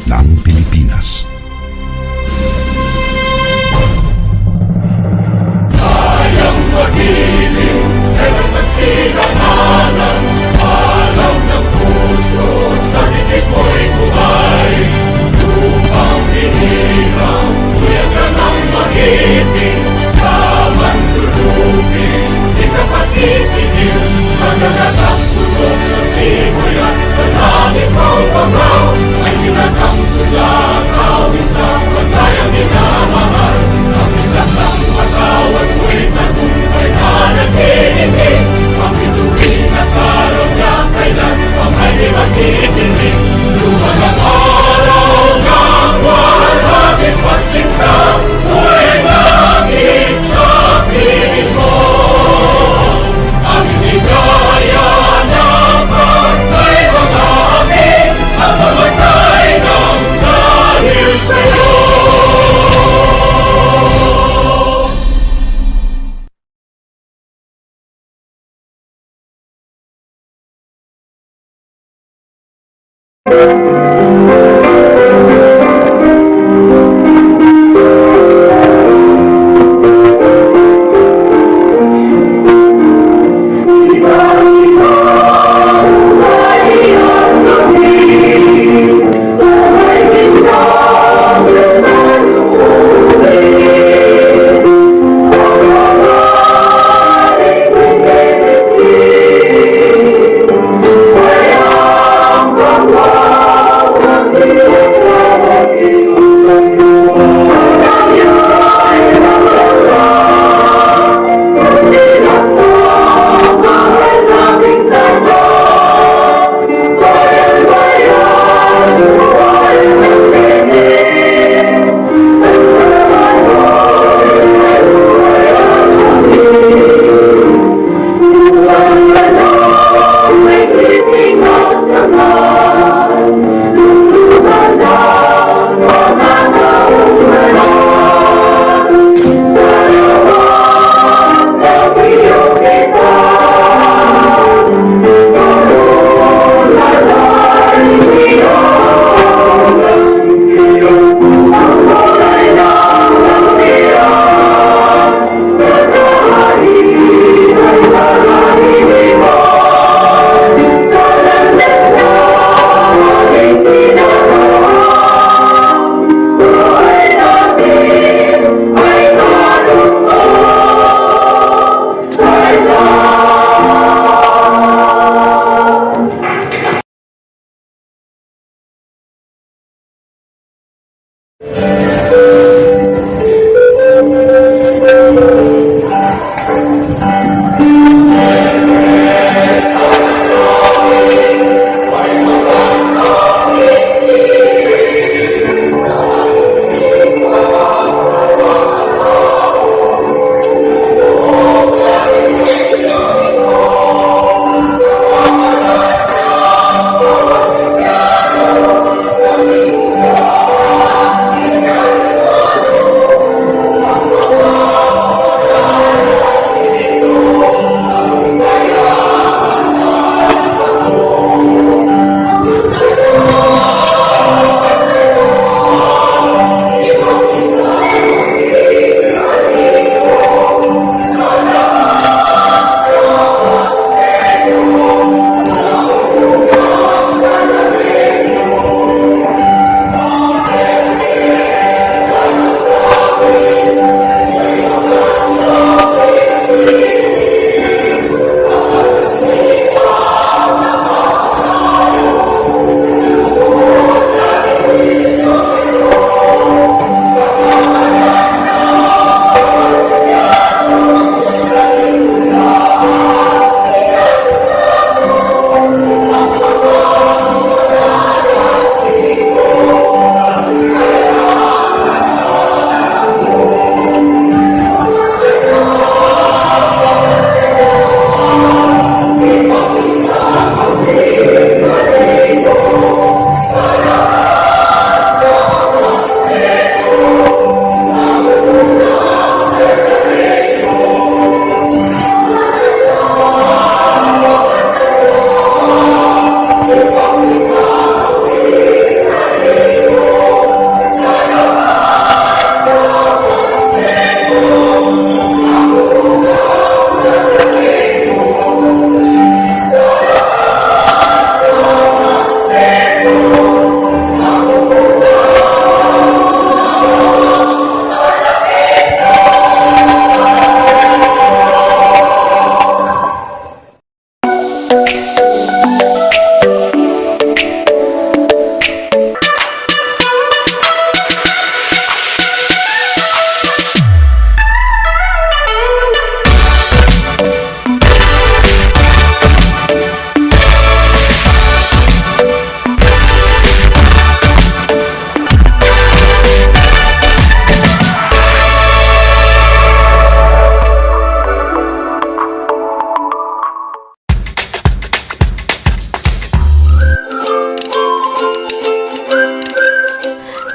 ng Pilipinas. Kayang magiliw, kaya sa sinananan, alam ng puso, sa titik mo'y buhay. Lupang hinirang, kuya ka ng magiting, sa mandulupin, di ka pasisigil, sa nagatang tulog sa simoy at sa langit ang bangaw, ay hinatang tulak, awit sa paglayang minamahal, ang isang ng patawad mo'y tagumpay na nagtitigil, ang ituwin at araw niya kailan pang ay di magtitilig, lumang ang araw ng walhagit pagsinta, buhay langit sa piling mo, ang inigaya na pagkay mga amin, at mamatay ng dahil sa'yo.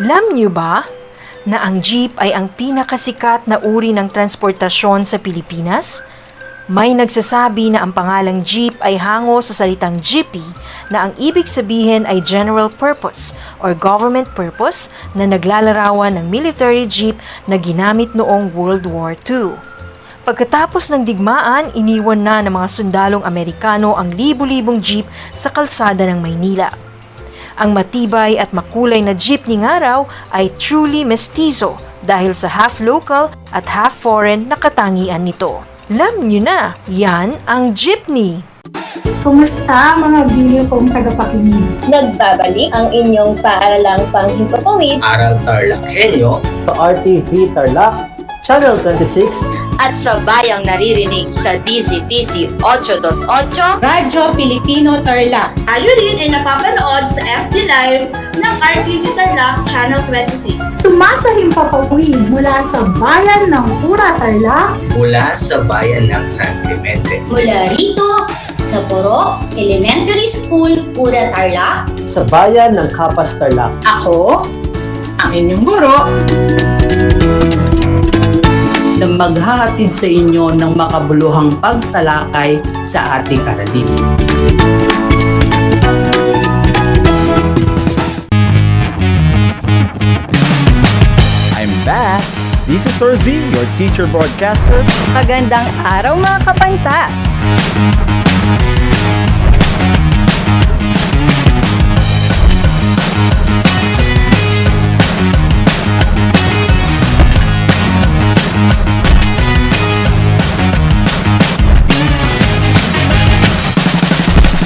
Alam niyo ba na ang jeep ay ang pinakasikat na uri ng transportasyon sa Pilipinas? May nagsasabi na ang pangalang jeep ay hango sa salitang jeepy na ang ibig sabihin ay general purpose or government purpose na naglalarawan ng military jeep na ginamit noong World War II. Pagkatapos ng digmaan, iniwan na ng mga sundalong Amerikano ang libu-libong jeep sa kalsada ng Maynila. Ang matibay at makulay na jeepney nga raw ay truly mestizo dahil sa half local at half foreign na katangian nito. Alam nyo na, yan ang jeepney! Kumusta mga giliw kong tagapakinig? Nagbabalik ang inyong paaralang panghimpapawid Aral TarlakHenyo sa RTV Tarlac, Channel 26, at sa bayang naririnig sa DZTC 828. Radyo Pilipino Tarlac. Tayo rin ay napapanood sa FB Live ng RTV Tarlac Channel 26. Sumasahimpapawid mula sa bayan ng Pura Tarlac, mula sa bayan ng San Clemente. mula rito sa Puro Elementary School, Pura Tarlac. sa bayan ng Kapas Tarlac. Ako, ang inyong guro, na maghahatid sa inyo ng makabuluhang pagtalakay sa ating aralin. I'm back! This is Orzi, your teacher broadcaster. Magandang araw mga kapantas!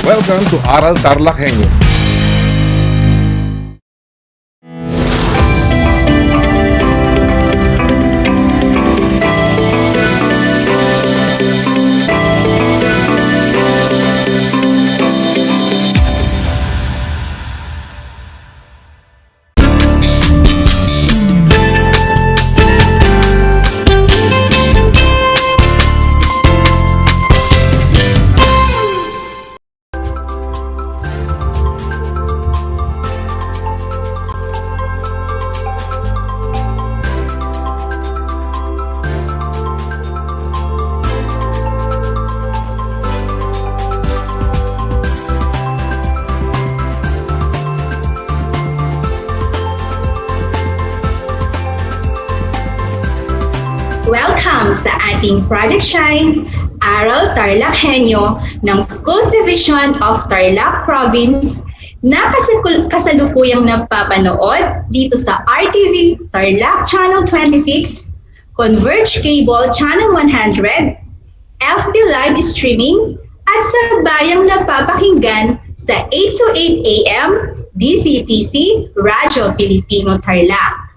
Welcome to Aral TarlakHenyo. Welcome sa ating Project Shine, Aral TarlakHenyo ng Schools Division of Tarlac Province na kasalukuyang napapanood dito sa RTV Tarlac Channel 26, Converge Cable Channel 100, FB Live Streaming at sa bayang napapakinggan sa 8 to 8 AM DCTC Radyo Pilipino Tarlac.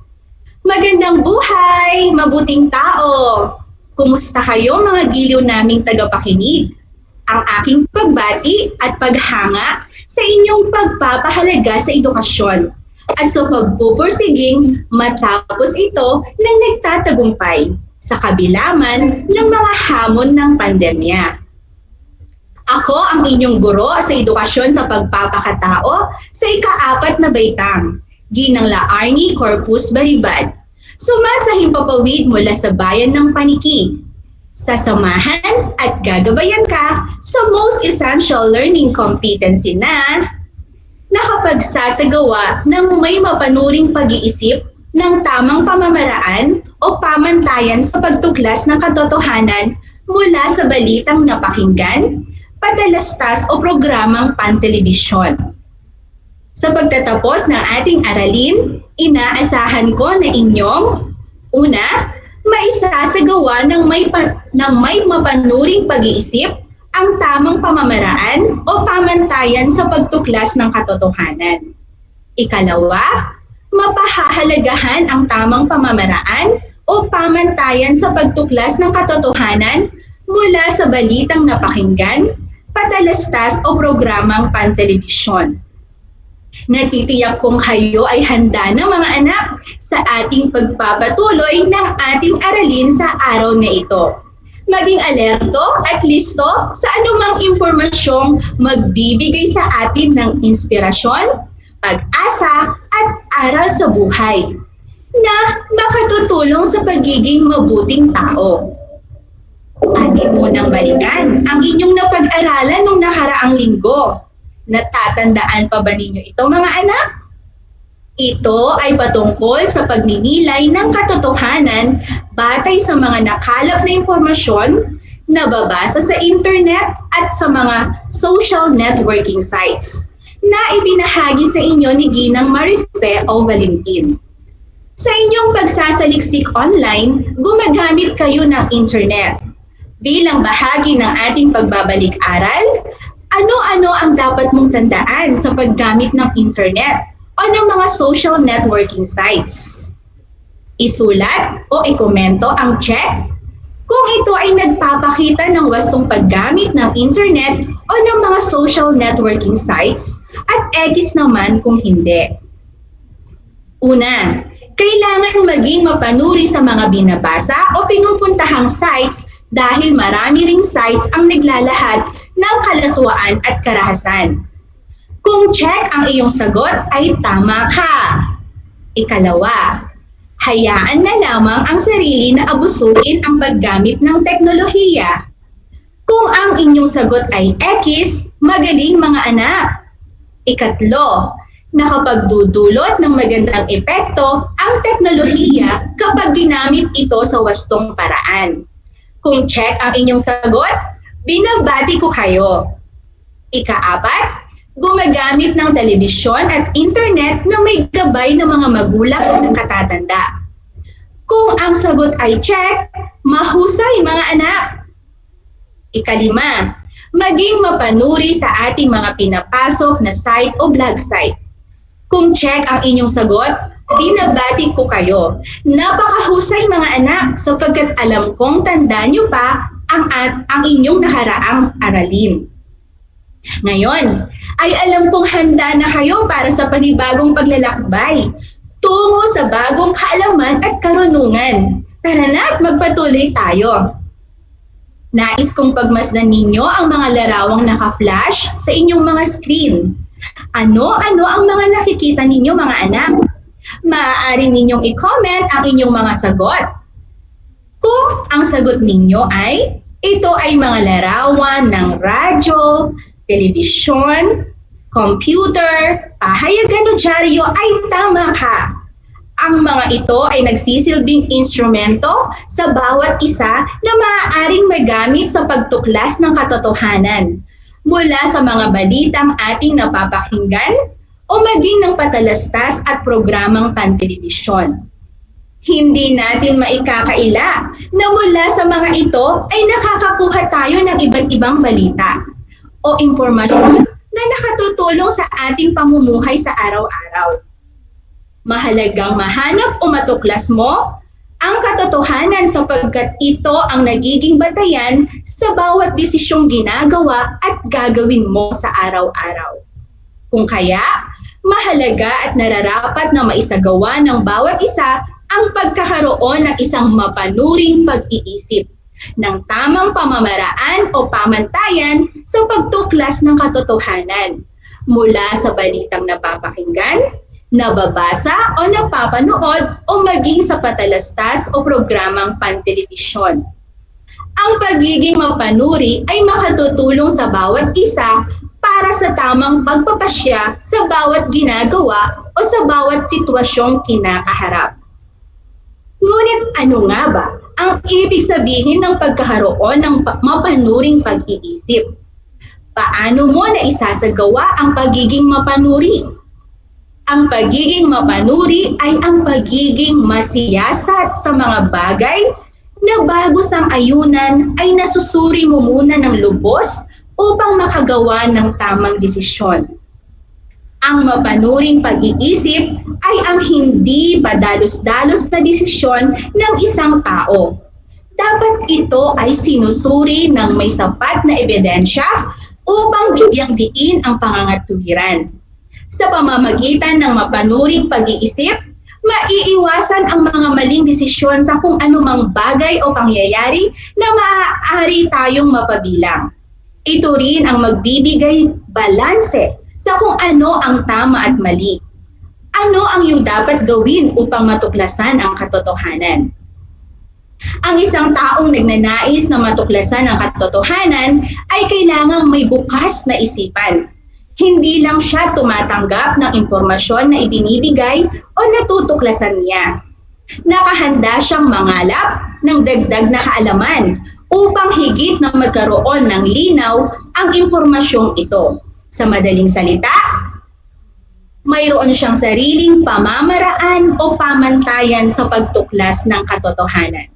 Magandang buhay, mabuting tao! Kumusta kayo mga giliw naming tagapakinig? Ang aking pagbati at paghanga sa inyong pagpapahalaga sa edukasyon at sa pagpupursiging matapos ito ng nagtatagumpay sa kabila man ng mga hamon ng pandemya. Ako ang inyong guro sa edukasyon sa pagpapakatao sa ika-4 na baitang, Ginang Laarni Corpus Baribad, sumasahimpapawid mula sa bayan ng Paniki. Sasamahan at gagabayan ka sa Most Essential Learning Competency na nakapagsasagawa ng may mapanuring pag-iisip ng tamang pamamaraan o pamantayan sa pagtuklas ng katotohanan mula sa balitang napakinggan, padalastas o programang pantelebisyon. Sa pagtatapos ng ating aralin, inaasahan ko na inyong una, maisasagawa ng may mapanuring pag-iisip ang tamang pamamaraan o pamantayan sa pagtuklas ng katotohanan. Ikalawa, mapahahalagahan ang tamang pamamaraan o pamantayan sa pagtuklas ng katotohanan mula sa balitang napakinggan, padalastas o programang pantelebisyon. Natitiyak kong kayo ay handa na mga anak sa ating pagpapatuloy ng ating aralin sa araw na ito. Maging alerto at listo sa anumang impormasyong magbibigay sa atin ng inspirasyon, pag-asa at aral sa buhay na makatutulong sa pagiging mabuting tao. Atin munang balikan ang inyong napag-aralan nung nakaraang linggo. Natatandaan pa ba ninyo ito, mga anak? Ito ay patungkol sa pagninilay ng katotohanan batay sa mga nakalap na impormasyon na babasa sa internet at sa mga social networking sites na ibinahagi sa inyo ni Ginang Marife o Valentin. Sa inyong pagsasaliksik online, gumagamit kayo ng internet. Bilang bahagi ng ating pagbabalik-aral, ano-ano ang dapat mong tandaan sa paggamit ng internet o ng mga social networking sites? Isulat o ikomento ang check kung ito ay nagpapakita ng wastong paggamit ng internet o ng mga social networking sites at X naman kung hindi. Una, kailangan maging mapanuri sa mga binabasa o pinupuntahang sites dahil marami ring sites ang naglalahad ng kalaswaan at karahasan. Kung check ang iyong sagot ay tama ka. Ikalawa, hayaan na lamang ang sarili na abusuin ang paggamit ng teknolohiya. Kung ang inyong sagot ay X, magaling mga anak. Ikatlo, nakapagdudulot ng magandang epekto ang teknolohiya kapag ginamit ito sa wastong paraan. Kung check ang inyong sagot, binabati ko kayo. Ika-apat, gumagamit ng telebisyon at internet na may gabay ng mga magulang o nakatatanda. Kung ang sagot ay check, mahusay mga anak. Ikalima, maging mapanuri sa ating mga pinapasok na site o blog site. Kung check ang inyong sagot, binabati ko kayo. Napakahusay mga anak sapagkat alam kong tanda nyo pa ang inyong nakaraang aralin. Ngayon, ay alam kong handa na kayo para sa panibagong paglalakbay tungo sa bagong kaalaman at karunungan. Tara na at magpatuloy tayo. Nais kong pagmasdan ninyo ang mga larawang naka-flash sa inyong mga screen. Ano-ano ang mga nakikita ninyo mga anak? Maaari ninyong i-comment ang inyong mga sagot. Kung ang sagot ninyo ay, ito ay mga larawan ng radyo, telebisyon, computer, pahayagan o dyaryo ay tama ka. Ang mga ito ay nagsisilbing instrumento sa bawat isa na maaaring magamit sa pagtuklas ng katotohanan mula sa mga balitang ating napapakinggan o maging ng patalastas at programang pantelebisyon. Hindi natin maikakaila na mula sa mga ito ay nakakakuha tayo ng iba't ibang balita o impormasyon na nakatutulong sa ating pamumuhay sa araw-araw. Mahalagang mahanap o matuklas mo ang katotohanan sapagkat ito ang nagiging batayan sa bawat desisyong ginagawa at gagawin mo sa araw-araw. Kung kaya, mahalaga at nararapat na maisagawa ng bawat isa ang pagkakaroon ng isang mapanuring pag-iisip ng tamang pamamaraan o pamantayan sa pagtuklas ng katotohanan mula sa balitang napapakinggan, nababasa o napapanood o maging sa patalastas o programang pantelebisyon. Ang pagiging mapanuri ay makatutulong sa bawat isa para sa tamang pagpapasya sa bawat ginagawa o sa bawat sitwasyong kinakaharap. Ngunit ano nga ba ang ibig sabihin ng pagkakaroon ng mapanuring pag-iisip? Paano mo na isasagawa ang pagiging mapanuri? Ang pagiging mapanuri ay ang pagiging masiyasat sa mga bagay na bago sang-ayunan ay nasusuri mo muna ng lubos upang makagawa ng tamang desisyon. Ang mapanuring pag-iisip ay ang hindi padalos-dalos na desisyon ng isang tao. Dapat ito ay sinusuri ng may sapat na ebidensya upang bigyang diin ang pangangatwiran. Sa pamamagitan ng mapanuring pag-iisip, maiiwasan ang mga maling desisyon sa kung anumang bagay o pangyayari na maaari tayong mapabilang. Ito rin ang magbibigay balanse sa kung ano ang tama at mali. Ano ang iyong dapat gawin upang matuklasan ang katotohanan? Ang isang taong nagnanais na matuklasan ang katotohanan ay kailangang may bukas na isipan. Hindi lang siya tumatanggap ng impormasyon na ibinibigay o natutuklasan niya. Nakahanda siyang mangalap ng dagdag na kaalaman upang higit na magkaroon ng linaw ang impormasyong ito. Sa madaling salita, mayroon siyang sariling pamamaraan o pamantayan sa pagtuklas ng katotohanan.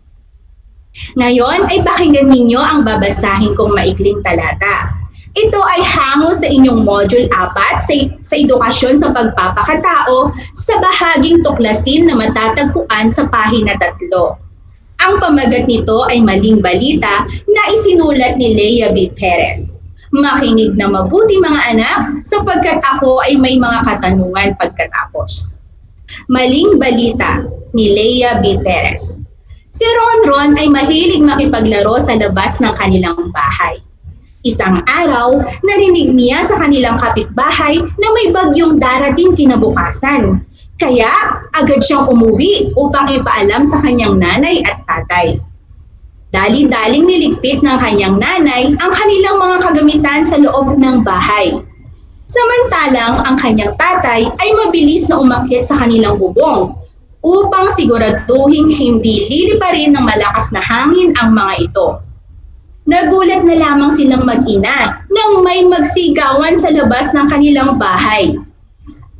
Ngayon ay pakinggan ninyo ang babasahin kong maikling talata. Ito ay hango sa inyong Module 4 sa edukasyon sa pagpapakatao sa bahaging tuklasin na matatagpuan sa pahina 3. Ang pamagat nito ay Maling Balita na isinulat ni Leia B. Perez. Makinig na mabuti mga anak sapagkat ako ay may mga katanungan pagkatapos. Maling Balita ni Leia B. Perez. Si Ronron ay mahilig makipaglaro sa labas ng kanilang bahay. Isang araw, narinig niya sa kanilang kapitbahay na may bagyong darating kinabukasan. Kaya agad siyang umuwi upang ipaalam sa kanyang nanay at tatay. Dali-daling niligpit ng kanyang nanay ang kanilang mga kagamitan sa loob ng bahay. Samantalang ang kanyang tatay ay mabilis na umakyat sa kanilang bubong upang siguraduhin hindi liliparin ng malakas na hangin ang mga ito. Nagulat na lamang silang mag-ina nang may magsigawan sa labas ng kanilang bahay.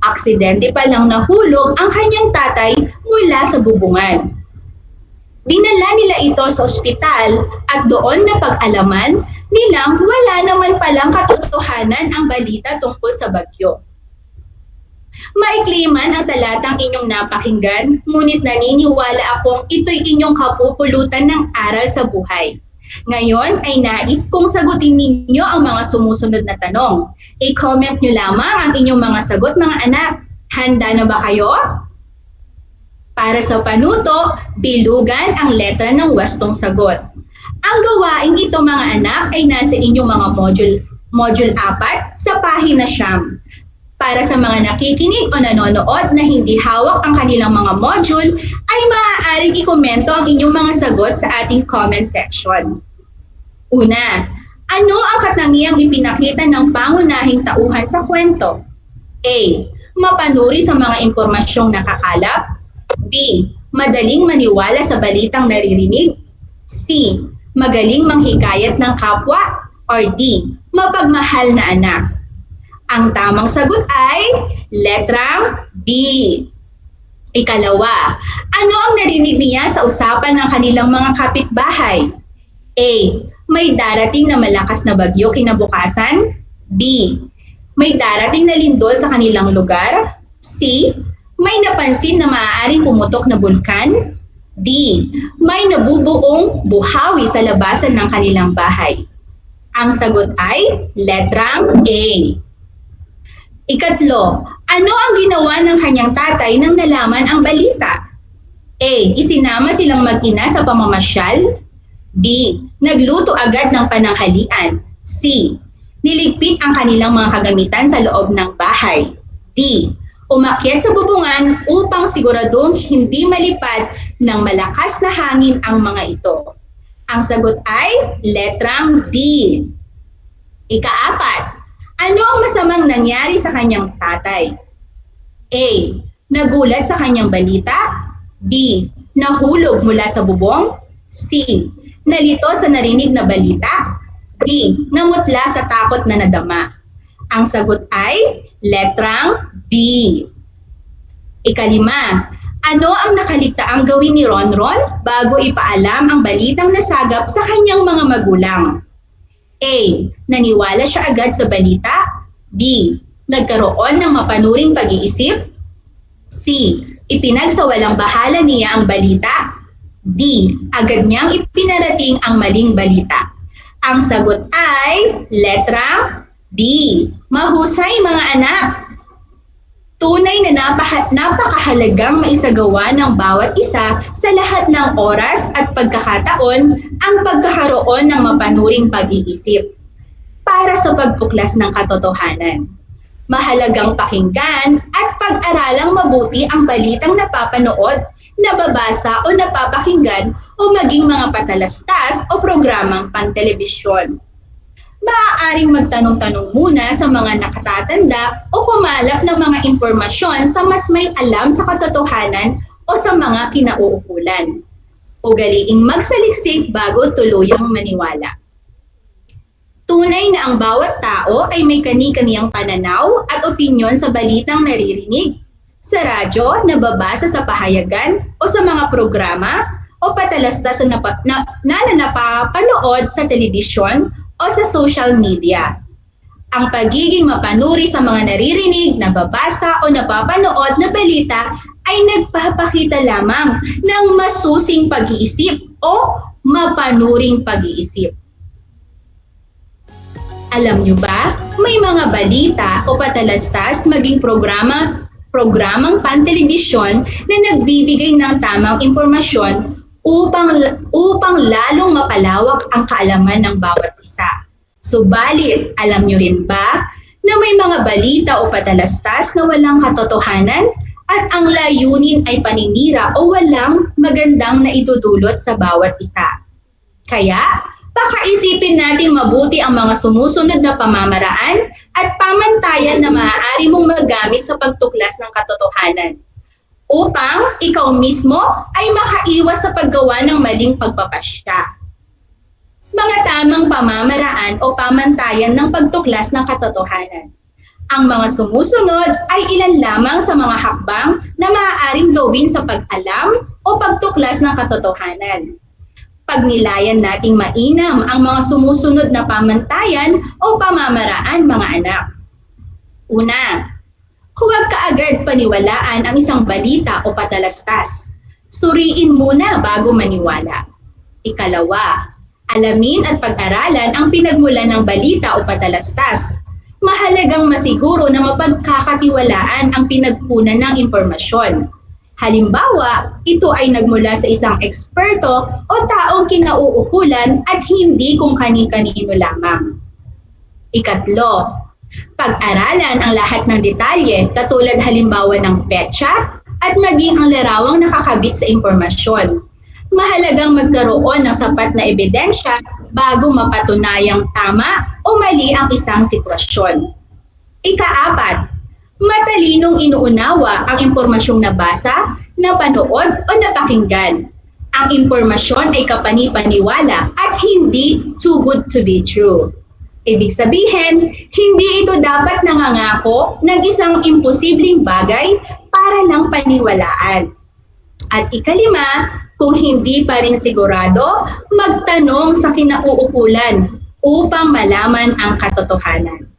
Aksidente pa lang nahulog ang kanyang tatay mula sa bubungan. Dinala nila ito sa ospital at doon napag-alaman nilang wala naman palang katotohanan ang balita tungkol sa bagyo. Maikli man ang talatang inyong napakinggan, ngunit naniniwala akong ito'y inyong kapupulutan ng aral sa buhay. Ngayon ay nais kong sagutin ninyo ang mga sumusunod na tanong. I-comment nyo lamang ang inyong mga sagot mga anak. Handa na ba kayo? Para sa panuto, bilugan ang letra ng wastong sagot. Ang gawaing ito mga anak ay nasa inyong mga module 4 sa pahina 9. Para sa mga nakikinig o nanonood na hindi hawak ang kanilang mga module, ay maaaring ikomento ang inyong mga sagot sa ating comment section. Una, ano ang katangiang ipinakita ng pangunahing tauhan sa kwento? A. Mapanuri sa mga impormasyong nakakalap. B. Madaling maniwala sa balitang naririnig. C. Magaling manghikayat ng kapwa. Or D. Mapagmahal na anak. Ang tamang sagot ay letrang B. Ikalawa, ano ang narinig niya sa usapan ng kanilang mga kapitbahay? A. May darating na malakas na bagyo kinabukasan. B. May darating na lindol sa kanilang lugar. C. May napansin na maaaring pumutok na bulkan. D. May nabubuong buhawi sa labasan ng kanilang bahay. Ang sagot ay letrang A. Ikatlo, ano ang ginawa ng kanyang tatay nang nalaman ang balita? A. Isinama silang mag-ina sa pamamasyal. B. Nagluto agad ng pananghalian. C. Niligpit ang kanilang mga kagamitan sa loob ng bahay. D. Umakyat sa bubungan upang siguradong hindi malipad ng malakas na hangin ang mga ito. Ang sagot ay letrang D. Ikaapat, ano ang masamang nangyari sa kanyang tatay? A. Nagulat sa kanyang balita. B. Nahulog mula sa bubong. C. Nalito sa narinig na balita. D. Namutla sa takot na nadama. Ang sagot ay letrang B. Ikalima, ano ang nakaligtaang gawin ni Ronron bago ipaalam ang balitang nasagap sa kanyang mga magulang? A. Naniwala siya agad sa balita. B. Nagkaroon ng mapanuring pag-iisip. C. Ipinagsawalang bahala niya ang balita. D. Agad niyang ipinarating ang maling balita. Ang sagot ay letrang B. Mahusay mga anak. Tunay na napakahalagang maisagawa ng bawat isa sa lahat ng oras at pagkakataon ang pagkakaroon ng mapanuring pag-iisip para sa pagtuklas ng katotohanan. Mahalagang pakinggan at pag-aralang mabuti ang balitang napapanood, nababasa o napapakinggan o maging mga patalastas o programang pantelebisyon. Maaaring magtanong-tanong muna sa mga nakatatanda o kumalap ng mga impormasyon sa mas may alam sa katotohanan o sa mga kinauukulan. Ugaliing magsaliksik bago tuluyang maniwala. Tunay na ang bawat tao ay may kani-kaniyang pananaw at opinyon sa balitang naririnig, sa radyo, nababasa sa pahayagan o sa mga programa o patalastas na napapanood sa telebisyon o sa social media. Ang pagiging mapanuri sa mga naririnig, nababasa o napapanood na balita ay nagpapakita lamang ng masusing pag-iisip o mapanuring pag-iisip. Alam nyo ba, may mga balita o patalastas maging programang pantelebisyon na nagbibigay ng tamang impormasyon upang lalong mapalawak ang kaalaman ng bawat isa. Subalit, alam nyo rin ba na may mga balita o patalastas na walang katotohanan at ang layunin ay paninira o walang magandang naidudulot sa bawat isa? Kaya, pakaisipin nating mabuti ang mga sumusunod na pamamaraan at pamantayan na maaari mong magamit sa pagtuklas ng katotohanan upang ikaw mismo ay makaiwas sa paggawa ng maling pagpapasya. Mga tamang pamamaraan o pamantayan ng pagtuklas ng katotohanan. Ang mga sumusunod ay ilan lamang sa mga hakbang na maaaring gawin sa pag-alam o pagtuklas ng katotohanan. Pagnilayan nating mainam ang mga sumusunod na pamantayan o pamamaraan, mga anak. Una, huwag kaagad paniwalaan ang isang balita o patalastas. Suriin muna bago maniwala. Ikalawa, alamin at pag-aralan ang pinagmulan ng balita o patalastas. Mahalagang masiguro na mapagkakatiwalaan ang pinagkunan ng impormasyon. Halimbawa, ito ay nagmula sa isang eksperto o taong kinauukulan at hindi kung kani-kanino lamang. Ikatlo, pag-aralan ang lahat ng detalye katulad halimbawa ng petsa at maging ang larawang nakakabit sa impormasyon. Mahalagang magkaroon ng sapat na ebidensya bago mapatunayang tama o mali ang isang sitwasyon. Ikaapat, matalinong inuunawa ang impormasyong nabasa, napanood o napakinggan. Ang impormasyon ay kapani-paniwala at hindi too good to be true. Ibig sabihin, hindi ito dapat nangangako ng isang imposibleng bagay para lang paniwalaan. At ikalima, kung hindi pa rin sigurado, magtanong sa kinauukulan upang malaman ang katotohanan.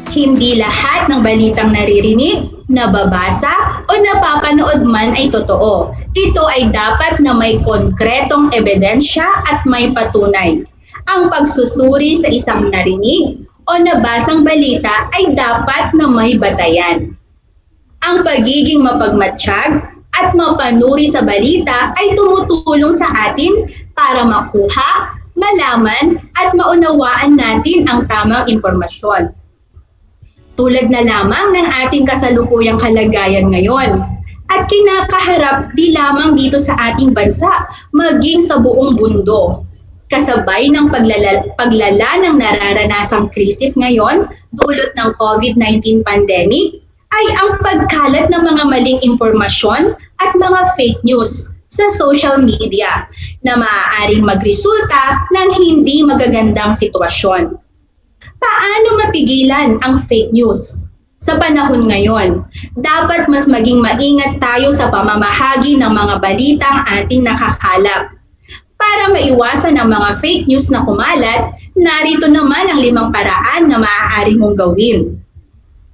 Hindi lahat ng balitang naririnig, nababasa o napapanood man ay totoo. Ito ay dapat na may konkretong ebidensya at may patunay. Ang pagsusuri sa isang narinig o nabasang balita ay dapat na may batayan. Ang pagiging mapagmatsyag at mapanuri sa balita ay tumutulong sa atin para makuha, malaman at maunawaan natin ang tamang impormasyon. Tulad na lamang ng ating kasalukuyang kalagayan ngayon at kinakaharap di lamang dito sa ating bansa, maging sa buong mundo. Kasabay ng paglala ng nararanasang krisis ngayon dulot ng COVID-19 pandemic ay ang pagkalat ng mga maling impormasyon at mga fake news sa social media na maaaring magresulta ng hindi magagandang sitwasyon. Paano mapigilan ang fake news? Sa panahon ngayon, dapat mas maging maingat tayo sa pamamahagi ng mga balitang ating nakakalap. Para maiwasan ang mga fake news na kumalat, narito naman ang 5 paraan na maaari mong gawin.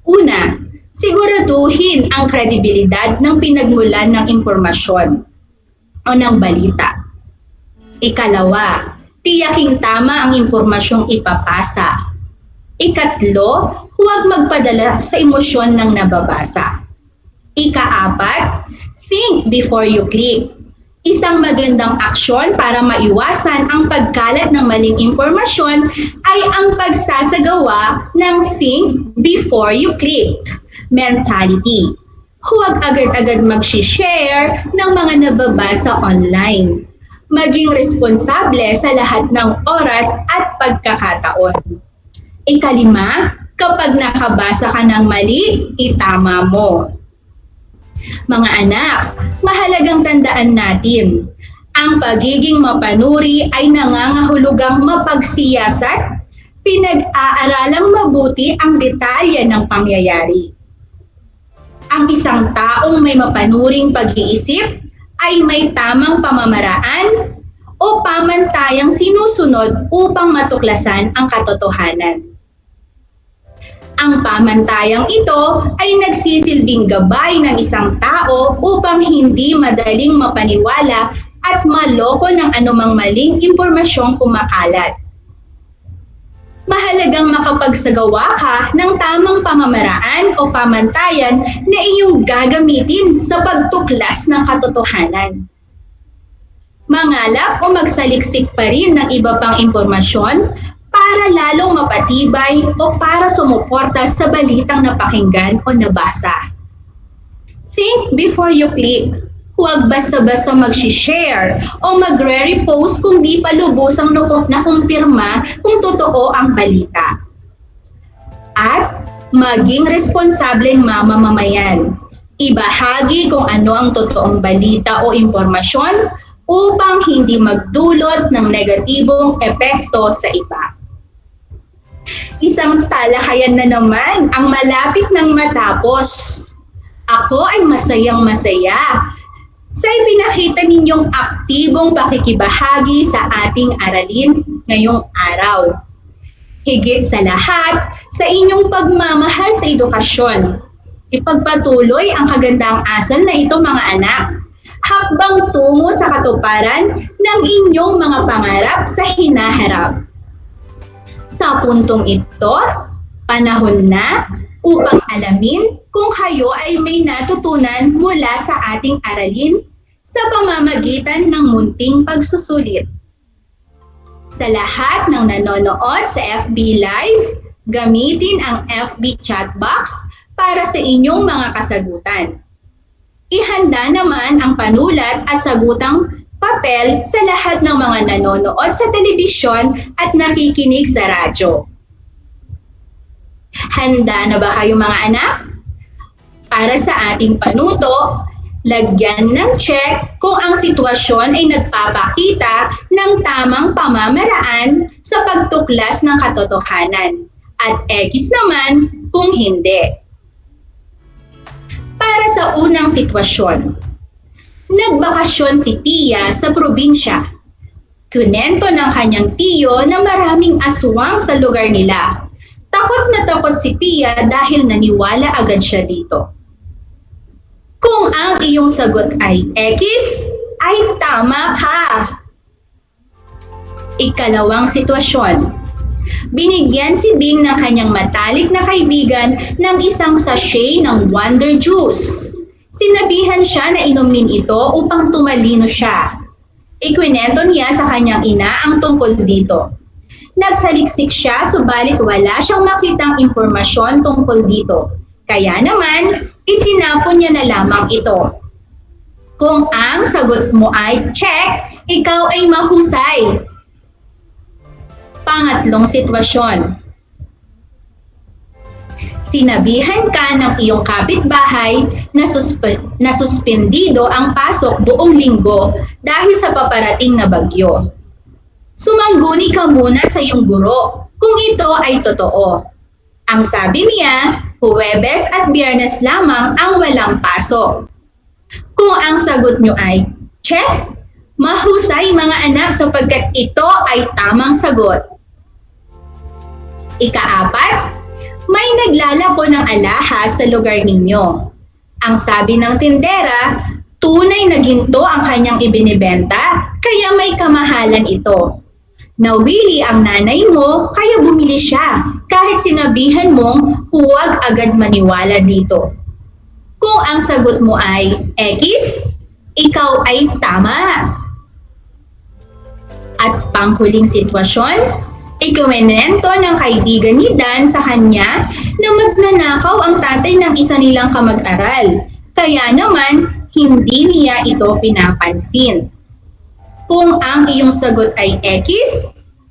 Una, siguraduhin ang kredibilidad ng pinagmulan ng impormasyon o ng balita. Ikalawa, tiyaking tama ang impormasyong ipapasa. Ikatlo, huwag magpadala sa emosyon ng nababasa. Ika-4, think before you click. Isang magandang aksyon para maiwasan ang pagkalat ng maling impormasyon ay ang pagsasagawa ng think before you click mentality. Huwag agad-agad mag-share ng mga nababasa online. Maging responsable sa lahat ng oras at pagkakataon. Ikalima, kapag nakabasa ka ng mali, itama mo. Mga anak, mahalagang tandaan natin, ang pagiging mapanuri ay nangangahulugang mapagsiyasat, pinag-aaralang mabuti ang detalye ng pangyayari. Ang isang taong may mapanuring pag-iisip ay may tamang pamamaraan o pamantayang sinusunod upang matuklasan ang katotohanan. Ang pamantayang ito ay nagsisilbing gabay ng isang tao upang hindi madaling mapaniwala at maloko ng anumang maling impormasyong kumakalat. Mahalagang makapagsagawa ka ng tamang pamamaraan o pamantayan na iyong gagamitin sa pagtuklas ng katotohanan. Mangalap o magsaliksik pa rin ng iba pang impormasyon para lalong mapatibay o para sumuporta sa balitang napakinggan o nabasa. Think before you click. Huwag basta-basta mag-share o magre-repost kung di pa lubusang nakumpirma kung totoo ang balita. At maging responsableng mamamayan. Ibahagi kung ano ang totoong balita o impormasyon upang hindi magdulot ng negatibong epekto sa iba. Isang talakayan na naman ang malapit ng matapos. Ako ay masayang-masaya sa ipinakita ninyong aktibong pakikibahagi sa ating aralin ngayong araw. Higit sa lahat, sa inyong pagmamahal sa edukasyon. Ipagpatuloy ang kagandang asal na ito mga anak. Hakbang tungo sa katuparan ng inyong mga pangarap sa hinaharap. Sa puntong ito, panahon na upang alamin kung kayo ay may natutunan mula sa ating aralin sa pamamagitan ng munting pagsusulit. Sa lahat ng nanonood sa FB Live, gamitin ang FB chat box para sa inyong mga kasagutan. Ihanda naman ang panulat at sagutang papel sa lahat ng mga nanonood sa telebisyon at nakikinig sa radyo. Handa na ba kayo mga anak? Para sa ating panuto, lagyan ng check kung ang sitwasyon ay nagpapakita ng tamang pamamaraan sa pagtuklas ng katotohanan at X naman kung hindi. Para sa unang sitwasyon, nagbakasyon si Tia sa probinsya. Kunento ng kanyang tiyo na maraming aswang sa lugar nila. Takot na takot si Tia dahil naniwala agad siya dito. Kung ang iyong sagot ay X, ay tama ka. Ikalawang sitwasyon. Binigyan si Bing ng kanyang matalik na kaibigan ng isang sachet ng Wonder Juice. Sinabihan siya na inumin ito upang tumalino siya. Ikwinento niya sa kanyang ina ang tungkol dito. Nagsaliksik siya subalit wala siyang makitang impormasyon tungkol dito. Kaya naman, itinapon niya na lamang ito. Kung ang sagot mo ay check, ikaw ay mahusay. Pangatlong sitwasyon. Sinabihan ka ng iyong kapitbahay na suspendido ang pasok buong linggo dahil sa paparating na bagyo. Sumangguni ka muna sa iyong guro kung ito ay totoo. Ang sabi niya, Huwebes at Biyernes lamang ang walang pasok. Kung ang sagot nyo ay check, mahusay mga anak sapagkat ito ay tamang sagot. Ikaapat, may naglalako ng alahas sa lugar ninyo. Ang sabi ng tindera, tunay na ginto ang kanyang ibinibenta, kaya may kamahalan ito. Nawili ang nanay mo, kaya bumili siya, kahit sinabihan mong huwag agad maniwala dito. Kung ang sagot mo ay X, ikaw ay tama. At panghuling sitwasyon, ikumenento ng kaibigan ni Dan sa kanya na magnanakaw ang tatay ng isa nilang kamag-aral. Kaya naman, hindi niya ito pinapansin. Kung ang iyong sagot ay X,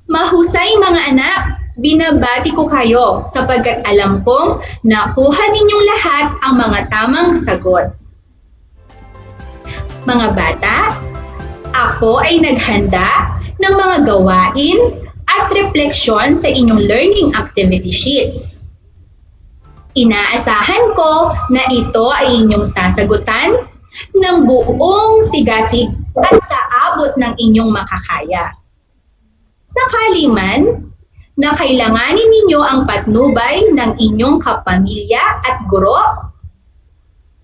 mahusay mga anak, binabati ko kayo sapagkat alam kong nakuha ninyong lahat ang mga tamang sagot. Mga bata, ako ay naghanda ng mga gawain at refleksyon sa inyong learning activity sheets. Inaasahan ko na ito ay inyong sasagutan ng buong sigasig at sa abot ng inyong makakaya. Sakali man na kailanganin ninyo ang patnubay ng inyong kapamilya at guro,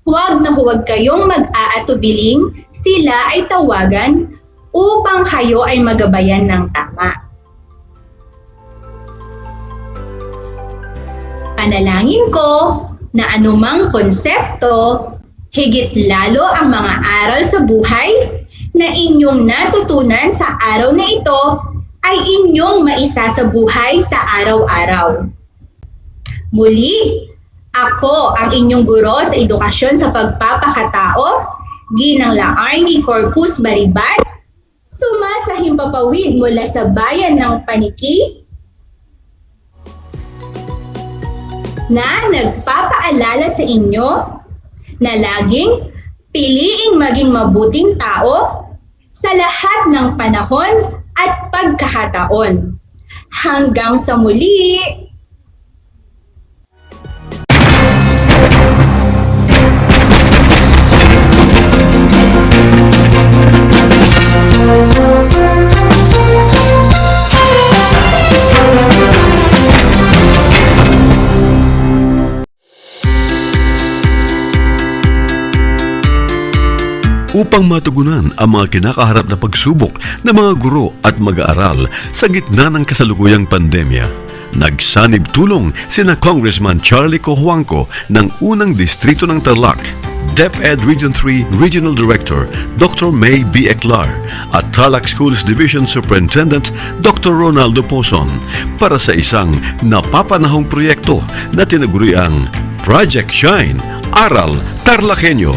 huwag na huwag kayong mag-aatubiling sila ay tawagan upang kayo ay magabayan ng tama. Panalangin ko na anumang konsepto, higit lalo ang mga aral sa buhay na inyong natutunan sa araw na ito ay inyong maisa sa buhay sa araw-araw. Muli, ako ang inyong guro sa edukasyon sa pagpapakatao, Ginang Laarni Corpus Baribat, sumasahimpapawid mula sa bayan ng Paniki, na nagpapaalala sa inyo na laging piliing maging mabuting tao sa lahat ng panahon at pagkakataon. Hanggang sa muli! Upang matugunan ang mga kinakaharap na pagsubok ng mga guro at mag-aaral sa gitna ng kasalukuyang pandemya, nagsanib tulong sina Congressman Charlie Cojuangco ng unang distrito ng Tarlac, DEPED Region 3 Regional Director Dr. May B. Eclar at Tarlac Schools Division Superintendent Dr. Ronaldo Pozon para sa isang napapanahong proyekto na tinaguriang Project Shine, Aral TarlakHenyo.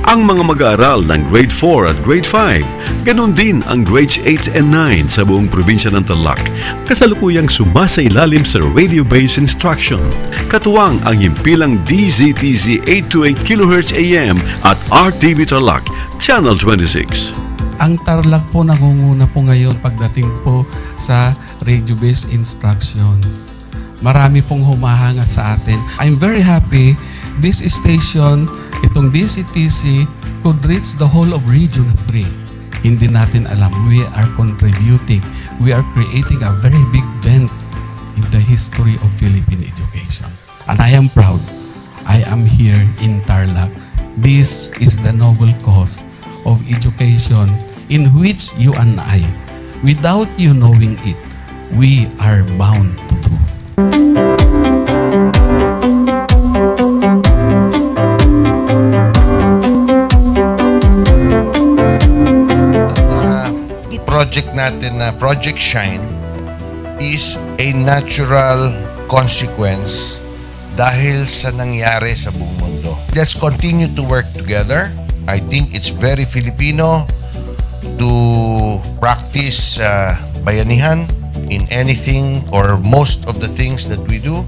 Ang mga mag-aaral ng Grade 4 at Grade 5, ganon din ang Grades 8 and 9 sa buong probinsya ng Tarlac, kasalukuyang sumasailalim sa radio-based instruction. Katuwang ang himpilang DZTZ 828 kHz AM at RTV Tarlac, Channel 26. Ang Tarlac po nangunguna po ngayon pagdating po sa radio-based instruction. Marami pong humahanga sa atin. I'm very happy this station, itong DCTC, could reach the whole of Region 3. Hindi natin alam, we are contributing. We are creating a very big dent in the history of Philippine education. And I am proud. I am here in Tarlac. This is the noble cause of education in which you and I, without you knowing it, we are bound to do. Project natin na Project Shine is a natural consequence dahil sa nangyari sa buong mundo. Let's continue to work together. I think it's very Filipino to practice bayanihan in anything or most of the things that we do.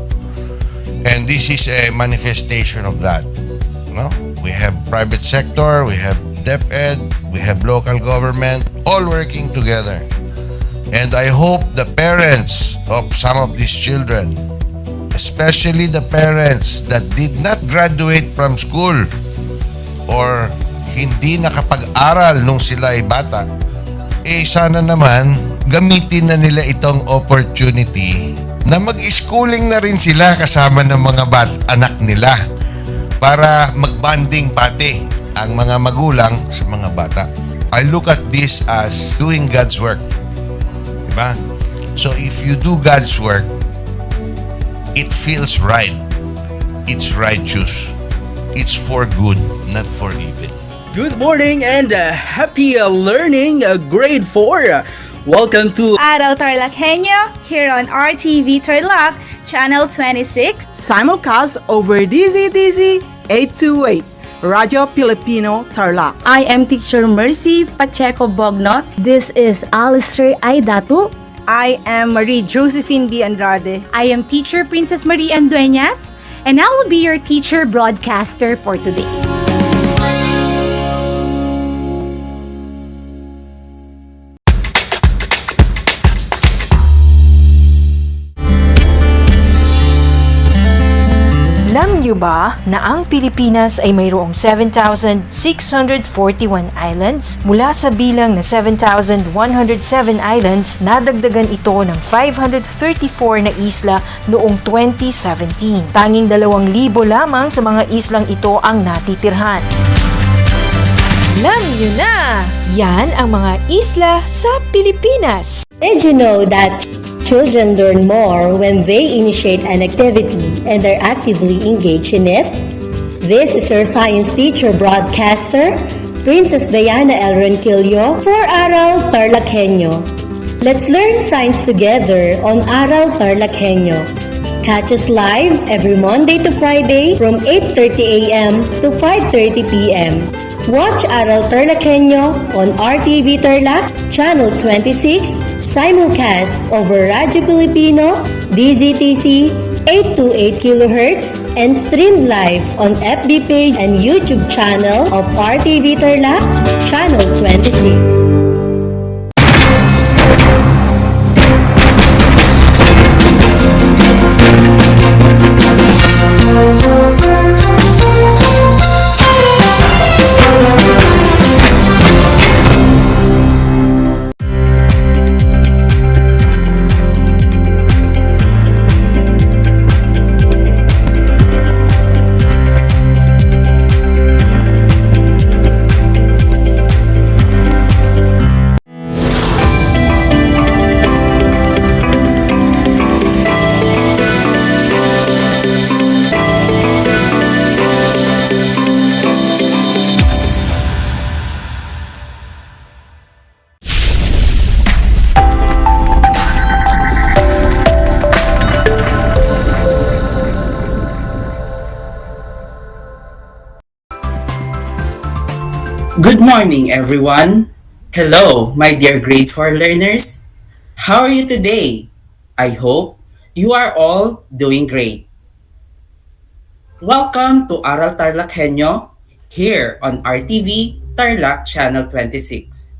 And this is a manifestation of that. No? We have private sector, we have DEPED, we have local government, all working together. And I hope the parents of some of these children, especially the parents that did not graduate from school or hindi nakapag-aral nung sila ay bata, sana naman gamitin na nila itong opportunity na mag-schooling na rin sila kasama ng mga anak nila para mag-bonding pati ang mga magulang sa mga bata. I look at this as doing God's work. Diba? So if you do God's work, it feels right. It's righteous. It's for good, not for evil. Good morning and happy learning, grade 4. Welcome to Aral TarlakHenyo here on RTV Tarlac, Channel 26. Simulcast over DZTZ 828, Radyo Pilipino Tarlac. I am Teacher Mercy Pacheco Bognot. This is Alistair Aidatu. I am Marie Josephine B. Andrade. I am Teacher Princess Marie M. Dueñas, and I will be your teacher broadcaster for today. Alam niyo ba na ang Pilipinas ay mayroong 7,641 islands? Mula sa bilang na 7,107 islands, nadagdagan ito ng 534 na isla noong 2017. Tanging 2,000 lamang sa mga islang ito ang natitirhan. Alam niyo na! Yan ang mga isla sa Pilipinas. Did you know that children learn more when they initiate an activity and are actively engaged in it? This is your science teacher broadcaster, Princess Diana L. Ronquillo for Aral TarlakHenyo. Let's learn science together on Aral TarlakHenyo. Catch us live every Monday to Friday from 8:30 a.m. to 5:30 p.m. Watch Aral TarlakHenyo on RTV Tarlac, Channel 26, simulcast over Radyo Pilipino, DZTC 828 kHz, and streamed live on FB page and YouTube channel of RTV Tarlac, Channel 26. Good morning, everyone. Hello, my dear grade 4 learners. How are you today? I hope you are all doing great. Welcome to Aral TarlakHenyo here on RTV Tarlac Channel 26.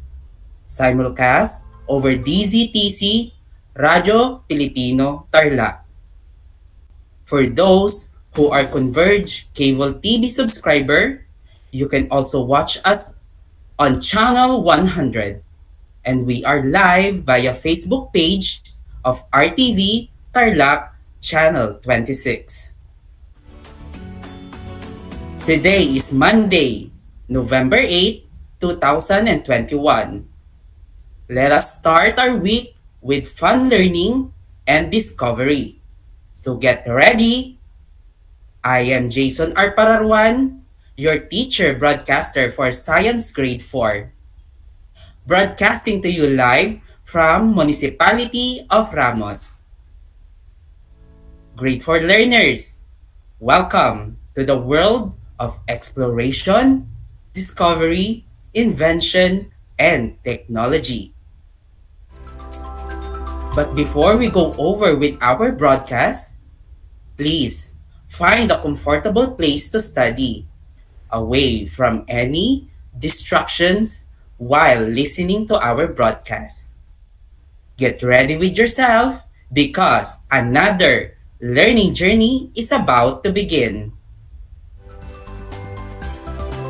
Simulcast over DZTC Radyo Pilipino Tarlac. For those who are Converge Cable TV subscriber, you can also watch us on Channel 100, and we are live via Facebook page of RTV Tarlac Channel 26. Today is Monday, November 8, 2021. Let us start our week with fun learning and discovery. So get ready. I am Jason R. Pararwan, your teacher broadcaster for Science Grade 4. Broadcasting to you live from Municipality of Ramos. Grade 4 learners, welcome to the world of exploration, discovery, invention, and technology. But before we go over with our broadcast, please find a comfortable place to study, away from any distractions while listening to our broadcast. Get ready with yourself because another learning journey is about to begin.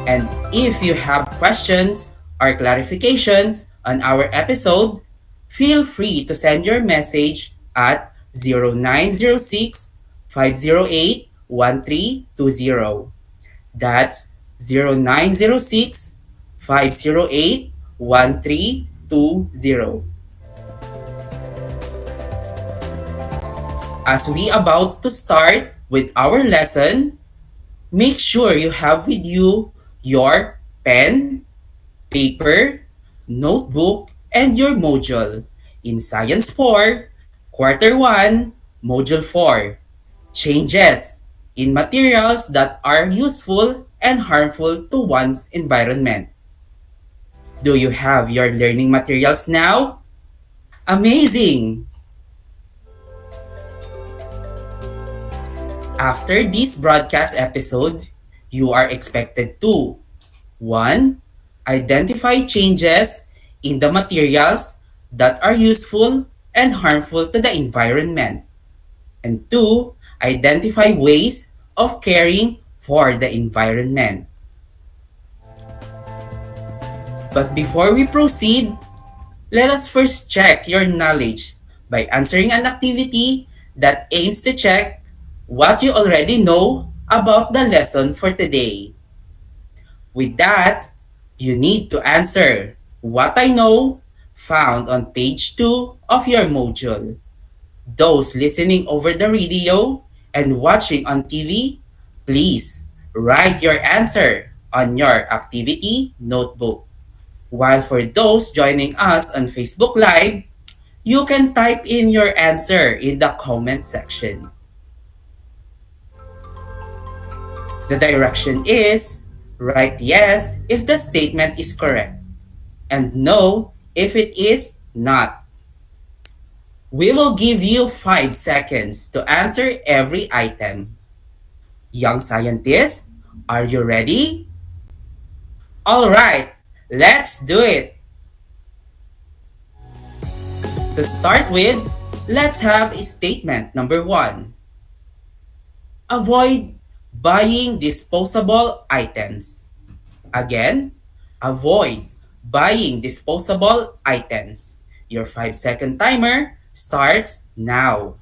And if you have questions or clarifications on our episode, feel free to send your message at 0906 508 1320. That's 0906 508 1320. As we about to start with our lesson, make sure you have with you your pen, paper, notebook, and your module in Science 4, Quarter 1, Module 4. Changes in materials that are useful and harmful to one's environment. Do you have your learning materials now? Amazing! After this broadcast episode, you are expected to 1. Identify changes in the materials that are useful and harmful to the environment. And 2. Identify ways of caring for the environment. But before we proceed, let us first check your knowledge by answering an activity that aims to check what you already know about the lesson for today. With that, you need to answer "What I know" found on page 2 of your module. Those listening over the radio and watching on TV, please write your answer on your activity notebook. While for those joining us on Facebook Live, you can type in your answer in the comment section. The direction is write yes if the statement is correct and no if it is not. We will give you 5 seconds to answer every item. Young scientists, are you ready? Alright, let's do it! To start with, let's have statement number 1. Avoid buying disposable items. Again, avoid buying disposable items. Your 5-second timer starts now.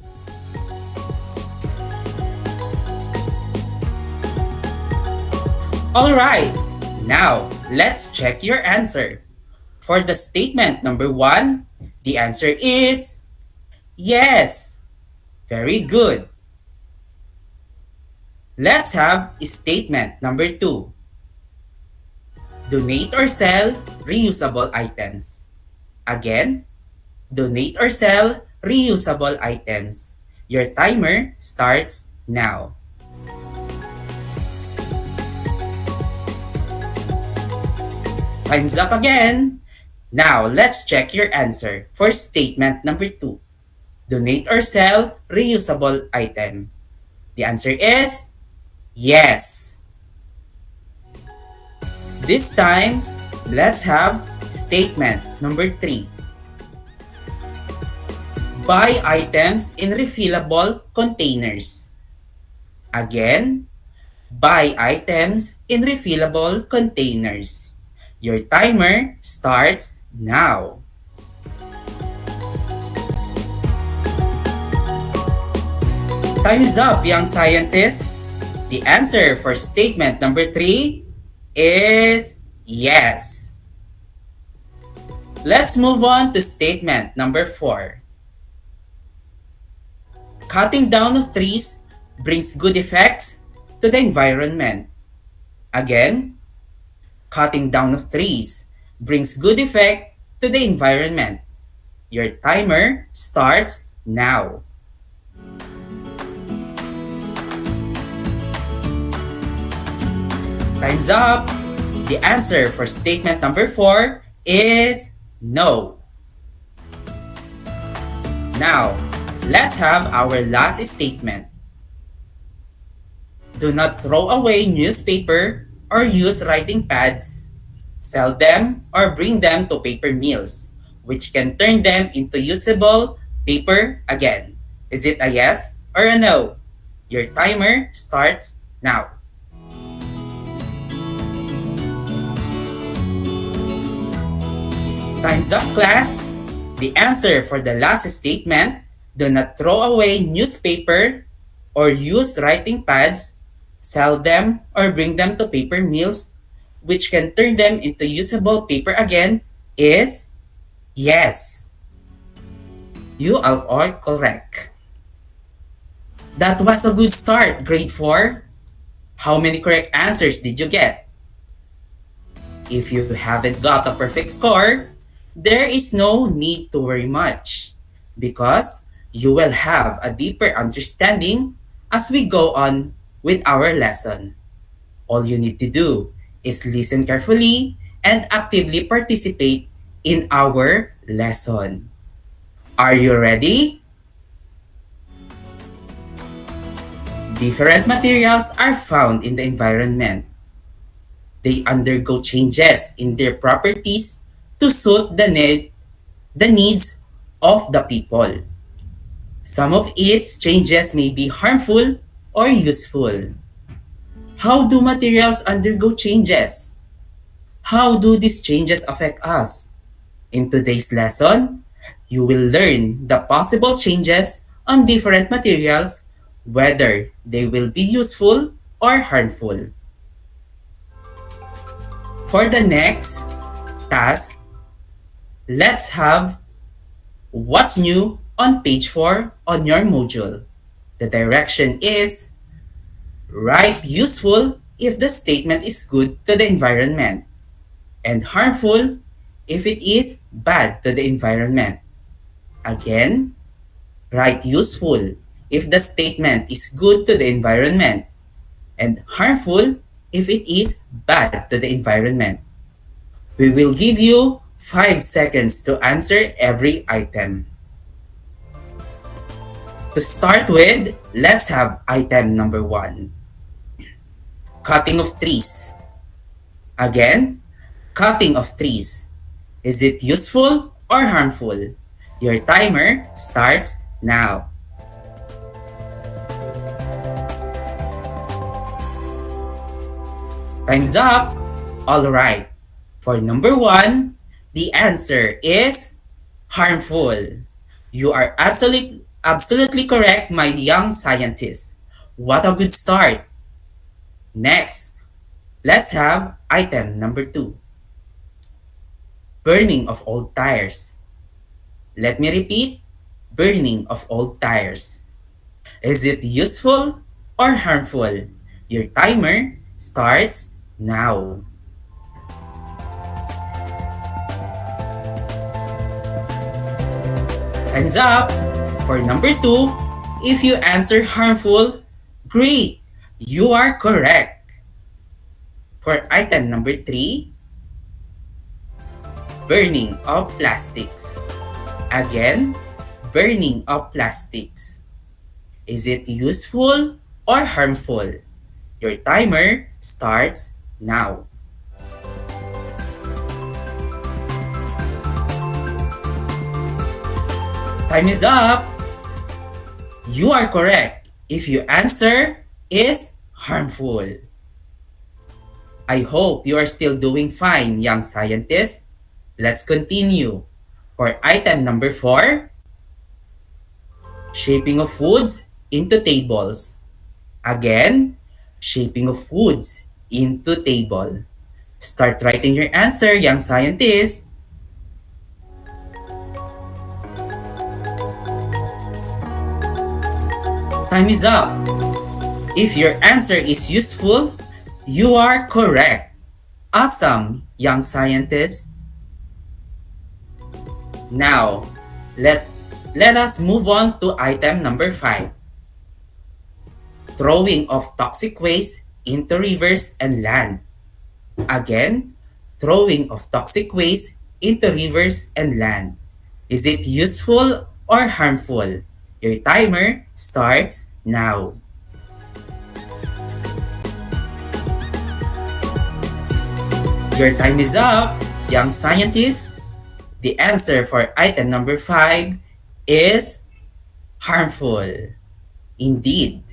Alright, now let's check your answer. For the statement number 1, the answer is yes. Very good. Let's have statement number 2. Donate or sell reusable items. Again, donate or sell reusable items. Your timer starts now. Time's up again. Now, let's check your answer for statement number 2. Donate or sell reusable item. The answer is yes. This time, let's have statement number 3. Buy items in refillable containers. Again, buy items in refillable containers. Your timer starts now. Time is up, young scientists. The answer for statement number 3 is yes. Let's move on to statement number 4. Cutting down of trees brings good effects to the environment. Again, cutting down of trees brings good effect to the environment. Your timer starts now. Time's up. The answer for statement number 4 is no. Now, let's have our last statement. Do not throw away newspaper or use writing pads. Sell them or bring them to paper mills, which can turn them into usable paper again. Is it a yes or a no? Your timer starts now. Time's up, class! The answer for the last statement, do not throw away newspaper or use writing pads, sell them or bring them to paper mills, which can turn them into usable paper again, is yes. You are all correct. That was a good start, grade 4. How many correct answers did you get? If you haven't got a perfect score, there is no need to worry much because you will have a deeper understanding as we go on with our lesson. All you need to do is listen carefully and actively participate in our lesson. Are you ready? Different materials are found in the environment. They undergo changes in their properties to suit the needs of the people. Some of its changes may be harmful or useful. How do materials undergo changes? How do these changes affect us? In today's lesson, you will learn the possible changes on different materials, whether they will be useful or harmful. For the next task, let's have what's new on page 4 on your module. The direction is write useful if the statement is good to the environment and harmful if it is bad to the environment. Again, write useful if the statement is good to the environment and harmful if it is bad to the environment. We will give you 5 seconds to answer every item. To start with, let's have item number 1. Cutting of trees. Again, cutting of trees. Is it useful or harmful? Your timer starts now. Time's up. All right. For number 1, the answer is harmful. You are absolutely correct, my young scientist. What a good start. Next, let's have item number 2. Burning of old tires. Let me repeat, burning of old tires. Is it useful or harmful? Your timer starts now. Time's up. For number 2, if you answer harmful, great, you are correct. For item number 3, burning of plastics. Again, burning of plastics. Is it useful or harmful? Your timer starts now. Time is up. You are correct if your answer is harmful. I hope you are still doing fine, young scientists. Let's continue. For item number 4, shaping of foods into tables. Again, shaping of foods into table. Start writing your answer, young scientists. Time is up. If your answer is useful, you are correct. Awesome, young scientist. Now, let us move on to item number 5. Throwing of toxic waste into rivers and land. Again, throwing of toxic waste into rivers and land. Is it useful or harmful? Your timer starts now. Your time is up, young scientists. The answer for item number 5 is harmful. Indeed,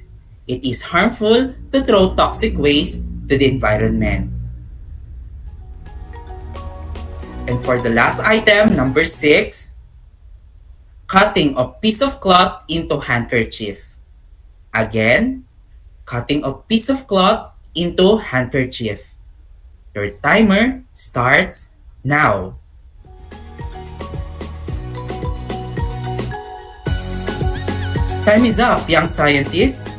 it is harmful to throw toxic waste to the environment. And for the last item, number 6, cutting a piece of cloth into handkerchief. Again, cutting a piece of cloth into handkerchief. Your timer starts now. Time is up, young scientists.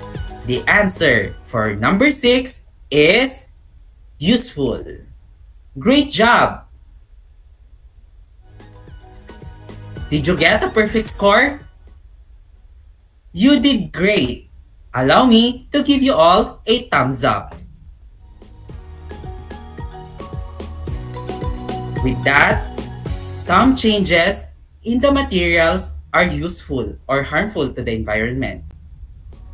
The answer for number 6 is useful. Great job! Did you get a perfect score? You did great! Allow me to give you all a thumbs up. With that, some changes in the materials are useful or harmful to the environment.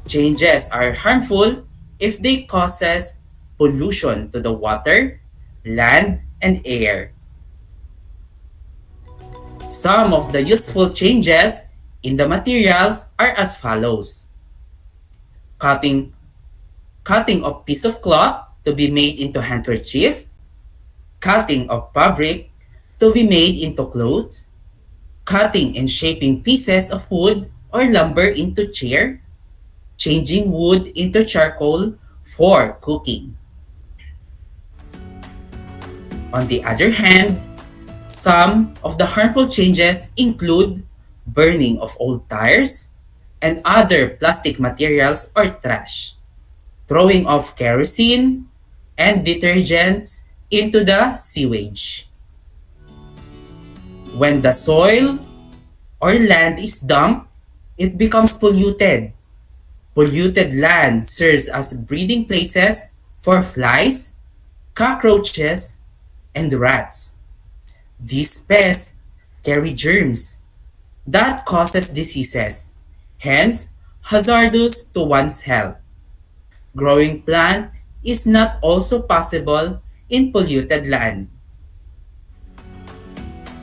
Changes are harmful if they causes pollution to the water, land, and air. Some of the useful changes in the materials are as follows. Cutting of piece of cloth to be made into handkerchief, cutting of fabric to be made into clothes, cutting and shaping pieces of wood or lumber into chair, changing wood into charcoal for cooking. On the other hand, some of the harmful changes include burning of old tires and other plastic materials or trash, throwing of kerosene and detergents into the sewage. When the soil or land is dumped, it becomes polluted. Polluted land serves as breeding places for flies, cockroaches, and rats. These pests carry germs that causes diseases, hence hazardous to one's health. Growing plant is not also possible in polluted land.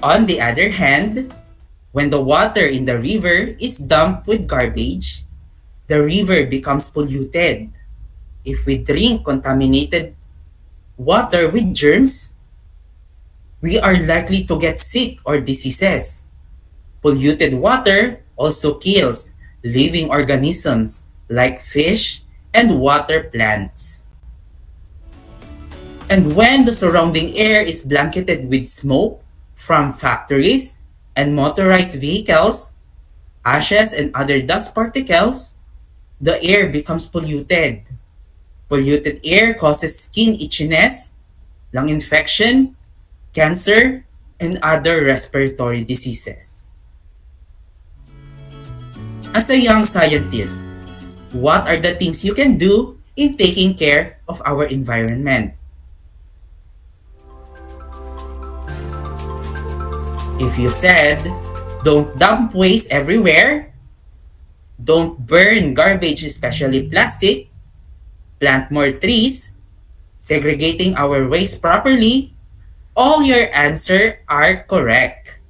On the other hand, when the water in the river is dumped with garbage, the river becomes polluted. If we drink contaminated water with germs, we are likely to get sick or diseases. Polluted water also kills living organisms like fish and water plants. And when the surrounding air is blanketed with smoke from factories and motorized vehicles, ashes and other dust particles, the air becomes polluted. Polluted air causes skin itchiness, lung infection, cancer, and other respiratory diseases. As a young scientist, what are the things you can do in taking care of our environment? If you said, don't dump waste everywhere, don't burn garbage, especially plastic, plant more trees, segregating our waste properly, all your answers are correct.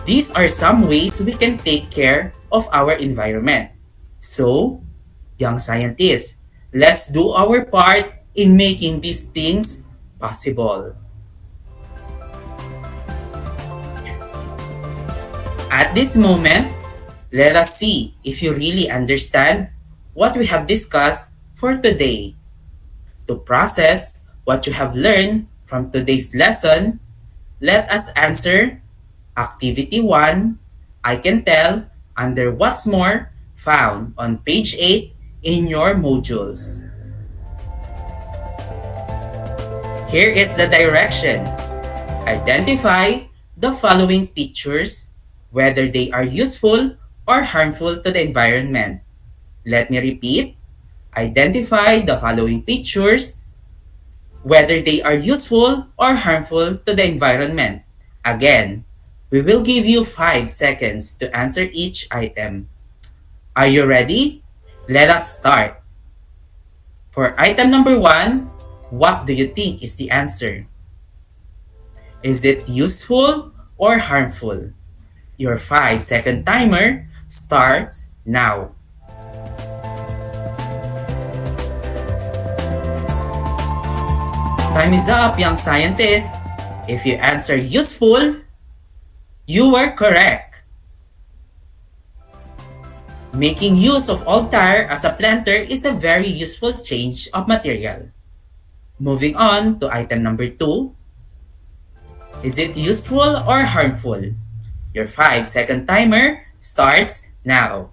These are some ways we can take care of our environment. So, young scientists, let's do our part in making these things possible. At this moment, let us see if you really understand what we have discussed for today. To process what you have learned from today's lesson, let us answer Activity 1, I can tell, under What's More, found on page 8 in your modules. Here is the direction. Identify the following pictures, whether they are useful or harmful to the environment. Let me repeat. Identify the following pictures, whether they are useful or harmful to the environment. Again, we will give you 5 seconds to answer each item. Are you ready? Let us start. For item number 1, what do you think is the answer? Is it useful or harmful? Your 5-second timer starts now. Time is up, young scientists. If you answer useful, you were correct. Making use of old tire as a planter is a very useful change of material. Moving on to item number 2. Is it useful or harmful? Your 5-second timer starts now.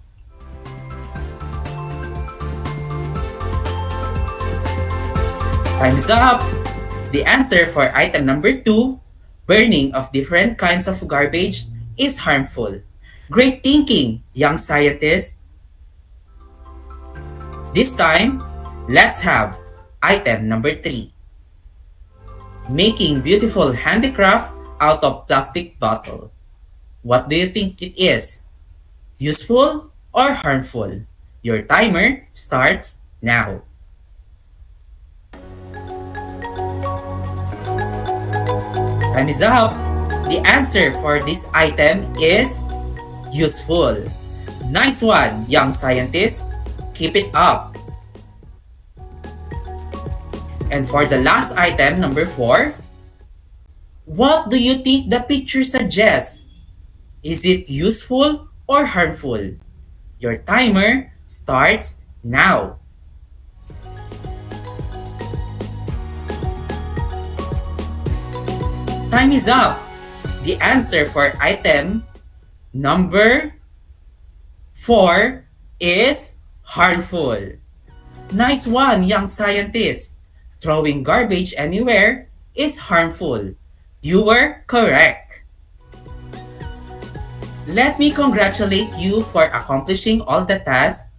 Time is up. The answer for item number 2, burning of different kinds of garbage is harmful. Great thinking, young scientists. This time, let's have item number 3. Making beautiful handicraft out of plastic bottle. What do you think it is? Useful or harmful? Your timer starts now. Time is up. The answer for this item is useful. Nice one, young scientists. Keep it up. And for the last item, number 4, what do you think the picture suggests? Is it useful or harmful? Your timer starts now. Time is up. The answer for item number 4 is harmful. Nice one, young scientists. Throwing garbage anywhere is harmful. You were correct. Let me congratulate you for accomplishing all the tasks,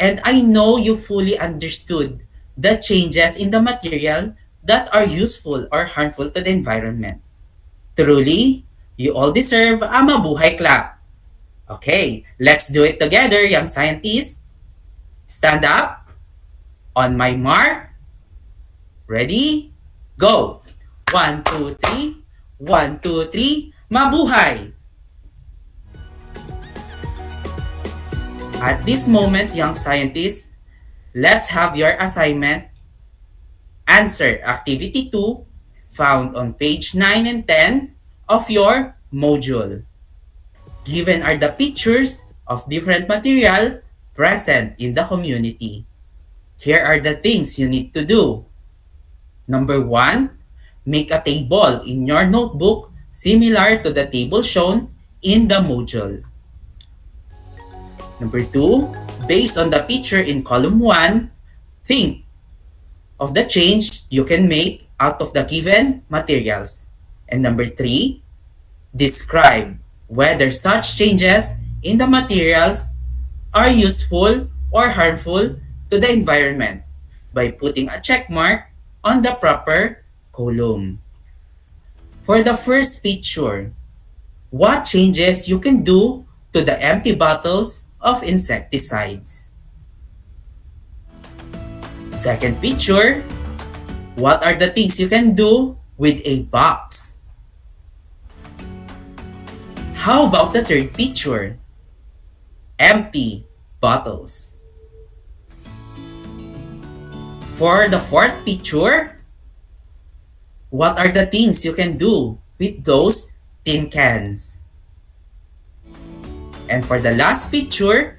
and I know you fully understood the changes in the material that are useful or harmful to the environment. Truly, you all deserve a mabuhay clap. Okay, let's do it together, young scientists. Stand up. On my mark. Ready? Go! 1, 2, 3. 1, 2, 3. Mabuhay! At this moment, young scientists, let's have your assignment. Answer Activity 2 found on page 9 and 10 of your module. Given are the pictures of different material present in the community. Here are the things you need to do. Number 1, make a table in your notebook similar to the table shown in the module. Number 2, based on the picture in column 1, think of the change you can make out of the given materials. And number 3, describe whether such changes in the materials are useful or harmful to the environment by putting a check mark on the proper column. For the first picture, what changes you can do to the empty bottles of insecticides? Second picture, what are the things you can do with a box? How about the third picture? Empty bottles. For the fourth picture, what are the things you can do with those tin cans? And for the last picture,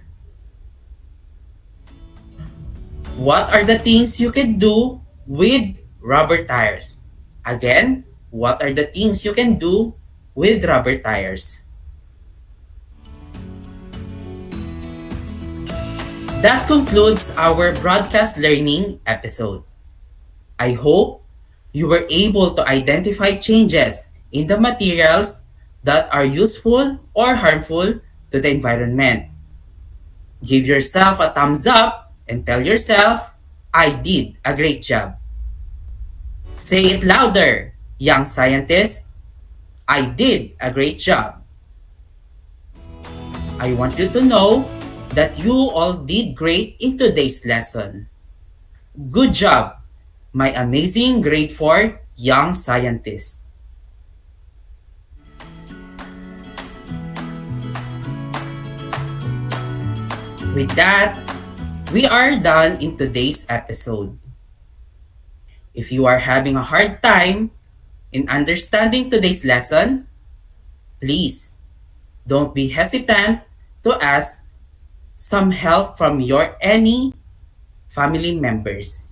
what are the things you can do with rubber tires? Again, what are the things you can do with rubber tires? That concludes our broadcast learning episode. I hope you were able to identify changes in the materials that are useful or harmful to the environment. Give yourself a thumbs up and tell yourself, I did a great job. Say it louder, young scientists. I did a great job. I want you to know that you all did great in today's lesson. Good job, my amazing grade 4 young scientists. With that, we are done in today's episode. If you are having a hard time in understanding today's lesson, please don't be hesitant to ask some help from your any family members.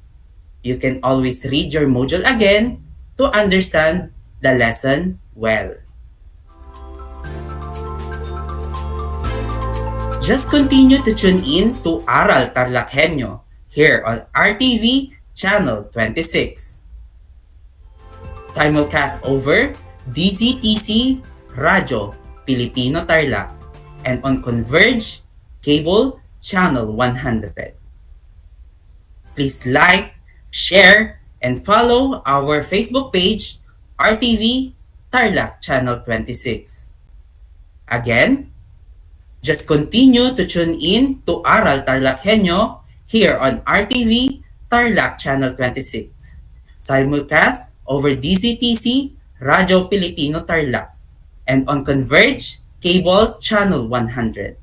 You can always read your module again to understand the lesson well. Just continue to tune in to Aral TarlakHenyo here on RTV Channel 26. simulcast over DZTC Radyo Pilipino Tarlac and on Converge Cable Channel 100. Please like, share, and follow our Facebook page, RTV Tarlac Channel 26. Again, just continue to tune in to Aral TarlakHenyo here on RTV Tarlac Channel 26. Simulcast over DZTC Radyo Pilipino Tarlac and on Converge Cable Channel 100.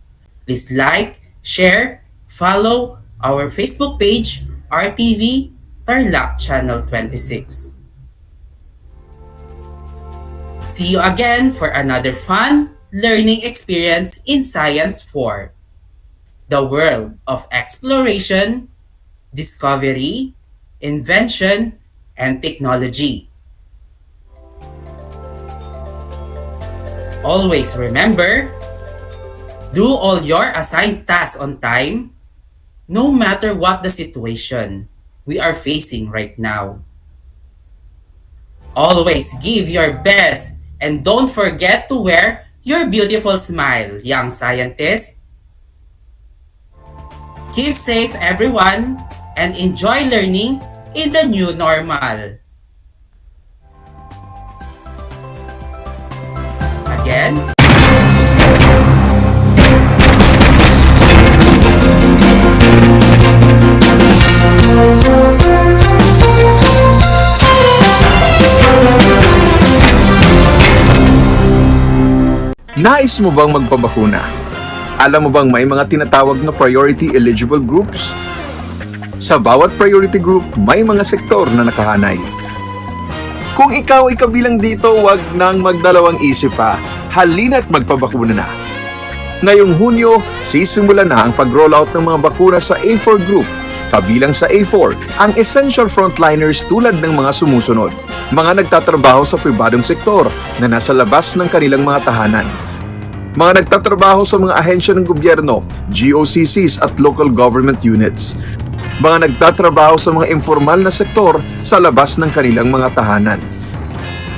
Please like, share, follow our Facebook page, RTV Tarlac Channel 26. See you again for another fun learning experience in Science 4. The world of exploration, discovery, invention, and technology. Always remember, do all your assigned tasks on time, no matter what the situation we are facing right now. Always give your best and don't forget to wear your beautiful smile, young scientists. Keep safe, everyone, and enjoy learning in the new normal. Again, nais mo bang magpabakuna? Alam mo bang may mga tinatawag na priority eligible groups? Sa bawat priority group, may mga sektor na nakahanay. Kung ikaw ay kabilang dito, wag nang magdalawang isip pa. Halina't magpabakuna na. Ngayong Hunyo, sisimula na ang pag-rollout ng mga bakuna sa A4 group. Kabilang sa A4, ang essential frontliners tulad ng mga sumusunod. Mga nagtatrabaho sa pribadong sektor na nasa labas ng kanilang mga tahanan. Mga nagtatrabaho sa mga ahensya ng gobyerno, GOCCs at local government units. Mga nagtatrabaho sa mga informal na sektor sa labas ng kanilang mga tahanan.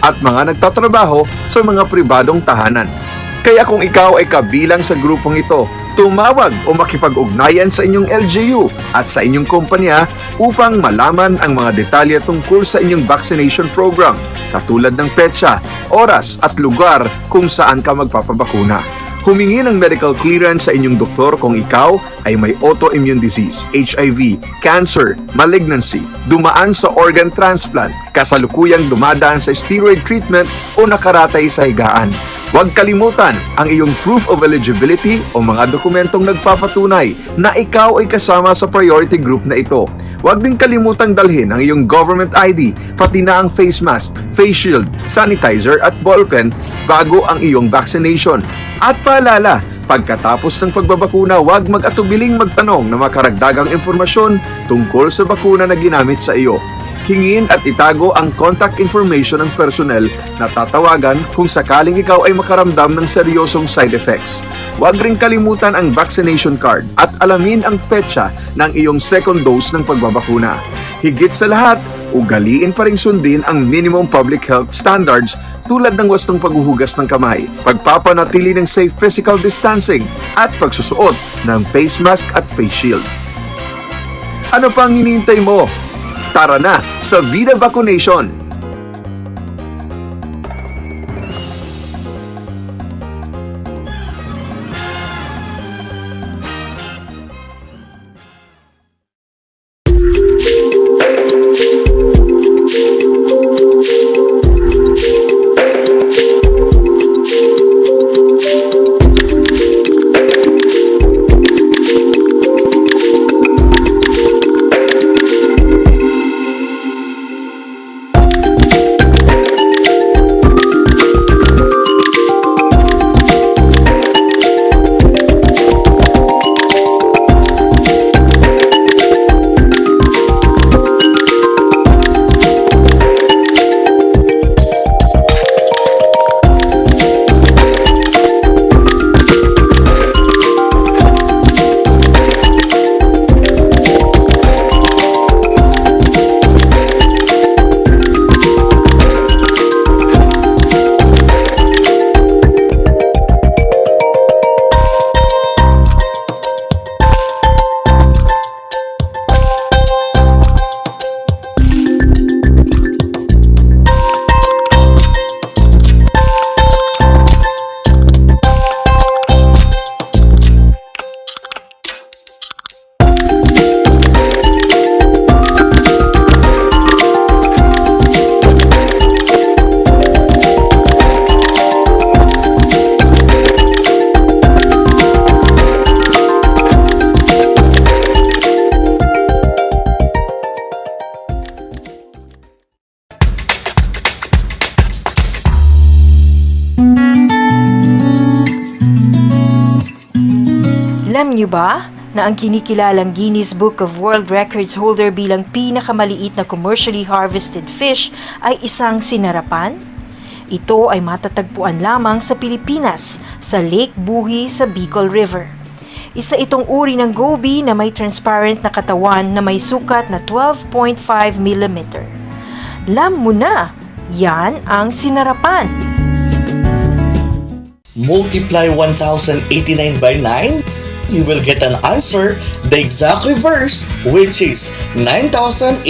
At mga nagtatrabaho sa mga pribadong tahanan. Kaya kung ikaw ay kabilang sa grupong ito, tumawag o makipag-ugnayan sa inyong LGU at sa inyong kumpanya upang malaman ang mga detalye tungkol sa inyong vaccination program, katulad ng petsa, oras at lugar kung saan ka magpapabakuna. Humingi ng medical clearance sa inyong doktor kung ikaw ay may autoimmune disease, HIV, cancer, malignancy, dumaan sa organ transplant, kasalukuyang dumadaan sa steroid treatment o nakaratay sa higaan. Huwag kalimutan ang iyong proof of eligibility o mga dokumentong nagpapatunay na ikaw ay kasama sa priority group na ito. Huwag din kalimutang dalhin ang iyong government ID, pati na ang face mask, face shield, sanitizer at ballpen bago ang iyong vaccination. At paalala, pagkatapos ng pagbabakuna, huwag mag-atubiling magtanong na makaragdagang impormasyon tungkol sa bakuna na ginamit sa iyo. Hingin at itago ang contact information ng personnel na tatawagan kung sakaling ikaw ay makaramdam ng seryosong side effects. Huwag ring kalimutan ang vaccination card at alamin ang petsa ng iyong second dose ng pagbabakuna. Higit sa lahat, ugaliin pa ring sundin ang minimum public health standards tulad ng wastong paghuhugas ng kamay, pagpapanatili ng safe physical distancing at pagsusuot ng face mask at face shield. Ano pang hinihintay mo? Tara na sa Vida Vaccination! Alam niyo ba na ang kinikilalang Guinness Book of World Records holder bilang pinakamaliit na commercially harvested fish ay isang sinarapan? Ito ay matatagpuan lamang sa Pilipinas, sa Lake Buhi sa Bicol River. Isa itong uri ng goby na may transparent na katawan na may sukat na 12.5 mm. Alam mo na, yan ang sinarapan. Multiply 1089 by 9, you will get an answer, the exact reverse, which is 9801.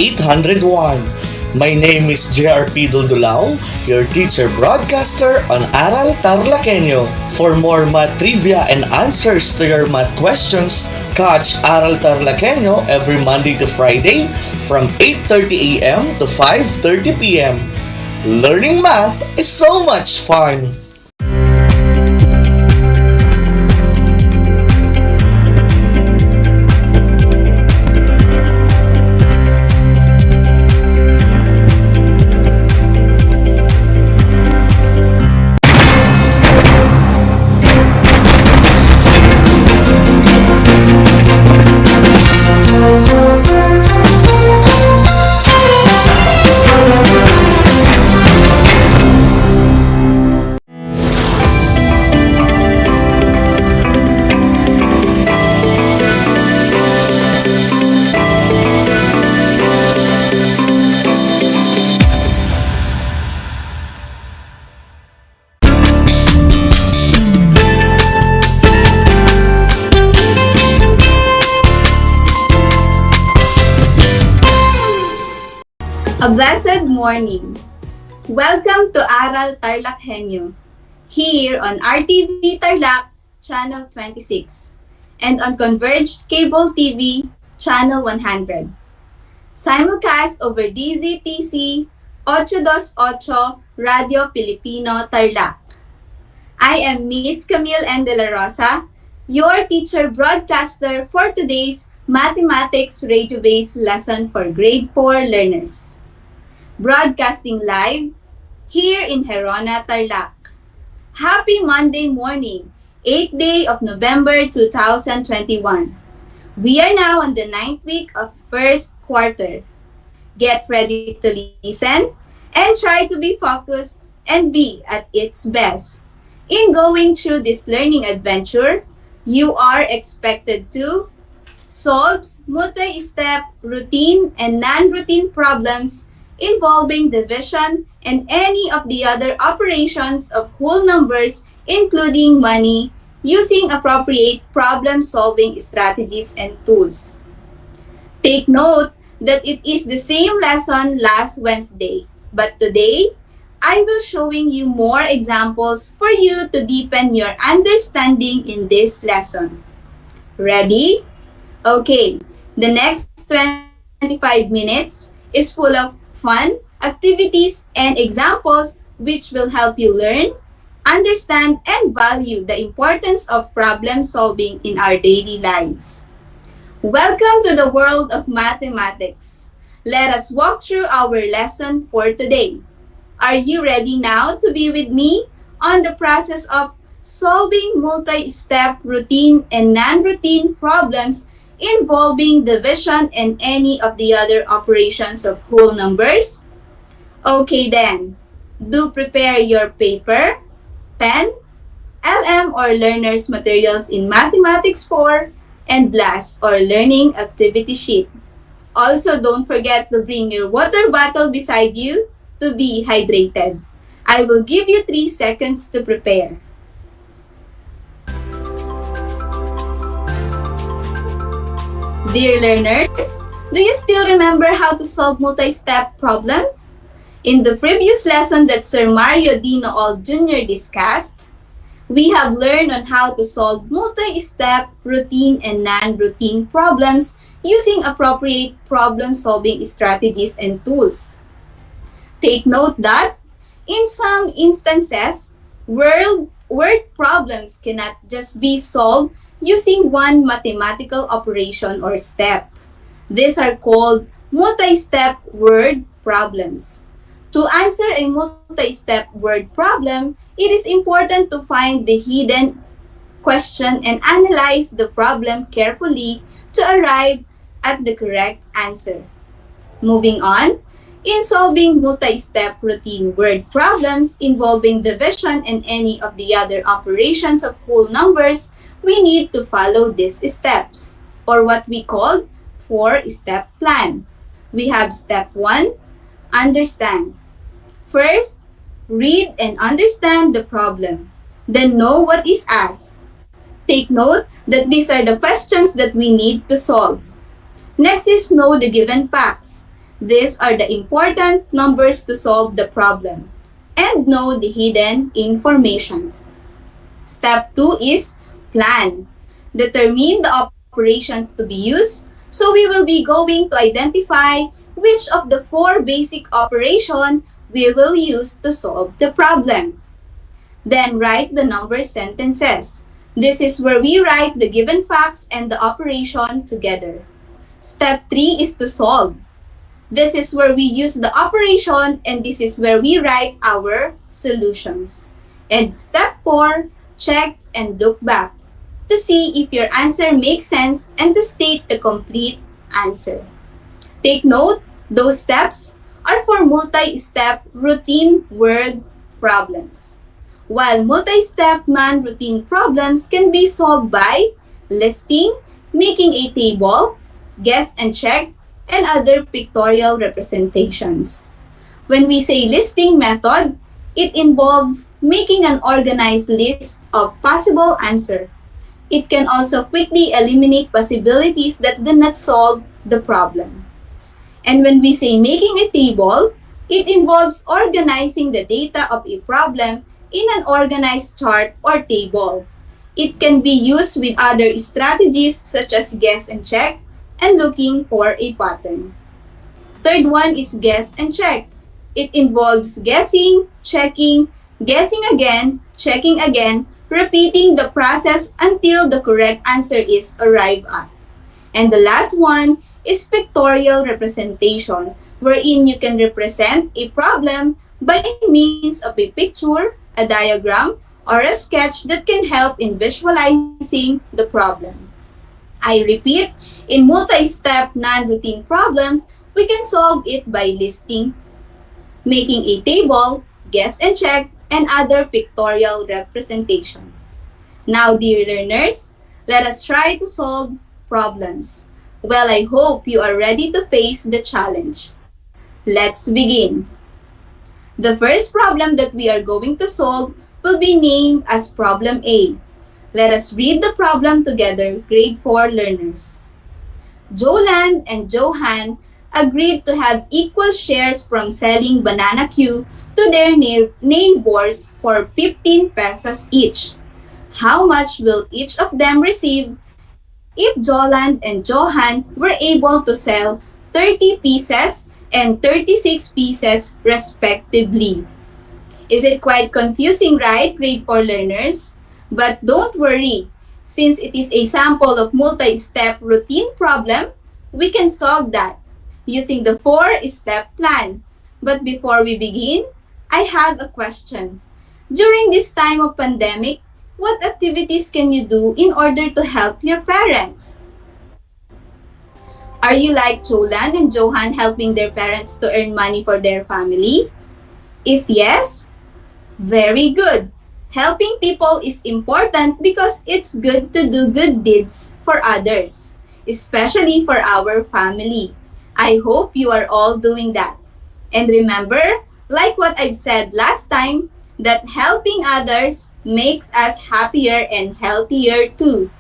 My name is JRP Duldulao, your teacher broadcaster on Aral TarlakHenyo. For more math trivia and answers to your math questions, catch Aral TarlakHenyo every Monday to Friday from 8:30 a.m. to 5:30 p.m. Learning math is so much fun! A blessed morning. Welcome to Aral TarlakHenyo, here on RTV Tarlac, Channel 26, and on Converged Cable TV, Channel 100. Simulcast over DZTC 828 Radio Filipino Tarlac. I am Miss Camille N. De La Rosa, your teacher broadcaster for today's Mathematics Radio-Based lesson for Grade 4 learners. Broadcasting live here in Herona, Tarlac. Happy Monday morning, 8th day of November 2021. We are now on the 9th week of first quarter. Get ready to listen and try to be focused and be at its best. In going through this learning adventure, you are expected to solve multi-step, routine, and non-routine problems involving division and any of the other operations of whole numbers, including money, using appropriate problem-solving strategies and tools. Take note that it is the same lesson last Wednesday, but today, I will showing you more examples for you to deepen your understanding in this lesson. Ready? Okay, the next 25 minutes is full of fun, activities, and examples which will help you learn, understand, and value the importance of problem solving in our daily lives. Welcome to the world of mathematics. Let us walk through our lesson for today. Are you ready now to be with me on the process of solving multi-step, routine, and non-routine problems involving division and any of the other operations of whole numbers? Okay then, do prepare your paper, pen, LM or learner's materials in Mathematics 4, and last or learning activity sheet. Also, don't forget to bring your water bottle beside you to be hydrated. I will give you 3 seconds to prepare. Dear learners, do you still remember how to solve multi-step problems? In the previous lesson that Sir Mario D. Nool Jr. discussed, we have learned on how to solve multi-step, routine, and non-routine problems using appropriate problem-solving strategies and tools. Take note that, in some instances, word problems cannot just be solved using one mathematical operation or step. These are called multi-step word problems. To answer a multi-step word problem, it is important to find the hidden question, and analyze the problem carefully to arrive at the correct answer. Moving on, in solving multi-step routine word problems involving division and any of the other operations of whole numbers, we need to follow these steps, or what we call 4-step plan. We have step 1, understand. First, read and understand the problem. Then know what is asked. Take note that these are the questions that we need to solve. Next is know the given facts. These are the important numbers to solve the problem. And know the hidden information. Step 2 is plan. Determine the operations to be used. So we will be going to identify which of the 4 basic operations we will use to solve the problem. Then write the number sentences. This is where we write the given facts and the operation together. Step 3 is to solve. This is where we use the operation and this is where we write our solutions. And step 4, check and look back to see if your answer makes sense and to state the complete answer. Take note, those steps are for multi-step routine word problems, while multi-step non-routine problems can be solved by listing, making a table, guess and check, and other pictorial representations. When we say listing method, it involves making an organized list of possible answers. It can also quickly eliminate possibilities that do not solve the problem. And when we say making a table, it involves organizing the data of a problem in an organized chart or table. It can be used with other strategies such as guess and check and looking for a pattern. Third one is guess and check. It involves guessing, checking, guessing again, checking again, repeating the process until the correct answer is arrived at. And the last one is pictorial representation, wherein you can represent a problem by means of a picture, a diagram, or a sketch that can help in visualizing the problem. I repeat, in multi-step non-routine problems, we can solve it by listing, making a table, guess and check, and other pictorial representation. Now, dear learners, let us try to solve problems. Well, I hope you are ready to face the challenge. Let's begin. The first problem that we are going to solve will be named as Problem A. Let us read the problem together, grade 4 learners. Joland and Johan agreed to have equal shares from selling banana Q to their neighbors for 15 pesos each. How much will each of them receive if Joland and Johan were able to sell 30 pieces and 36 pieces respectively? Is it quite confusing, right, grade 4 learners? But don't worry, since it is a sample of multi-step routine problem, we can solve that using the 4-step plan. But before we begin, I have a question. During this time of pandemic, what activities can you do in order to help your parents? Are you like Jolan and Johan helping their parents to earn money for their family? If yes, very good. Helping people is important because it's good to do good deeds for others, especially for our family. I hope you are all doing that. And remember, like what I've said last time, that helping others makes us happier and healthier too.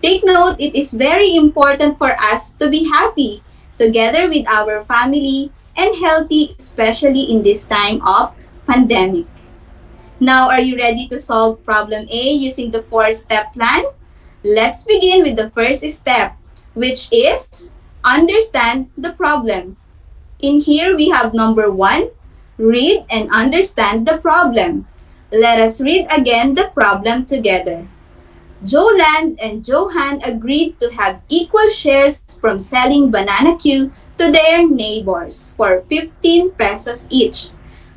Take note, it is very important for us to be happy together with our family and healthy, especially in this time of pandemic. Now, are you ready to solve problem A using the 4-step plan? Let's begin with the first step, which is understand the problem. In here, we have number 1, read and understand the problem. Let us read again the problem together. Joland and Johan agreed to have equal shares from selling banana Q to their neighbors for 15 pesos each.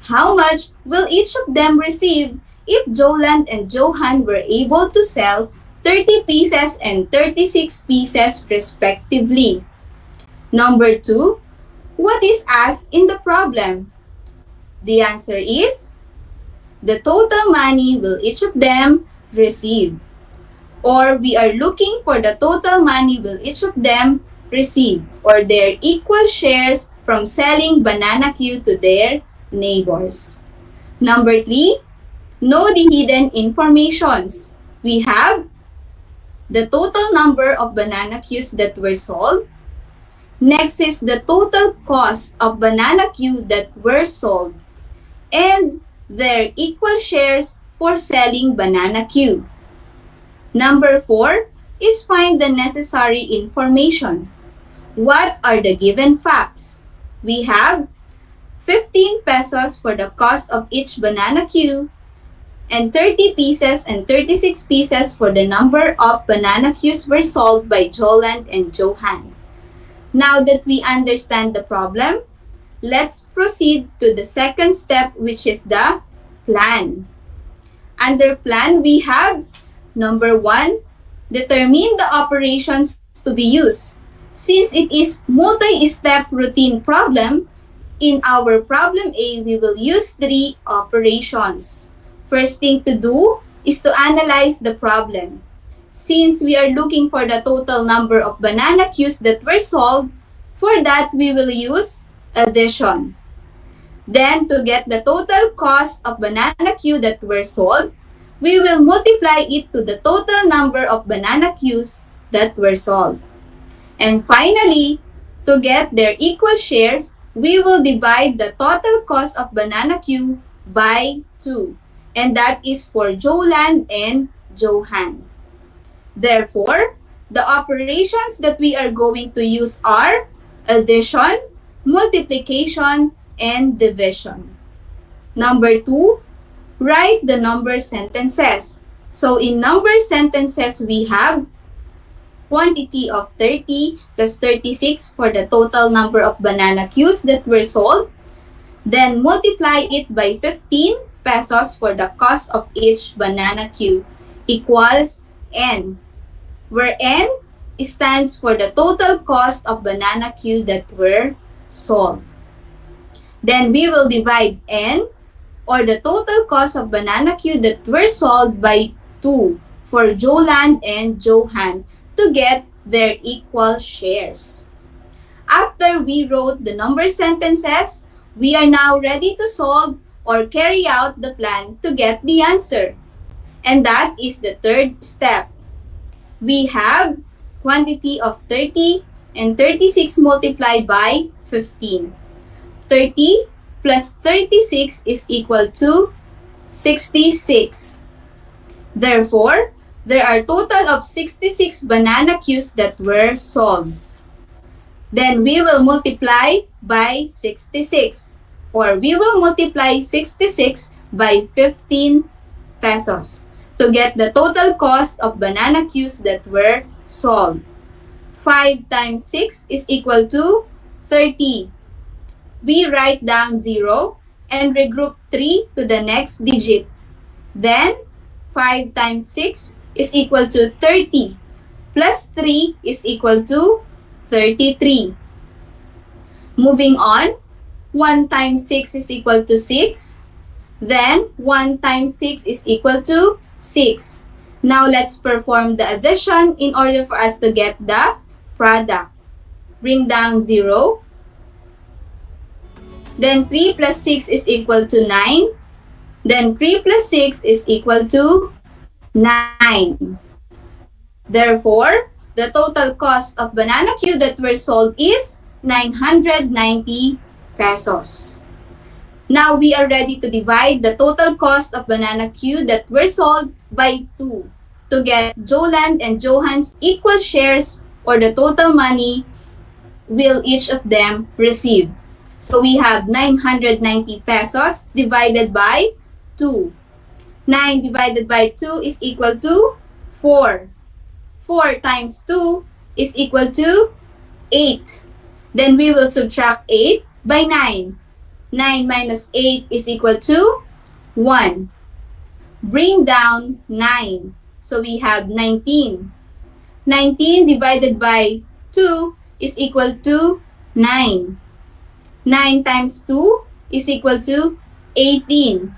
How much will each of them receive if Joland and Johan were able to sell 30 pieces and 36 pieces respectively. Number 2, what is asked in the problem? The answer is, the total money will each of them receive. Or we are looking for the total money will each of them receive, or their equal shares from selling banana Q to their neighbors. Number 3, know the hidden informations. We have the total number of banana Qs that were sold. Next is the total cost of banana Q that were sold, and their equal shares for selling banana Q. Number 4 is find the necessary information. What are the given facts? We have 15 pesos for the cost of each banana Q, and 30 pieces and 36 pieces for the number of banana Qs were sold by Joland and Johan. Now that we understand the problem, let's proceed to the second step, which is the plan. Under plan, we have number 1, determine the operations to be used. Since it is multi-step routine problem, in our problem A, we will use 3 operations. First thing to do is to analyze the problem. Since we are looking for the total number of banana Qs that were sold, for that we will use addition. Then, to get the total cost of banana Q that were sold, we will multiply it to the total number of banana Qs that were sold. And finally, to get their equal shares, we will divide the total cost of banana Q by 2. And that is for Joland and Johan. Therefore, the operations that we are going to use are addition, multiplication, and division. Number 2, write the number sentences. So in number sentences, we have quantity of 30 plus 36 for the total number of banana Qs that were sold. Then multiply it by 15 pesos for the cost of each banana Q equals N, where N stands for the total cost of banana Q that were sold. Then we will divide N, or the total cost of banana Q that were sold, by 2 for Joland and Johan to get their equal shares. After we wrote the number sentences, we are now ready to solve or carry out the plan to get the answer. And that is the third step. We have quantity of 30 and 36 multiplied by 15. 30 plus 36 is equal to 66. Therefore, there are total of 66 banana Qs that were sold. Then we will multiply by 66, or we will multiply 66 by 15 pesos to get the total cost of banana Qs that were sold. 5 times 6 is equal to 30. We write down 0 and regroup 3 to the next digit. Then, 5 times 6 is equal to 30, plus 3 is equal to 33. Moving on, 1 times 6 is equal to 6. Then, 1 times 6 is equal to 6. Now, let's perform the addition in order for us to get the product. Bring down 0. Then, 3 plus 6 is equal to 9. Then, 3 plus 6 is equal to 9. Therefore, the total cost of banana Q that were sold is 990 pesos. Now, we are ready to divide the total cost of banana Q that were sold by 2 to get Joland and Johan's equal shares, or the total money will each of them receive. So, we have 990 pesos divided by 2. 9 divided by 2 is equal to 4. 4 times 2 is equal to 8. Then we will subtract 8 by 9. 9 minus 8 is equal to 1. Bring down 9. So we have 19. 19 divided by 2 is equal to 9. 9 times 2 is equal to 18.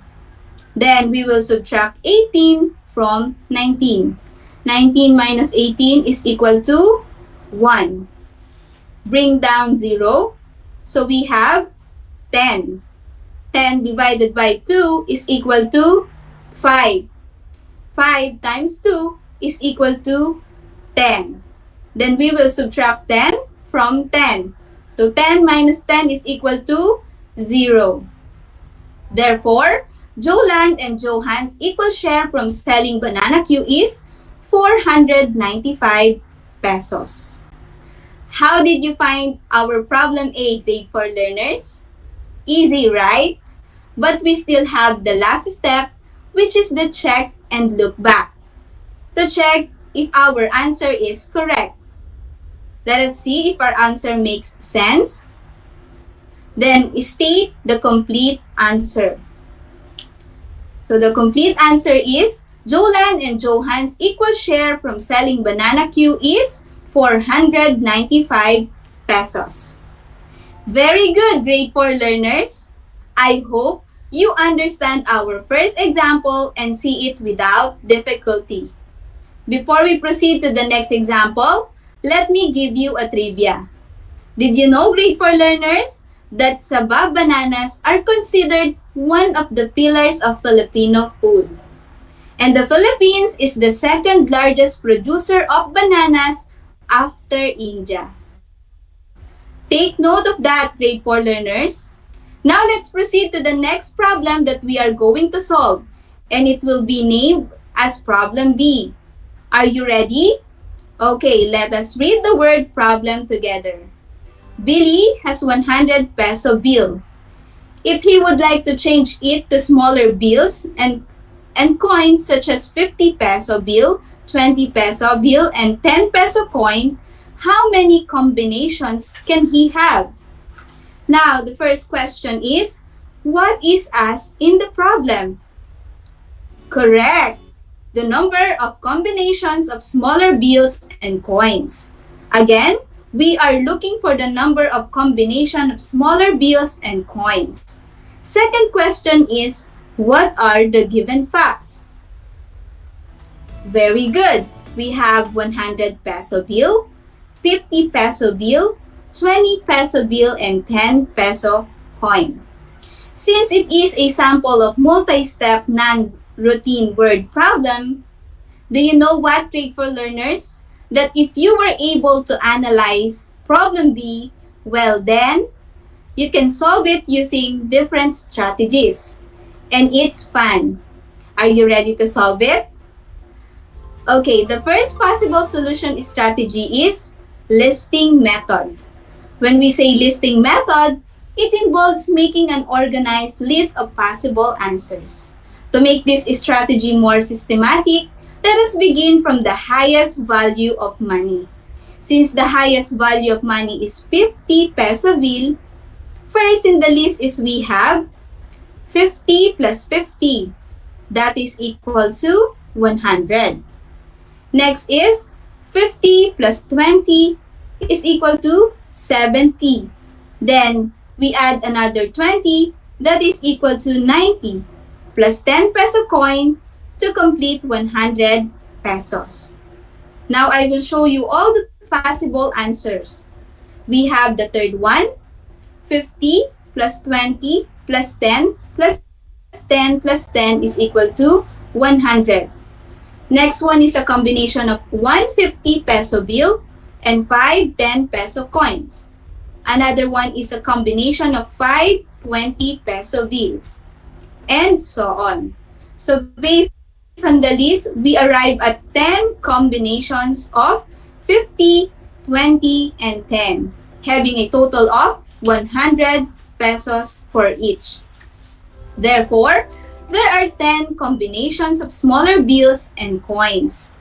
Then we will subtract 18 from 19. 19 minus 18 is equal to 1. Bring down 0. So we have 10. 10 divided by 2 is equal to 5. 5 times 2 is equal to 10. Then we will subtract 10 from 10. So 10 minus 10 is equal to 0. Therefore, Joland and Johan's equal share from selling banana Q is 495 pesos. How did you find our problem A, grade 4 learners? Easy, right? But we still have the last step, which is the check and look back, to check if our answer is correct. Let us see if our answer makes sense. Then state the complete answer. So the complete answer is Joland and Johan's equal share from selling banana Q is 495 pesos. Very good, grade 4 learners. I hope you understand our first example and see it without difficulty. Before we proceed to the next example, let me give you a trivia. Did you know, grade 4 learners, that sabab bananas are considered one of the pillars of Filipino food? And the Philippines is the second largest producer of bananas after India. Take note of that, grade 4 learners. Now let's proceed to the next problem that we are going to solve, and it will be named as problem B. Are you ready? Okay, let us read the word problem together. Billy has 100 peso bill. If he would like to change it to smaller bills and coins such as 50 peso bill, 20 peso bill, and 10 peso coin, how many combinations can he have? Now, the first question is, what is asked in the problem? Correct! The number of combinations of smaller bills and coins. Again, we are looking for the number of combination of smaller bills and coins. Second question is, what are the given facts? Very good. We have 100 peso bill, 50 peso bill, 20 peso bill, and 10 peso coin. Since it is a sample of multi-step non-routine word problem, do you know what, grade 4 learners? That if you were able to analyze problem B, well then, you can solve it using different strategies. And it's fun. Are you ready to solve it? Okay, the first possible solution strategy is listing method. When we say listing method, it involves making an organized list of possible answers. To make this strategy more systematic, let us begin from the highest value of money. Since the highest value of money is 50 peso bill, first in the list is we have 50 plus 50. That is equal to 100. Next is 50 plus 20 is equal to 70. Then we add another 20, that is equal to 90, plus 10 peso coin to complete 100 pesos. Now I will show you all the possible answers. We have the third one, 50 plus 20 plus 10 plus 10 plus 10 is equal to 100. Next one is a combination of 150 peso bill and 5 10 peso coins. Another one is a combination of 5 20 peso bills, and so on. So based on the list, we arrive at 10 combinations of 50, 20, and 10, having a total of 100 pesos for each. Therefore, there are 10 combinations of smaller bills and coins.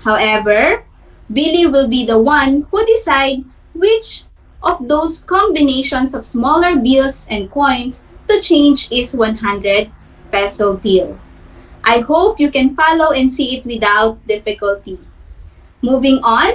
However, Billy will be the one who decide which of those combinations of smaller bills and coins to change is 100 peso bill. I hope you can follow and see it without difficulty. Moving on,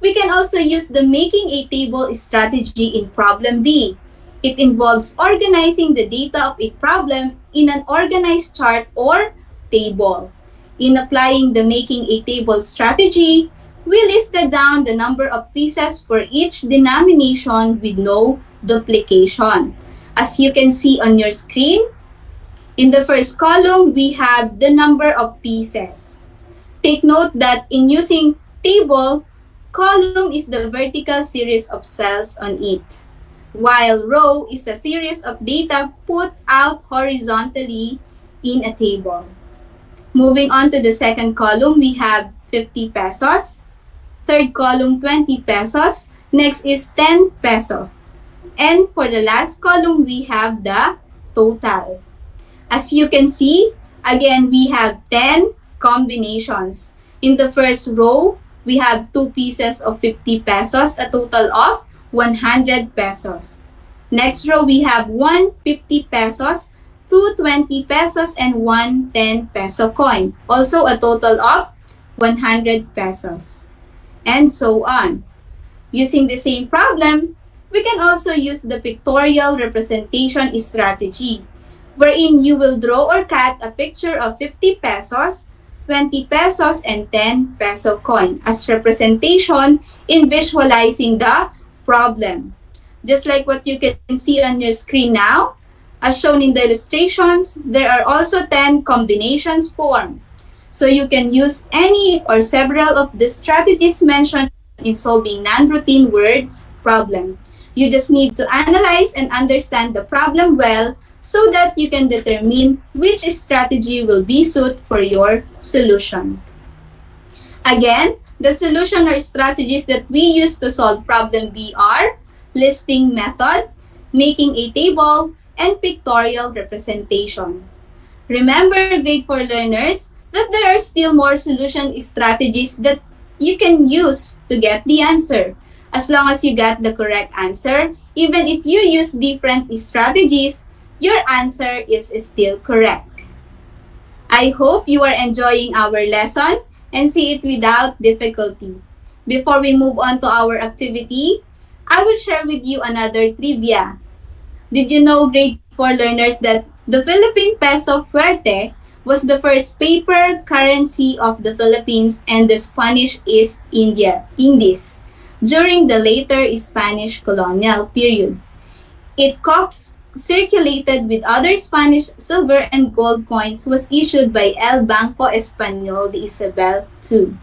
we can also use the making a table strategy in problem B. It involves organizing the data of a problem in an organized chart or table. In applying the making a table strategy, we listed down the number of pieces for each denomination with no duplication. As you can see on your screen, in the first column, we have the number of pieces. Take note that in using table, column is the vertical series of cells on it, while row is a series of data put out horizontally in a table. Moving on to the second column, we have 50 pesos. Third column, 20 pesos. Next is 10 peso. And for the last column, we have the total. As you can see, again, we have 10 combinations. In the first row, we have 2 pieces of 50 pesos, a total of 100 pesos. Next row, we have 1 50 pesos, 2 20 pesos, and 1 10 peso coin. Also a total of 100 pesos. And so on. Using the same problem, we can also use the pictorial representation strategy, wherein you will draw or cut a picture of 50 pesos, 20 pesos, and 10 peso coin as representation in visualizing the problem. Just like what you can see on your screen now, as shown in the illustrations, there are also 10 combinations formed. So you can use any or several of the strategies mentioned in solving non-routine word problem. You just need to analyze and understand the problem well so that you can determine which strategy will be suited for your solution. Again, the solution or strategies that we use to solve problem B are listing method, making a table, and pictorial representation. Remember, grade 4 learners, that there are still more solution strategies that you can use to get the answer. As long as you got the correct answer, even if you use different strategies, your answer is still correct. I hope you are enjoying our lesson and see it without difficulty. Before we move on to our activity, I will share with you another trivia. Did you know, grade 4 learners, that the Philippine peso fuerte was the first paper currency of the Philippines and the Spanish East Indies during the later Spanish colonial period? It circulated with other Spanish silver and gold coins, was issued by El Banco Español de Isabel II.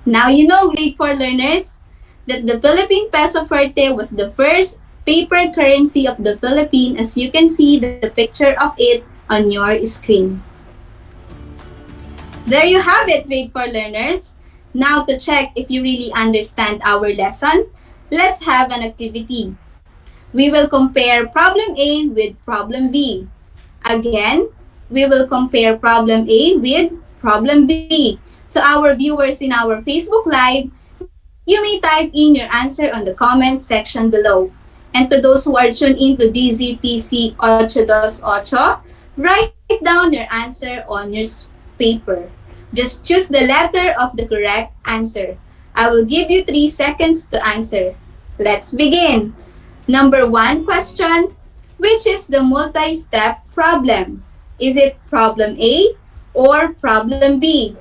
Now you know, grade 4 learners, that the Philippine peso fuerte was the first paper currency of the Philippines, as you can see the picture of it on your screen. There you have it, grade 4 learners. Now to check if you really understand our lesson, let's have an activity. We will compare problem A with problem B. Again, we will compare problem A with problem B. To our viewers in our Facebook Live, you may type in your answer on the comment section below. And to those who are tuned in to DZTC 828, write down your answer on your paper. Just choose the letter of the correct answer. I will give you 3 seconds to answer. Let's begin. Number 1 question, which is the multi-step problem? Is it problem A or problem B?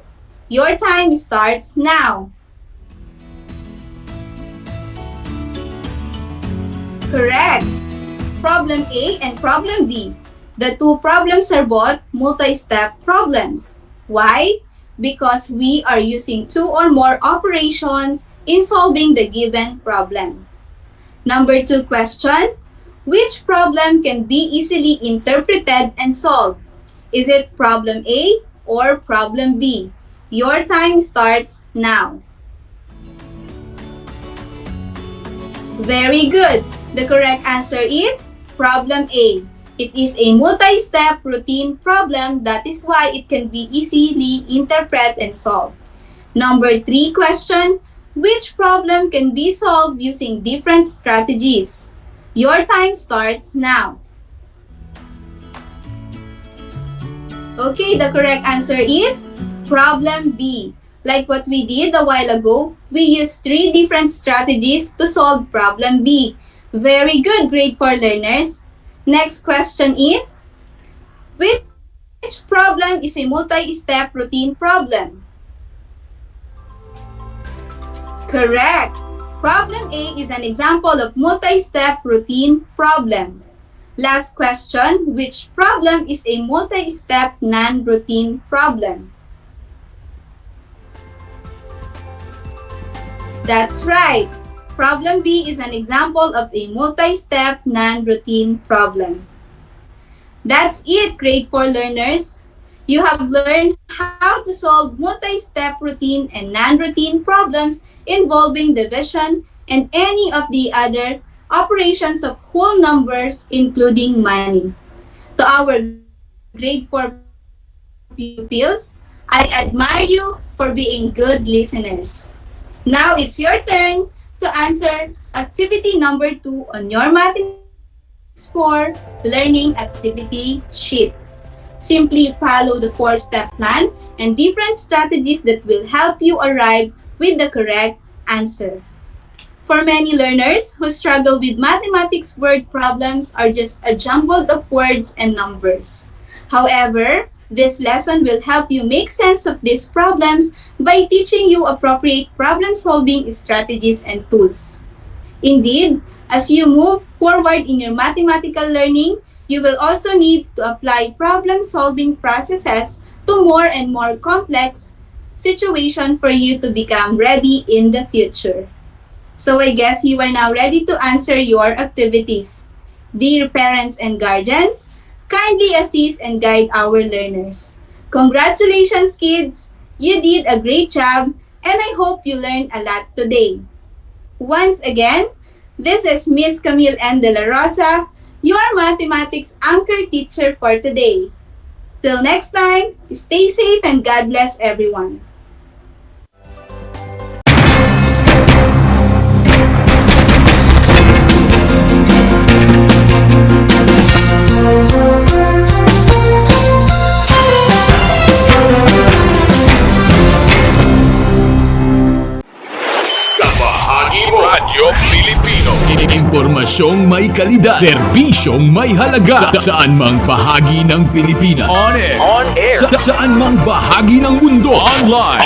Your time starts now. Correct. Problem A and problem B. The 2 problems are both multi-step problems. Why? Because we are using 2 or more operations in solving the given problem. Number 2 question, which problem can be easily interpreted and solved? Is it problem A or problem B? Your time starts now. Very good. The correct answer is problem A. It is a multi-step routine problem. That is why it can be easily interpreted and solved. Number 3 question, which problem can be solved using different strategies? Your time starts now. Okay, the correct answer is problem B. Like what we did a while ago, we used 3 different strategies to solve problem B. Very good, grade 4 learners. Next question is, which problem is a multi-step routine problem? Correct. Problem A is an example of multi-step routine problem. Last question, which problem is a multi-step non-routine problem? That's right. Problem B is an example of a multi-step non-routine problem. That's it, grade 4 learners. You have learned how to solve multi-step routine and non-routine problems involving division and any of the other operations of whole numbers, including money. To our grade 4 pupils, I admire you for being good listeners. Now it's your turn to answer activity number 2 on your Mathematics 4 Learning Activity Sheet. Simply follow the 4-step plan and different strategies that will help you arrive with the correct answer. For many learners who struggle with mathematics, word problems are just a jumble of words and numbers. However, this lesson will help you make sense of these problems by teaching you appropriate problem-solving strategies and tools. Indeed, as you move forward in your mathematical learning, you will also need to apply problem-solving processes to more and more complex situations for you to become ready in the future. So I guess you are now ready to answer your activities. Dear parents and guardians, kindly assist and guide our learners. Congratulations, kids! You did a great job and I hope you learned a lot today. Once again, this is Miss Camille N. De La Rosa, your mathematics anchor teacher for today. Till next time, stay safe and God bless everyone. Radyo Pilipino. Impormasyong may kalidad, serbisyong may halaga, saan mang bahagi ng Pilipinas. On air. Saan mang bahagi ng mundo. Online.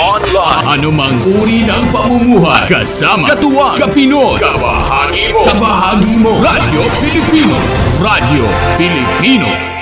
Anumang uri ng pamumuhay. Kasama, katuwang, kapinoy. Kabahagi mo. Radyo Pilipino. Radyo Pilipino.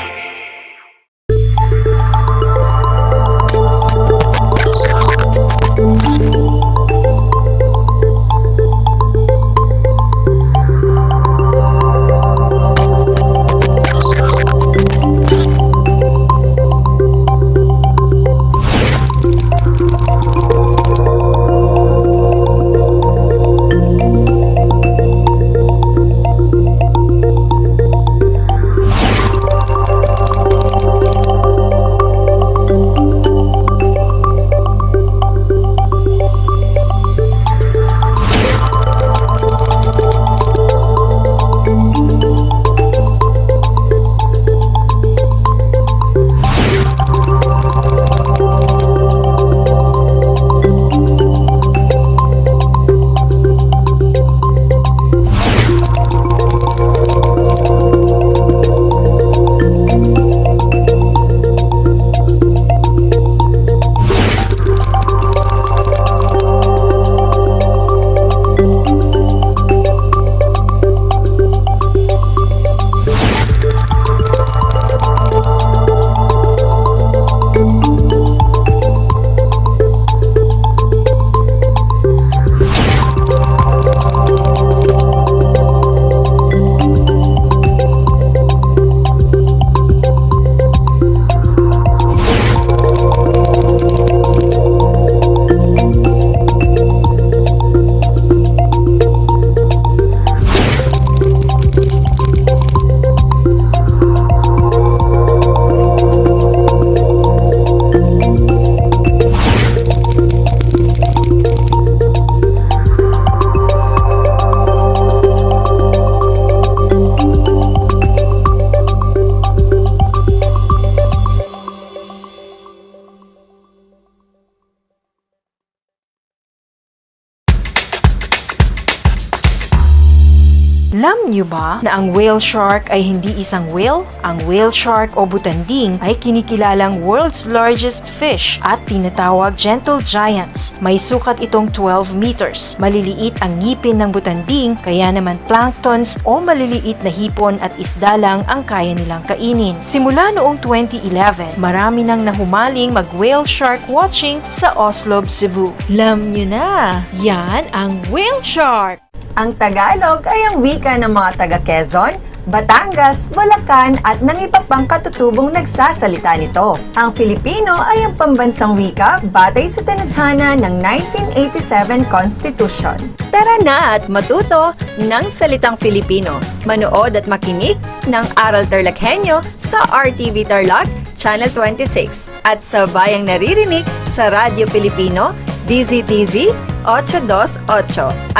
Alam niyo ba na ang whale shark ay hindi isang whale? Ang whale shark o butanding ay kinikilalang world's largest fish at tinatawag gentle giants. May sukat itong 12 meters. Maliliit ang ngipin ng butanding, kaya naman planktons o maliliit na hipon at isda lang ang kaya nilang kainin. Simula noong 2011, marami nang nahumaling mag-whale shark watching sa Oslo, Cebu. Alam niyo na, yan ang whale shark! Ang Tagalog ay ang wika ng mga taga-Quezon, Batangas, Bulacan at ng iba pang katutubong nagsasalita nito. Ang Filipino ay ang pambansang wika batay sa tinadhana ng 1987 Constitution. Tara na at matuto ng salitang Filipino. Manood at makinig ng Aral TarlakHenyo sa RTV Tarlac, Channel 26 at sa bayang naririnig sa Radyo Pilipino, DZTZ 828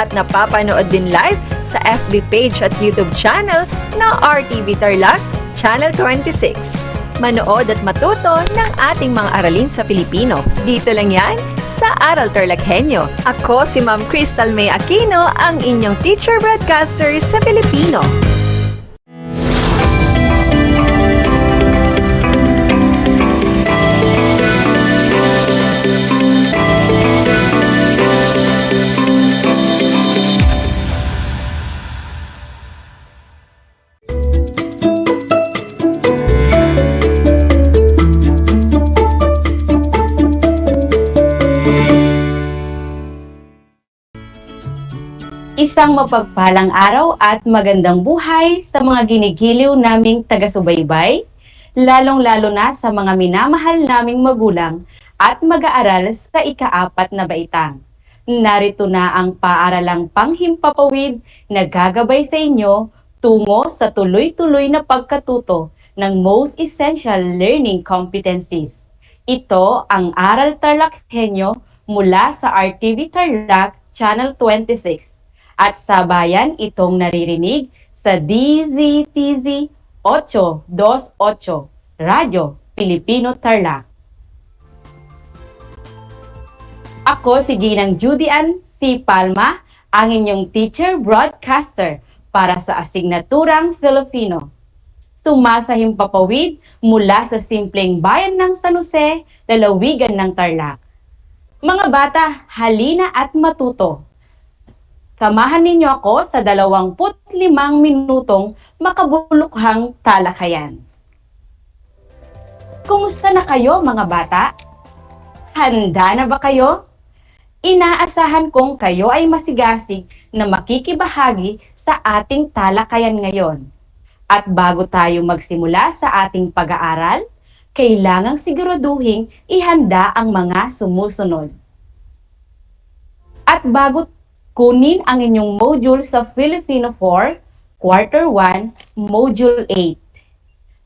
at napapanood din live sa FB page at YouTube channel na RTV Tarlac Channel 26. Manood at matuto ng ating mga aralin sa Pilipino. Dito lang yan sa Aral TarlakHenyo. Ako si Ma'am Crystal May Aquino, ang inyong teacher broadcaster sa Filipino. Isang mapagpalang araw at magandang buhay sa mga ginigiliw naming taga-subaybay, lalong-lalo na sa mga minamahal naming magulang at mag-aaral sa ika-4 na baitang. Narito na ang paaralang panghimpapawid na gagabay sa inyo tungo sa tuloy-tuloy na pagkatuto ng Most Essential Learning Competencies. Ito ang Aral TarlakHenyo mula sa RTV Tarlac Channel 26. At sa bayan itong naririnig sa DZTZ 828 Radyo Pilipino Tarlac. Ako si Ginang Judy Ann C. Palma, ang inyong teacher broadcaster para sa asignaturang Filipino. Sumasahimpapawid mula sa simpleng bayan ng San Jose, lalawigan ng Tarlac. Mga bata, halina at matuto. Samahan ninyo ako sa 25 minutong makabulukhang talakayan. Kumusta na kayo mga bata? Handa na ba kayo? Inaasahan kong kayo ay masigasig na makikibahagi sa ating talakayan ngayon. At bago tayo magsimula sa ating pag-aaral, kailangang siguraduhin ihanda ang mga sumusunod. At bago kunin ang inyong module sa Filipino 4, Quarter 1, Module 8.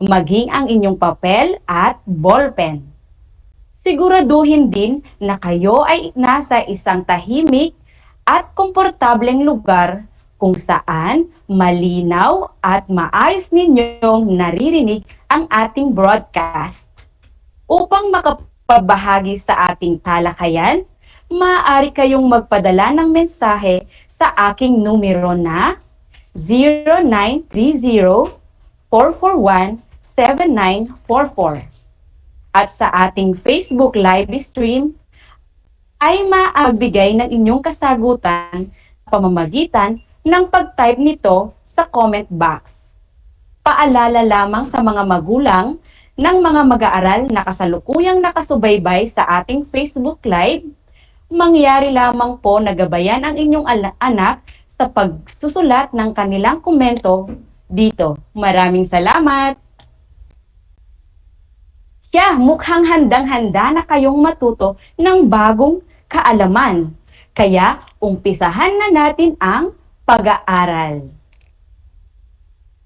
Maging ang inyong papel at ballpen. Siguraduhin din na kayo ay nasa isang tahimik at komportableng lugar kung saan malinaw at maayos ninyong naririnig ang ating broadcast. Upang makapabahagi sa ating talakayan, maaari kayong magpadala ng mensahe sa aking numero na 0930-441-7944. At sa ating Facebook live stream ay maaabigay ng inyong kasagutan pamamagitan ng pag-type nito sa comment box. Paalala lamang sa mga magulang ng mga mag-aaral na kasalukuyang nakasubaybay sa ating Facebook live, mangyari lamang po na gabayan ang inyong anak sa pagsusulat ng kanilang komento dito. Maraming salamat! Mukhang handang-handa na kayong matuto ng bagong kaalaman. Kaya umpisahan na natin ang pag-aaral.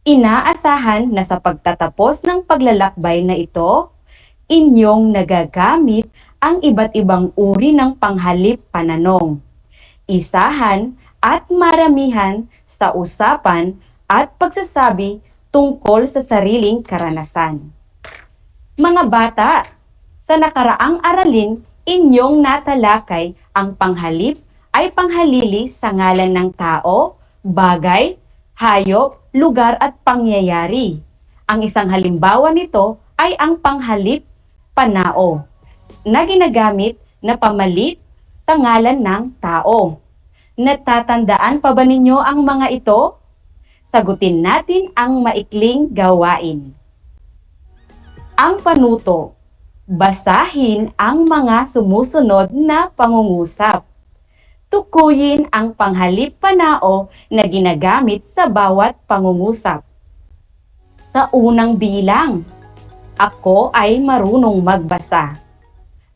Inaasahan na sa pagtatapos ng paglalakbay na ito, inyong nagagamit ang iba't ibang uri ng panghalip pananong, isahan at maramihan sa usapan at pagsasabi tungkol sa sariling karanasan. Mga bata, sa nakaraang aralin, inyong natalakay ang panghalip ay panghalili sa ngalan ng tao, bagay, hayop, lugar at pangyayari. Ang isang halimbawa nito ay ang panghalip panao na ginagamit na pamalit sa ngalan ng tao. Natatandaan pa ba ninyo ang mga ito? Sagutin natin ang maikling gawain. Ang panuto. Basahin ang mga sumusunod na pangungusap. Tukuyin ang panghalip panao na ginagamit sa bawat pangungusap. Sa unang bilang, ako ay marunong magbasa.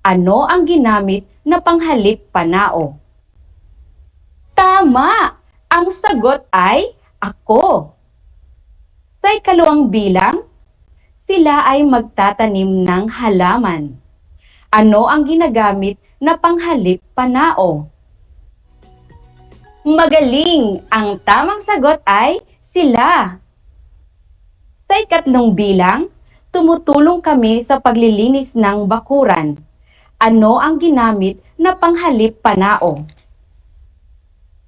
Ano ang ginamit na panghalip panao? Tama! Ang sagot ay ako. Sa ikalawang bilang, sila ay magtatanim ng halaman. Ano ang ginagamit na panghalip panao? Magaling! Ang tamang sagot ay sila. Sa ikatlong bilang, tumutulong kami sa paglilinis ng bakuran. Ano ang ginamit na panghalip panao?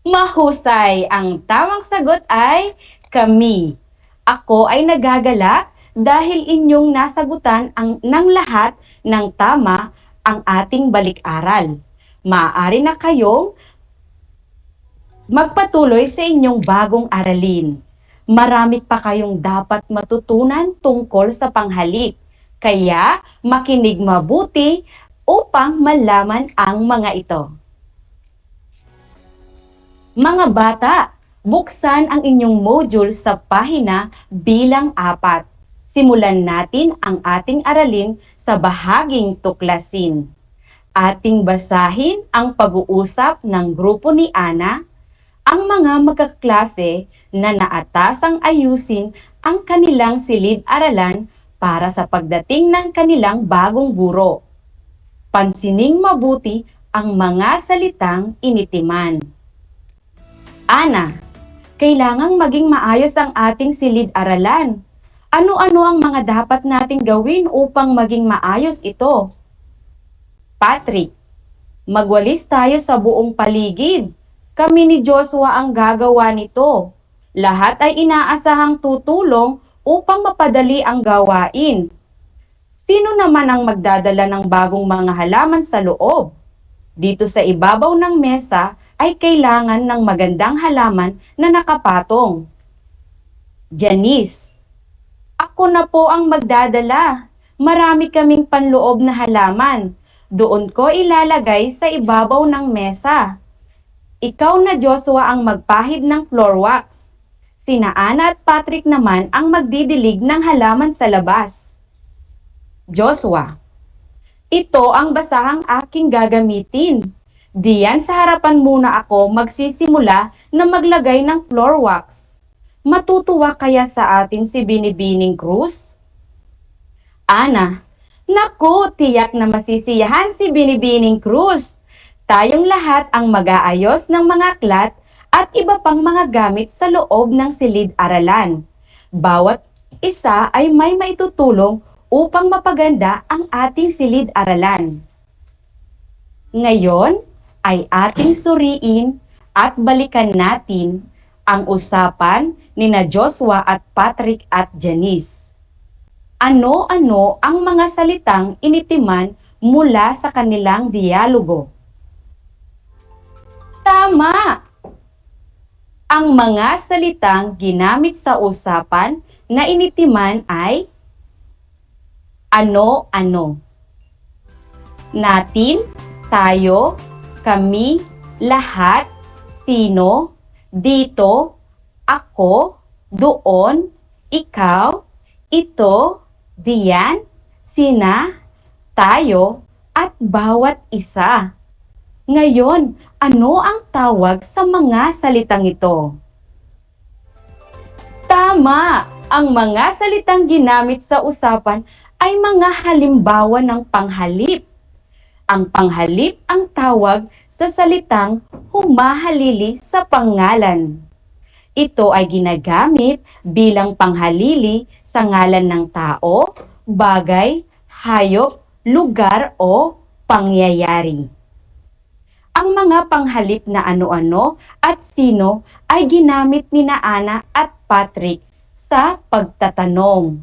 Mahusay! Ang tamang sagot ay kami. Ako ay nagagalak dahil inyong nasagutan ng lahat ng tama ang ating balik-aral. Maaari na kayong magpatuloy sa inyong bagong aralin. Marami pa kayong dapat matutunan tungkol sa panghalip. Kaya makinig mabuti upang malaman ang mga ito. Mga bata, buksan ang inyong module sa pahina bilang 4. Simulan natin ang ating aralin sa bahaging tuklasin. Ating basahin ang pag-uusap ng grupo ni Ana, ang mga magkaklase na naatasang ayusin ang kanilang silid-aralan para sa pagdating ng kanilang bagong guro. Pansining mabuti ang mga salitang initiman. Ana, kailangang maging maayos ang ating silid-aralan. Ano-ano ang mga dapat nating gawin upang maging maayos ito? Patrick, magwalis tayo sa buong paligid. Kami ni Joshua ang gagawa nito. Lahat ay inaasahang tutulong upang mapadali ang gawain. Sino naman ang magdadala ng bagong mga halaman sa loob? Dito sa ibabaw ng mesa ay kailangan ng magandang halaman na nakapatong. Janice, ako na po ang magdadala. Marami kaming panloob na halaman. Doon ko ilalagay sa ibabaw ng mesa. Ikaw na Joshua ang magpahid ng floor wax. Sina Ana at Patrick naman ang magdidilig ng halaman sa labas. Joshua, ito ang basahang aking gagamitin. Diyan sa harapan muna ako magsisimula na maglagay ng floor wax. Matutuwa kaya sa atin si Binibining Cruz? Ana, naku, tiyak na masisiyahan si Binibining Cruz. Tayong lahat ang mag-aayos ng mga aklat at iba pang mga gamit sa loob ng silid-aralan. Bawat isa ay may maitutulong upang mapaganda ang ating silid-aralan. Ngayon ay ating suriin at balikan natin ang usapan nina Joshua at Patrick at Janice. Ano-ano ang mga salitang initiman mula sa kanilang dialogo? Tama! Ang mga salitang ginamit sa usapan na initiman ay ano-ano. Natin, tayo, kami, lahat, sino, dito, ako, doon, ikaw, ito, diyan, sina, tayo, at bawat isa. Ngayon, ano ang tawag sa mga salitang ito? Tama! Ang mga salitang ginamit sa usapan ay mga halimbawa ng panghalip. Ang panghalip ang tawag sa salitang humahalili sa pangalan. Ito ay ginagamit bilang panghalili sa ngalan ng tao, bagay, hayop, lugar o pangyayari. Ang mga panghalip na ano-ano at sino ay ginamit ni Ana at Patrick sa pagtatanong.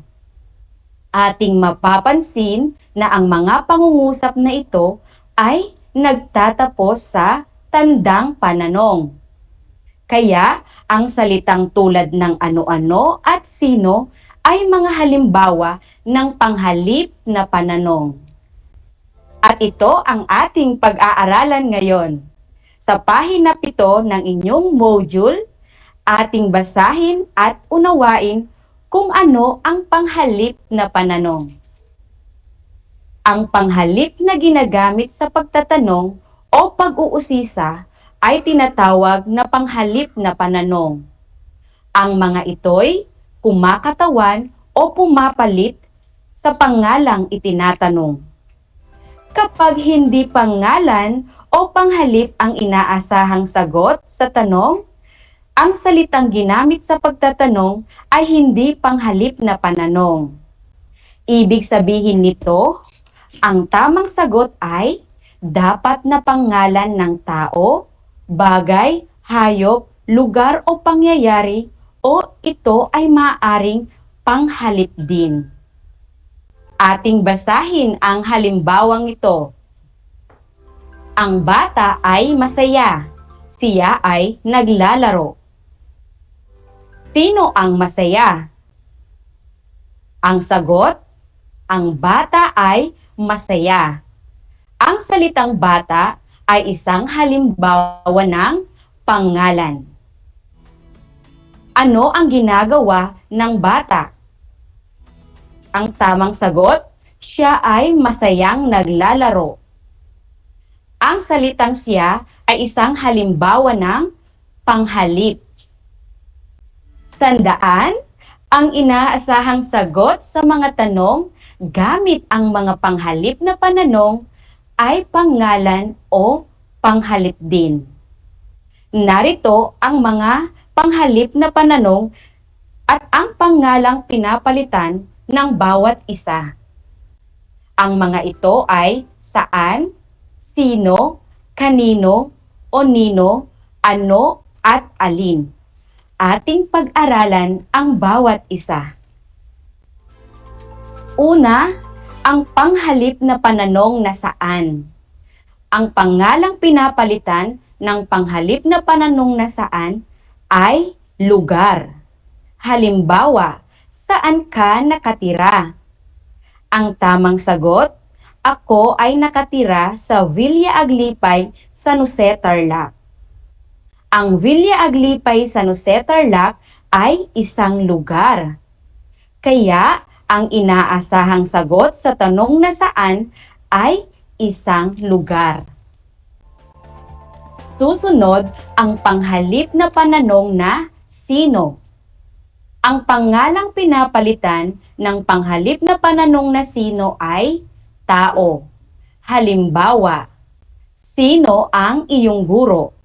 Ating mapapansin na ang mga pangungusap na ito ay nagtatapos sa tandang pananong. Kaya ang salitang tulad ng ano-ano at sino ay mga halimbawa ng panghalip na pananong. At ito ang ating pag-aaralan ngayon. Sa pahina 7 ng inyong module, ating basahin at unawain kung ano ang panghalip na pananong. Ang panghalip na ginagamit sa pagtatanong o pag-uusisa ay tinatawag na panghalip na pananong. Ang mga ito'y kumakatawan o pumapalit sa pangalang itinatanong. Kapag hindi pangalan o panghalip ang inaasahang sagot sa tanong, ang salitang ginamit sa pagtatanong ay hindi panghalip na pananong. Ibig sabihin nito, ang tamang sagot ay dapat na pangalan ng tao, bagay, hayop, lugar o pangyayari o ito ay maaaring panghalip din. Ating basahin ang halimbawang ito. Ang bata ay masaya. Siya ay naglalaro. Sino ang masaya? Ang sagot, ang bata ay masaya. Ang salitang bata ay isang halimbawa ng pangalan. Ano ang ginagawa ng bata? Ang tamang sagot, siya ay masayang naglalaro. Ang salitang siya ay isang halimbawa ng panghalip. Tandaan, ang inaasahang sagot sa mga tanong gamit ang mga panghalip na pananong ay pangalan o panghalip din. Narito ang mga panghalip na pananong at ang pangalang pinapalitan ng bawat isa. Ang mga ito ay saan, sino, kanino, o nino, ano, at alin. Ating pag-aralan ang bawat isa. Una, ang panghalip na pananong na saan. Ang pangalang pinapalitan ng panghalip na pananong na saan ay lugar. Halimbawa, saan ka nakatira? Ang tamang sagot, ako ay nakatira sa Villa Aglipay, San Jose, Tarlac. Ang Villa Aglipay, San Jose, Tarlac ay isang lugar. Kaya, ang inaasahang sagot sa tanong na saan ay isang lugar. Susunod, ang panghalip na pananong na sino. Ang pangalang pinapalitan ng panghalip na pananong na sino ay tao. Halimbawa, sino ang iyong guro?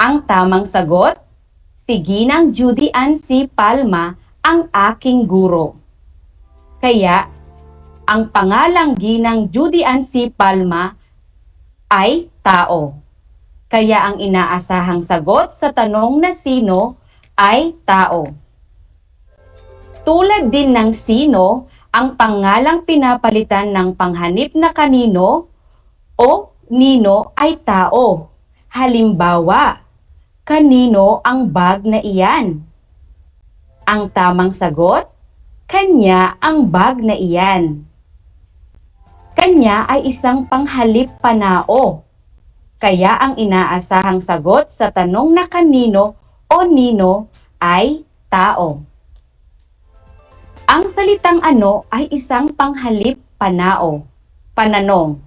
Ang tamang sagot, si Ginang Judy Ann C. Palma ang aking guro. Kaya, ang pangalang Ginang Judy Ann C. Palma ay tao. Kaya ang inaasahang sagot sa tanong na sino ay tao. Tulad din ng sino, ang pangalang pinapalitan ng panghanip na kanino o nino ay tao. Halimbawa, kanino ang bag na iyan? Ang tamang sagot, kanya ang bag na iyan. Kanya ay isang panghalip panao. Kaya ang inaasahang sagot sa tanong na kanino o nino ay tao. Ang salitang ano ay isang panghalip panao, pananong.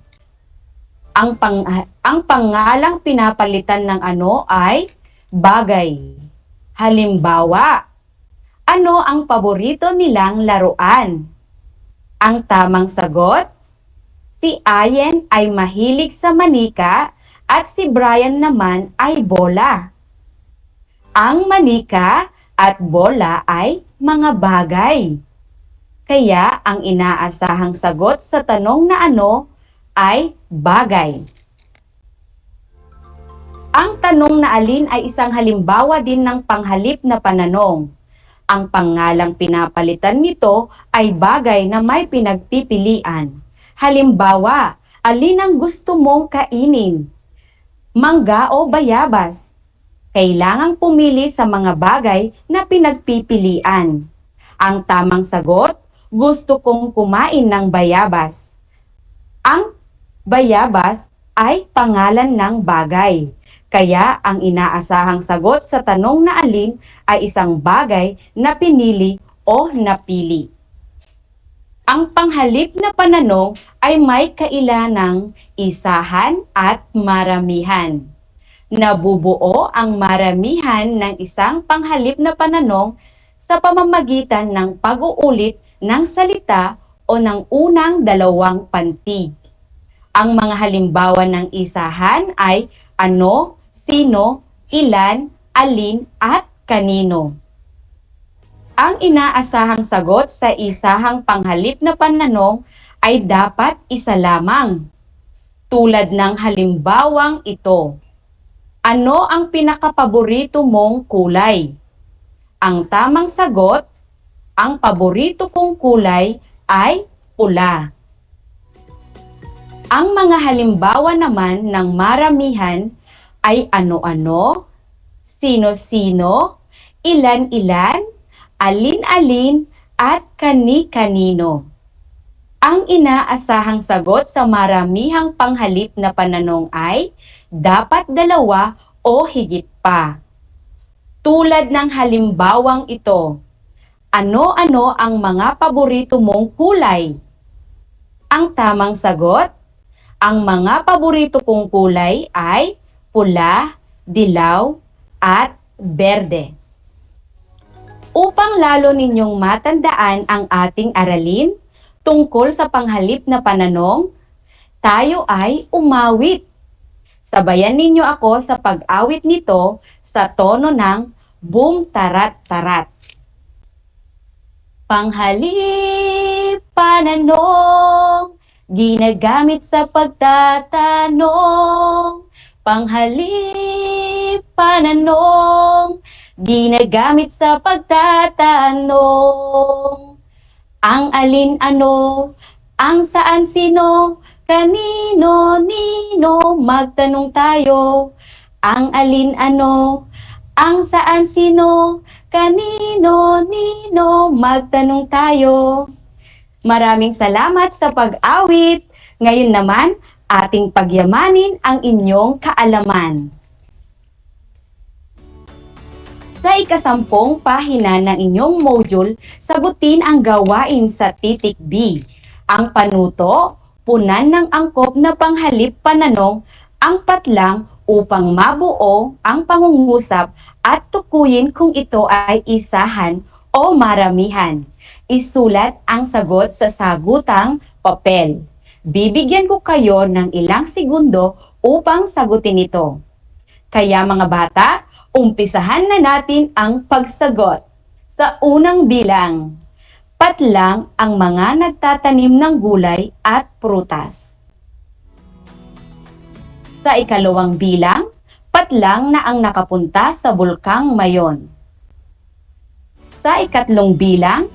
Ang pangalang pinapalitan ng ano ay bagay. Halimbawa, ano ang paborito nilang laruan? Ang tamang sagot, si Ayen ay mahilig sa manika at si Brian naman ay bola. Ang manika at bola ay mga bagay. Kaya ang inaasahang sagot sa tanong na ano ay bagay. Ang tanong na alin ay isang halimbawa din ng panghalip na pananong. Ang pangalang pinapalitan nito ay bagay na may pinagpipilian. Halimbawa, alin ang gusto mong kainin? Mangga o bayabas? Kailangang pumili sa mga bagay na pinagpipilian. Ang tamang sagot, gusto kong kumain ng bayabas. Ang bayabas ay pangalan ng bagay. Kaya ang inaasahang sagot sa tanong na alin ay isang bagay na pinili o napili. Ang panghalip na pananong ay may kailanang isahan at maramihan. Nabubuo ang maramihan ng isang panghalip na pananong sa pamamagitan ng pag-uulit ng salita o ng unang dalawang pantig. Ang mga halimbawa ng isahan ay ano, sino, ilan, alin, at kanino. Ang inaasahang sagot sa isahang panghalip na pananong ay dapat isa lamang. Tulad ng halimbawang ito. Ano ang pinakapaborito mong kulay? Ang tamang sagot, ang paborito kong kulay ay pula. Ang mga halimbawa naman ng maramihan ay ano-ano, sino-sino, ilan-ilan, alin-alin, at kani-kanino. Ang inaasahang sagot sa maramihang panghalip na pananong ay dapat dalawa o higit pa. Tulad ng halimbawang ito, ano-ano ang mga paborito mong kulay? Ang tamang sagot, ang mga paborito kong kulay ay pula, dilaw, at berde. Upang lalo ninyong matandaan ang ating aralin tungkol sa panghalip na pananong, tayo ay umawit. Sabayan ninyo ako sa pag-awit nito sa tono ng boom tarat tarat. Panghalip pananong, ginagamit sa pagtatanong. Panghalip pananong, ginagamit sa pagtatanong. Ang alin ano, ang saan sino, kanino nino, magtanong tayo. Ang alin ano, ang saan sino, kanino nino, magtanong tayo. Maraming salamat sa pag-awit. Ngayon naman, ating pagyamanin ang inyong kaalaman. Sa ikasampung pahina ng inyong module, sagutin ang gawain sa titik B. Ang panuto, punan ng angkop na panghalip pananong, ang patlang upang mabuo ang pangungusap at tukuyin kung ito ay isahan o maramihan. Isulat ang sagot sa sagutang papel. Bibigyan ko kayo ng ilang segundo upang sagutin ito. Kaya mga bata, umpisahan na natin ang pagsagot. Sa unang bilang, patlang ang mga nagtatanim ng gulay at prutas. Sa ikalawang bilang, patlang na ang nakapunta sa bulkang Mayon. Sa ikatlong bilang,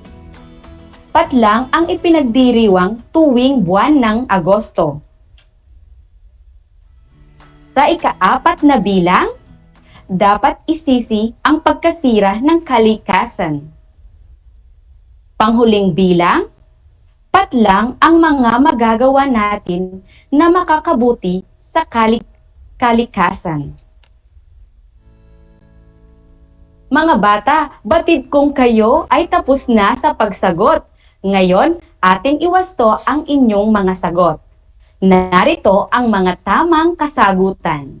patlang ang ipinagdiriwang tuwing buwan ng Agosto. Sa ikaapat na bilang, dapat isisi ang pagkasira ng kalikasan. Panghuling bilang, patlang ang mga magagawa natin na makakabuti sa kalikasan. Mga bata, batid kong kayo ay tapos na sa pagsagot. Ngayon, ating iwasto ang inyong mga sagot. Narito ang mga tamang kasagutan.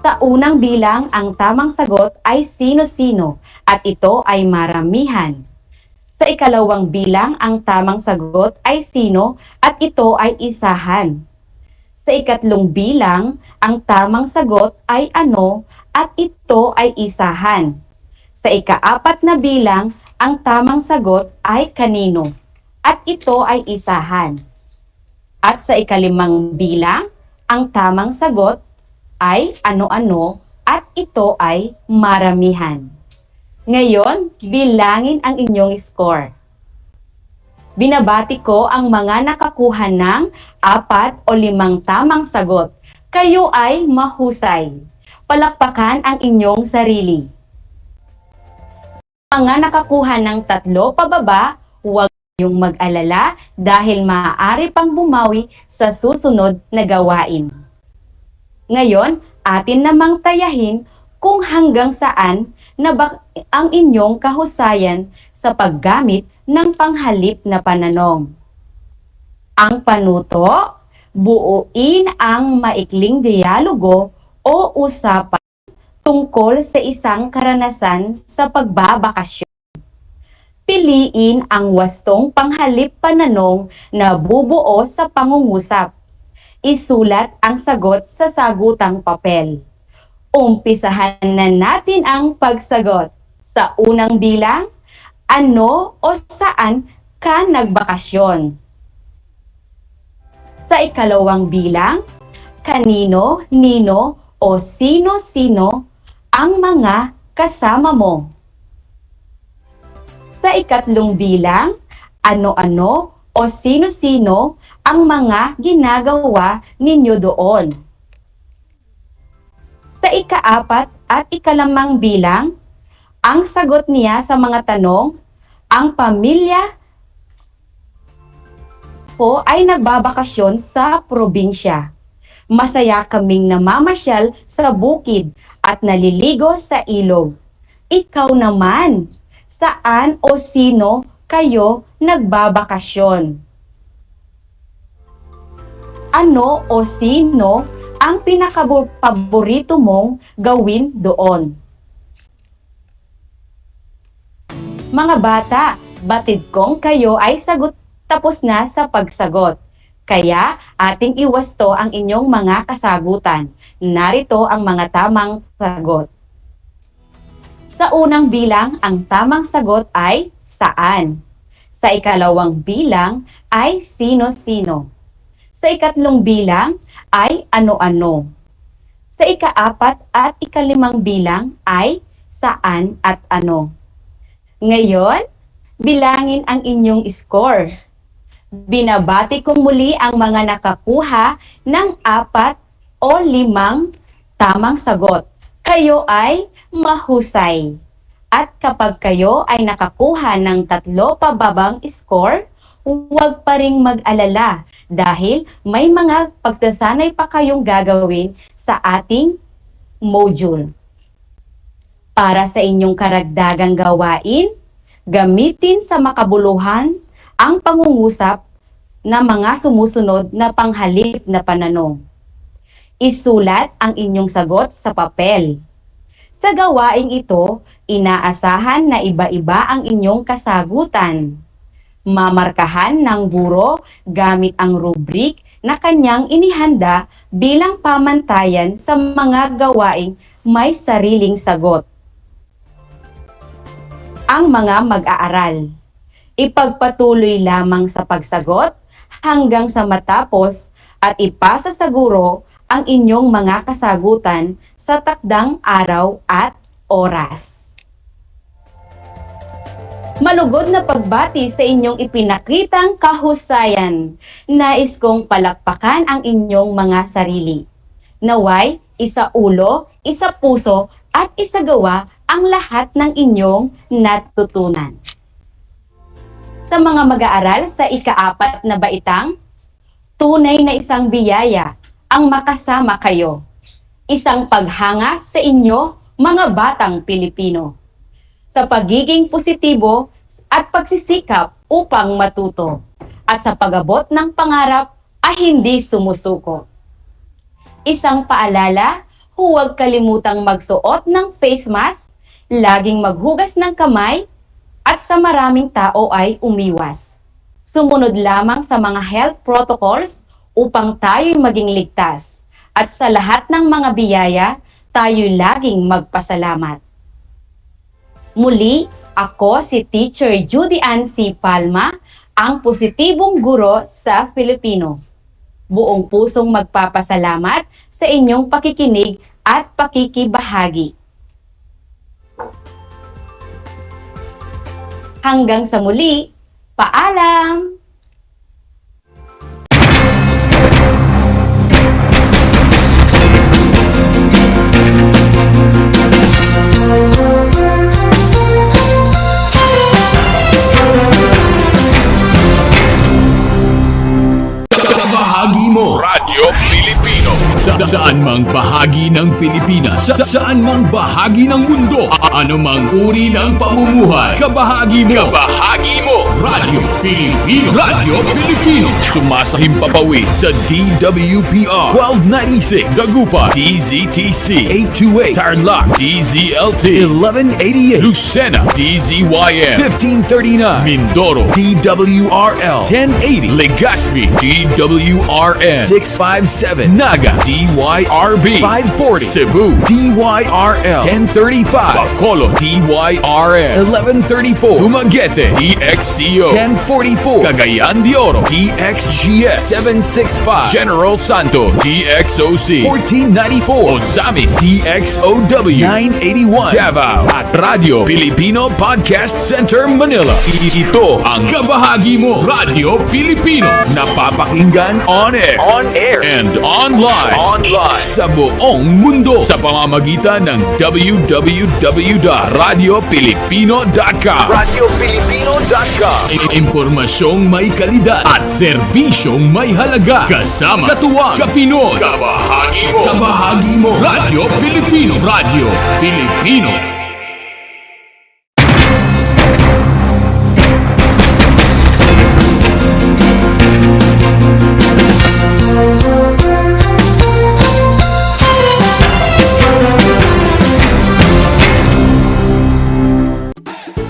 Sa unang bilang, ang tamang sagot ay sino-sino at ito ay maramihan. Sa ikalawang bilang, ang tamang sagot ay sino at ito ay isahan. Sa ikatlong bilang, ang tamang sagot ay ano at ito ay isahan. Sa ikaapat na bilang, ang tamang sagot ay kanino at ito ay isahan. At sa ikalimang bilang, ang tamang sagot ay ano-ano at ito ay maramihan. Ngayon, bilangin ang inyong score. Binabati ko ang mga nakakuha ng 4 o 5 tamang sagot. Kayo ay mahusay. Palakpakan ang inyong sarili. Mga nakakuha ng 3 pababa, huwag kayong mag-alala dahil maaari pang bumawi sa susunod na gawain. Ngayon, atin namang tayahin kung hanggang saan na ang inyong kahusayan sa paggamit ng panghalip na pananong. Ang panuto, buuin ang maikling dialogo o usapan tungkol sa isang karanasan sa pagbabakasyon. Piliin ang wastong panghalip pananong na bubuo sa pangungusap. Isulat ang sagot sa sagutang papel. Umpisahan na natin ang pagsagot. Sa unang bilang, ano o saan ka nagbakasyon? Sa ikalawang bilang, kanino, nino o sino-sino ang mga kasama mo? Sa ikatlong bilang, ano-ano o sino-sino ang mga ginagawa ninyo doon? Sa ika-4 at ika-5 bilang, ang sagot niya sa mga tanong, ang pamilya ko ay nagbabakasyon sa probinsya. Masaya kaming namamasyal sa bukid at naliligo sa ilog. Ikaw naman, saan o sino kayo nagbabakasyon? Ano o sino ang pinakapaborito mong gawin doon? Mga bata, batid kong kayo ay tapos na sa pagsagot. Kaya ating iwasto ang inyong mga kasagutan. Narito ang mga tamang sagot. Sa unang bilang, ang tamang sagot ay saan. Sa ikalawang bilang ay sino-sino. Sa ikatlong bilang ay ano-ano. Sa ika-4 at ika-5 bilang ay saan at ano. Ngayon, bilangin ang inyong score. Binabati kong muli ang mga nakakuha ng 4 o 5 tamang sagot. Kayo ay mahusay. At kapag kayo ay nakakuha ng 3 pababang score, huwag pa ring mag-alala dahil may mga pagsasanay pa kayong gagawin sa ating module. Para sa inyong karagdagang gawain, gamitin sa makabuluhan ang pangungusap na mga sumusunod na panghalip na pananong. Isulat ang inyong sagot sa papel. Sa gawaing ito, inaasahan na iba-iba ang inyong kasagutan. Mamarkahan ng guro gamit ang rubrik na kanyang inihanda bilang pamantayan sa mga gawaing may sariling sagot. Ang mga mag-aaral. Ipagpatuloy lamang sa pagsagot hanggang sa matapos at ipasa sa guro ang inyong mga kasagutan sa takdang araw at oras. Malugod na pagbati sa inyong ipinakitang kahusayan. Nais kong palakpakan ang inyong mga sarili. Naway, isa ulo, isa puso, at isagawa ang lahat ng inyong natutunan. Sa mga mag-aaral sa ika-4 na baitang, tunay na isang biyaya ang makasama kayo. Isang paghanga sa inyo, mga batang Pilipino. Sa pagiging positibo at pagsisikap upang matuto, at sa pag-abot ng pangarap ay hindi sumusuko. Isang paalala, huwag kalimutang magsuot ng face mask, laging maghugas ng kamay, at sa maraming tao ay umiwas. Sumunod lamang sa mga health protocols upang tayo'y maging ligtas. At sa lahat ng mga biyaya, tayo'y laging magpasalamat. Muli, ako si Teacher Judy Ann C. Palma, ang positibong guro sa Filipino. buong pusong magpapasalamat sa inyong pakikinig at pakikibahagi. Hanggang sa muli, paalam! Bahagi mo Radyo Pilipino saan mang bahagi ng Pilipinas, saan mang bahagi ng mundo, anumang uri ng pamumuhay, kabahagi mo Radyo Pilipino. Radyo Pilipino sumasahim papawid sa DWPR 1296 Dagupan, DZTC 828 Tarlac, DZLT 1188 Lucena, DZYM 1539 Mindoro, DWRL 1080 Legazpi, DWRN 657 Naga, DYRB 540 Cebu, DYRL 1035 Bacolod, DYRN 1134 Dumaguete, DXCO 1044 Cagayan de Oro, DXGS 765 General Santos, DXOC 1494 Ozami, DXOW 981 Davao at Radyo Pilipino Podcast Center Manila. Ito ang kabahagi mo Radyo Pilipino, napapakinggan on air and online sa buong mundo sa pamamagitan ng www.radiopilipino.com. Impormasyong may kalidad at serbisyong may halaga, kasama katuwang kapinoy. Kabahagi mo Radyo Pilipino. Radyo Pilipino.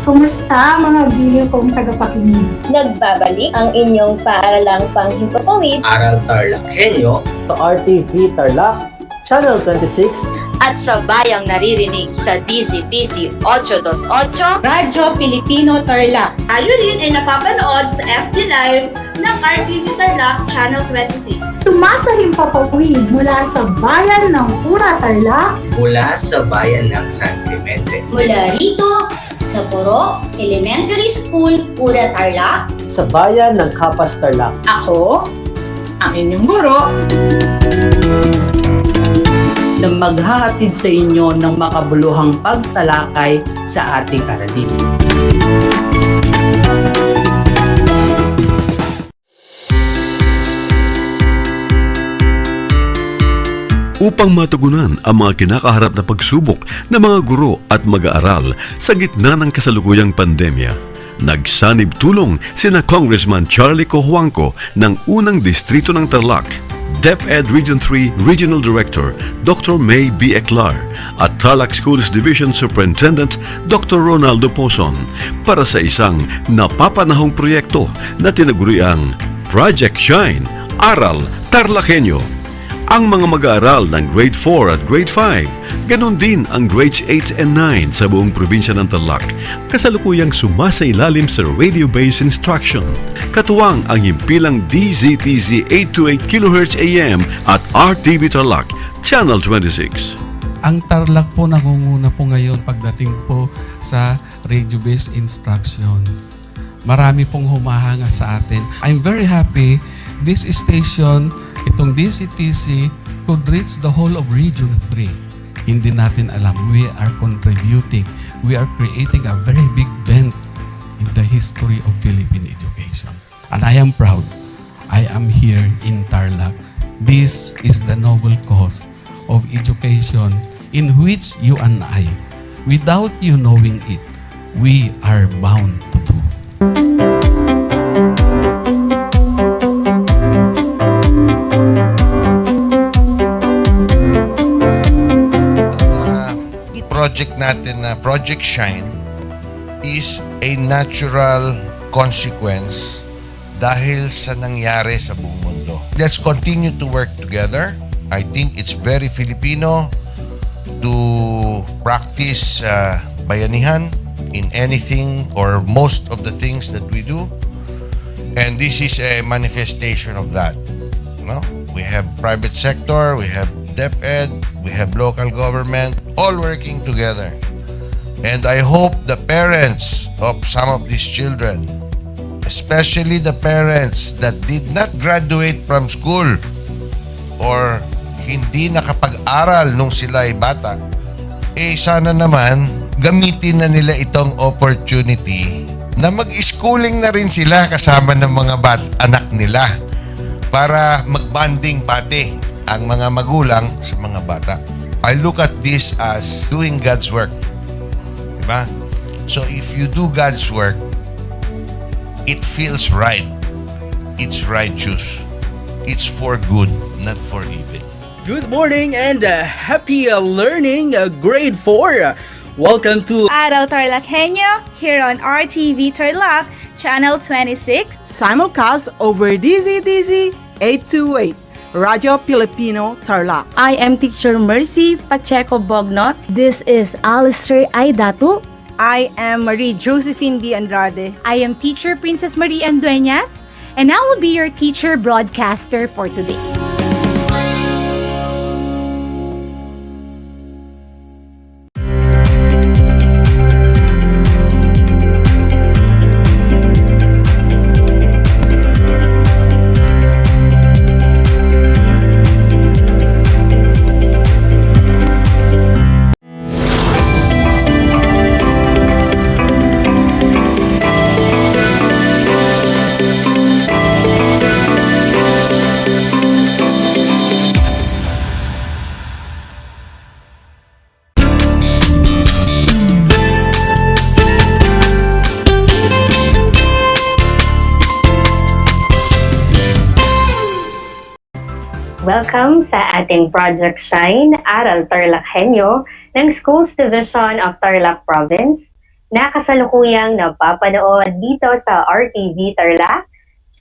Kumusta mga giliw kong tagapakinig? Nagbabalik ang inyong paaralang panghimpapawid, Aral TarlakHenyo, sa RTV Tarlac, Channel 26, at sa bayang naririnig sa DZTC 828, Radyo Pilipino Tarlac. Tayo rin ay napapanood sa FB Live ng RTV Tarlac Channel 26. Sumasahim papawid mula sa bayan ng Pura Tarlac, mula sa bayan ng San Clemente, mula rito sa Puro Elementary School, Pura Tarlac, sa bayan ng Capas Tarlac. Ako, ang inyong guro, na maghahatid sa inyo ng makabuluhang pagtalakay sa ating aralin. Upang matugunan ang mga kinakaharap na pagsubok ng mga guro at mag-aaral sa gitna ng kasalukuyang pandemya, nagsanib tulong sina Congressman Charlie Cojuangco ng unang distrito ng Tarlac, DEPED Region 3 Regional Director Dr. May B. Eclar at Tarlac Schools Division Superintendent Dr. Ronaldo Pozon para sa isang napapanahong proyekto na tinaguriang Project Shine, Aral TarlakHenyo. Ang mga mag-aaral ng Grade 4 at Grade 5, ganon din ang Grades 8 and 9 sa buong probinsya ng Tarlac, kasalukuyang sumasailalim sa radio-based instruction. Katuwang ang himpilang DZTC 828 kHz AM at RTV Tarlac, Channel 26. Ang Tarlac po nangunguna po ngayon pagdating po sa radio-based instruction. Marami pong humahanga sa atin. I'm very happy this station, itong DCTC, could reach the whole of Region 3. Hindi natin alam, we are contributing, we are creating a very big dent in the history of Philippine education. And I am proud, I am here in Tarlac. This is the noble cause of education in which you and I, without you knowing it, we are bound to do. Project natin na Project Shine is a natural consequence dahil sa nangyari sa buong mundo. Let's continue to work together. I think it's very Filipino to practice bayanihan in anything or most of the things that we do. And this is a manifestation of that. No? We have private sector, we have DEPED, we have local government, all working together. And I hope the parents of some of these children, especially the parents that did not graduate from school or hindi nakapag-aral nung sila ay bata, sana naman gamitin na nila itong opportunity na mag-schooling na rin sila kasama ng mga anak nila para mag-bonding pati ang mga magulang sa mga bata. I look at this as doing God's work. Diba? So if you do God's work, it feels right. It's righteous. It's for good, not for evil. Good morning and happy learning, grade 4. Welcome to Aral TarlakHenyo here on RTV Tarlac, Channel 26. Simulcast over DZTC 828, Radio Filipino Tarlac. I am Teacher Mercy Pacheco Bognot. This is Alistair Aidatu. I am Marie Josephine B. Andrade. I am Teacher Princess Marie M. Dueñas, and I will be your teacher broadcaster for today. Welcome sa ating Project Shine, Aral TarlakHenyo ng Schools Division of Tarlac Province na kasalukuyang napapanood dito sa RTV Tarlac,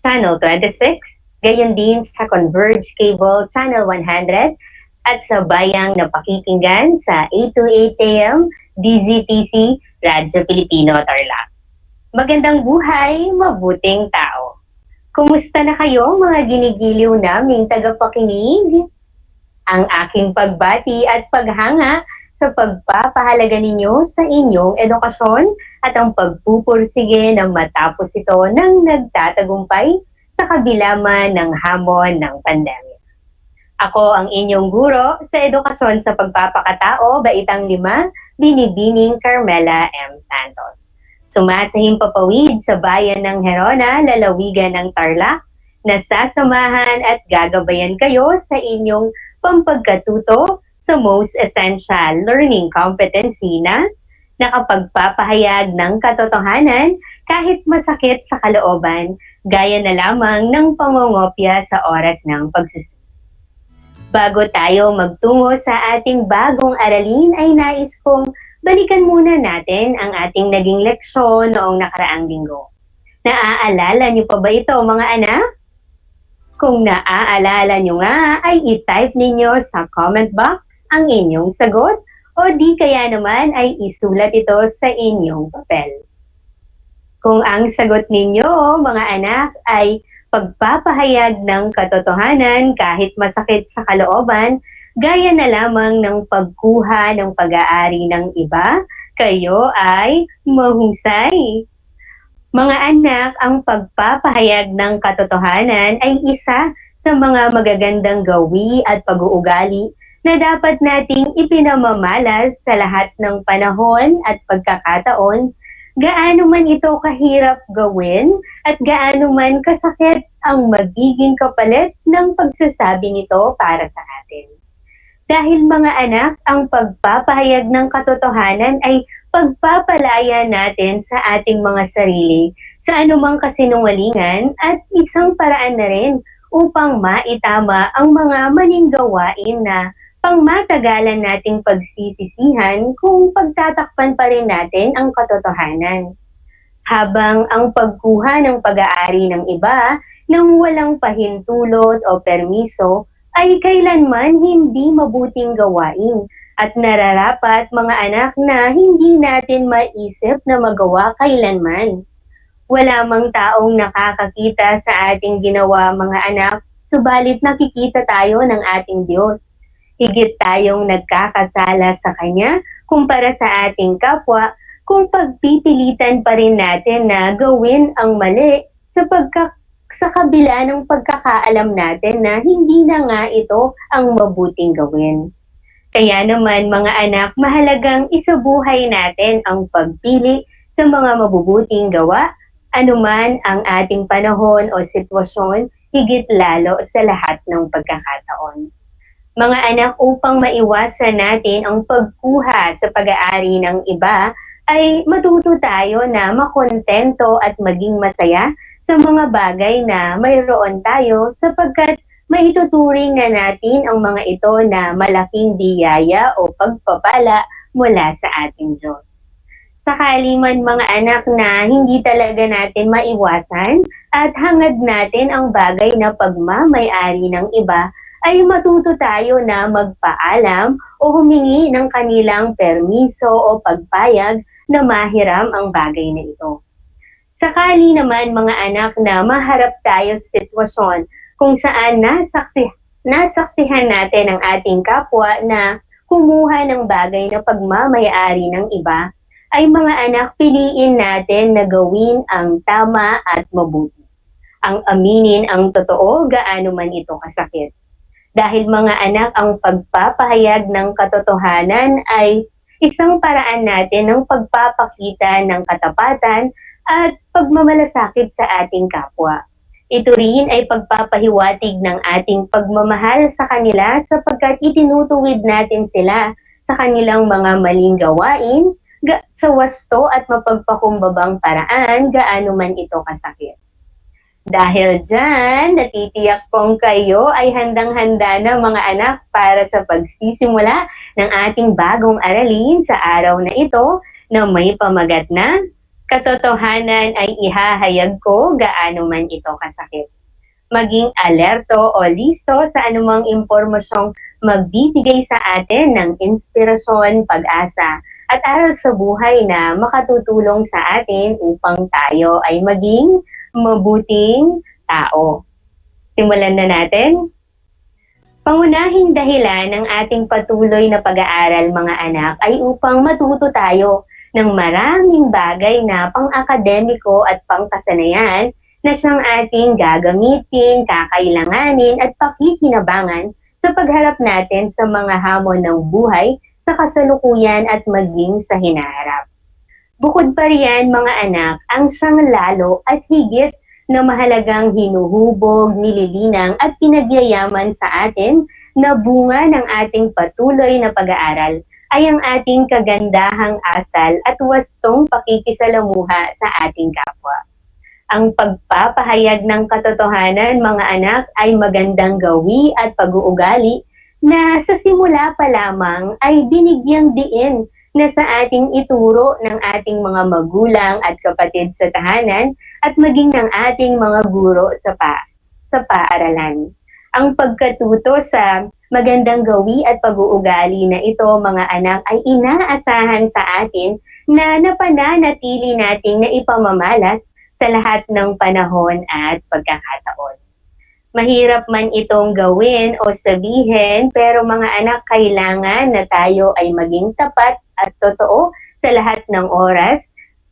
Channel 26, gayon din sa Converge Cable Channel 100 at sa bayang napakikinggan sa 828 AM DZTC Radyo Pilipino Tarlac. Magandang buhay, mabuting tao! Kumusta na kayo mga ginigiliw naming tagapakinig? Ang aking pagbati at paghanga sa pagpapahalaga ninyo sa inyong edukasyon at ang pagpupursige ng matapos ito ng nagtatagumpay sa kabila man ng hamon ng pandemya. Ako ang inyong guro sa edukasyon sa pagpapakatao, Baitang 5, Binibining Carmela M. Santos. Sumasahing papawid sa bayan ng Herona, lalawigan ng Tarlac, na sasamahan at gagabayan kayo sa inyong pampagkatuto sa Most Essential Learning Competency na nakapagpapahayag ng katotohanan kahit masakit sa kalooban, gaya na lamang ng pangongopya sa oras ng pagsusunod. Bago tayo magtungo sa ating bagong aralin ay nais kong balikan muna natin ang ating naging leksyon noong nakaraang linggo. Naaalala niyo pa ba ito mga anak? Kung naaalala niyo nga ay i-type ninyo sa comment box ang inyong sagot o di kaya naman ay isulat ito sa inyong papel. Kung ang sagot ninyo mga anak ay pagpapahayag ng katotohanan kahit masakit sa kalooban, gaya na lamang ng pagkuha ng pag-aari ng iba, kayo ay mahusay. Mga anak, ang pagpapahayag ng katotohanan ay isa sa mga magagandang gawi at pag-uugali na dapat nating ipinamamalas sa lahat ng panahon at pagkakataon, gaano man ito kahirap gawin at gaano man kasakit ang magiging kapalit ng pagsasabi nito para sa atin. Dahil mga anak, ang pagpapahayag ng katotohanan ay pagpapalaya natin sa ating mga sarili sa anumang kasinungalingan at isang paraan na rin upang maitama ang mga maling gawain na pangmatagalan nating pagsisisihan kung pagtatakpan pa rin natin ang katotohanan. Habang ang pagkuha ng pag-aari ng iba nang walang pahintulot o permiso ay kailanman hindi mabuting gawain at nararapat mga anak na hindi natin maisip na magawa kailanman. Wala mang taong nakakakita sa ating ginawa mga anak subalit nakikita tayo ng ating Diyos. Higit tayong nagkakasala sa Kanya kumpara sa ating kapwa kung pagpipilitan pa rin natin na gawin ang mali sa kabila ng pagkakaalam natin na hindi na nga ito ang mabuting gawin. Kaya naman mga anak, mahalagang isabuhay natin ang pagpili sa mga mabubuting gawa, anuman ang ating panahon o sitwasyon, higit lalo sa lahat ng pagkakataon. Mga anak, upang maiwasan natin ang pagkuha sa pag-aari ng iba, ay matuto tayo na makontento at maging masaya sa mga bagay na mayroon tayo sapagkat maituturing na natin ang mga ito na malaking biyaya o pagpapala mula sa ating Diyos. Sakali man mga anak na hindi talaga natin maiwasan at hangad natin ang bagay na pagmamay-ari ng iba, ay matuto tayo na magpaalam o humingi ng kanilang permiso o pagpayag na mahiram ang bagay na ito. Sakali naman mga anak na maharap tayo sa sitwasyon kung saan nasaksihan natin ang ating kapwa na kumuha ng bagay na pagmamay-ari ng iba, ay mga anak, piliin natin na gawin ang tama at mabuti. Ang aminin ang totoo, gaano man ito kasakit. Dahil mga anak, ang pagpapahayag ng katotohanan ay isang paraan natin ng pagpapakita ng katapatan at pagmamalasakit sa ating kapwa. Ito rin ay pagpapahiwatig ng ating pagmamahal sa kanila sapagkat itinutuwid natin sila sa kanilang mga maling gawain sa wasto at mapagpakumbabang paraan gaano man ito kasakit. Dahil dyan, natitiyak kong kayo ay handang-handa na mga anak para sa pagsisimula ng ating bagong aralin sa araw na ito na may pamagat na katotohanan ay ihahayag ko gaano man ito kasakit. Maging alerto o listo sa anumang impormasyong magbibigay sa atin ng inspirasyon, pag-asa, at aral sa buhay na makatutulong sa atin upang tayo ay maging mabuting tao. Simulan na natin. Pangunahing dahilan ng ating patuloy na pag-aaral mga anak ay upang matuto tayo ng maraming bagay na pang-akademiko at pang-kasanayan na siyang ating gagamitin, kakailanganin at pakikinabangan sa pagharap natin sa mga hamon ng buhay sa kasalukuyan at maging sa hinaharap. Bukod pa riyan mga anak, ang siyang lalo at higit na mahalagang hinuhubog, nililinang at pinagyayaman sa atin na bunga ng ating patuloy na pag-aaral ay ang ating kagandahang asal at wastong pakikisalamuha sa ating kapwa. Ang pagpapahayag ng katotohanan mga anak ay magandang gawi at pag-uugali na sa simula pa lamang ay binigyang diin na sa ating ituro ng ating mga magulang at kapatid sa tahanan at maging ng ating mga guro sa paaralan. Ang pagkatuto sa magandang gawi at pag-uugali na ito mga anak ay inaasahan sa atin na napananatili nating naipamamalas sa lahat ng panahon at pagkakataon. Mahirap man itong gawin o sabihin, pero mga anak, kailangan na tayo ay maging tapat at totoo sa lahat ng oras,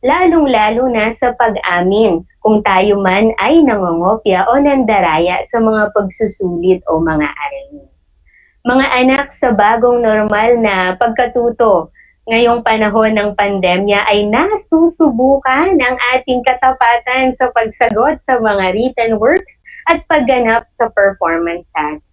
lalong-lalo na sa pag-amin kung tayo man ay nangongopya o nandaraya sa mga pagsusulit o mga aralin. Mga anak, sa bagong normal na pagkatuto, ngayong panahon ng pandemya ay nasusubukan ang ating katapatan sa pagsagot sa mga written works at pagganap sa performance task.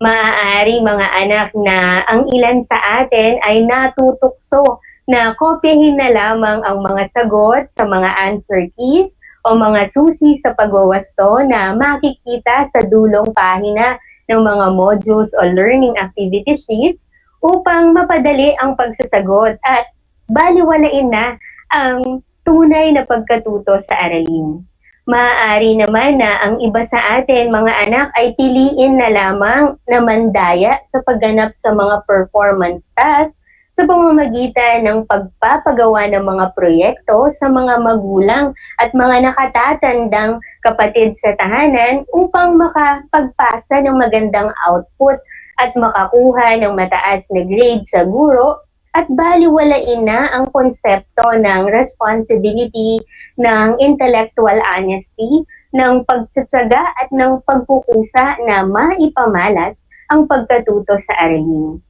Maaari mga anak na ang ilan sa atin ay natutukso na kopyahin na lamang ang mga sagot sa mga answer keys o mga susi sa pagwawasto na makikita sa dulong pahina ng mga modules o learning activity sheets upang mapadali ang pagsasagot at baliwalain na ang tunay na pagkatuto sa aralin. Maaari naman na ang iba sa atin, mga anak, ay piliin na lamang na mandaya sa pagganap sa mga performance tasks sa pamamagitan ng pagpapagawa ng mga proyekto sa mga magulang at mga nakatatandang kapatid sa tahanan upang makapagpasa ng magandang output at makakuha ng mataas na grade sa guro at baliwalain na ang konsepto ng responsibility, ng intellectual honesty, ng pagtsatsaga at ng pagkukusa na maipamalas ang pagkatuto sa aralin.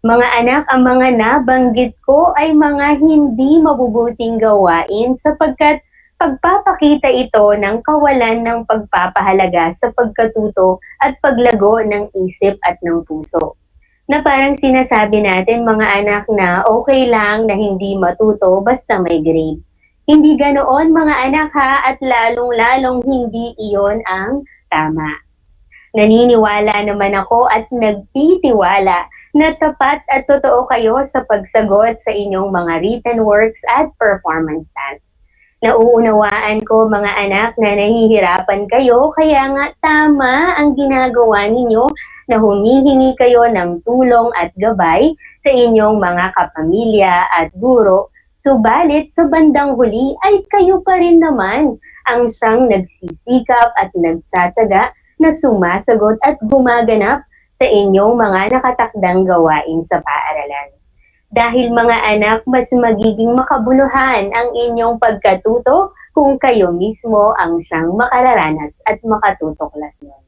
Mga anak, ang mga nabanggit ko ay mga hindi mabubuting gawain sapagkat pagpapakita ito ng kawalan ng pagpapahalaga sa pagkatuto at paglago ng isip at ng puso. Na parang sinasabi natin mga anak na okay lang na hindi matuto basta may grade. Hindi ganoon mga anak ha, at lalong-lalong hindi iyon ang tama. Naniniwala naman ako at nagtitiwala na tapat at totoo kayo sa pagsagot sa inyong mga written works at performance tasks. Nauunawaan ko mga anak na nahihirapan kayo, kaya nga tama ang ginagawa ninyo na humihingi kayo ng tulong at gabay sa inyong mga kapamilya at guro. Subalit sa bandang huli ay kayo pa rin naman ang siyang nagsisikap at nagtsatsaga na sumasagot at gumaganap sa inyong mga nakatakdang gawain sa paaralan. Dahil mga anak, mas magiging makabuluhan ang inyong pagkatuto kung kayo mismo ang siyang makararanas at makatutuklas nun.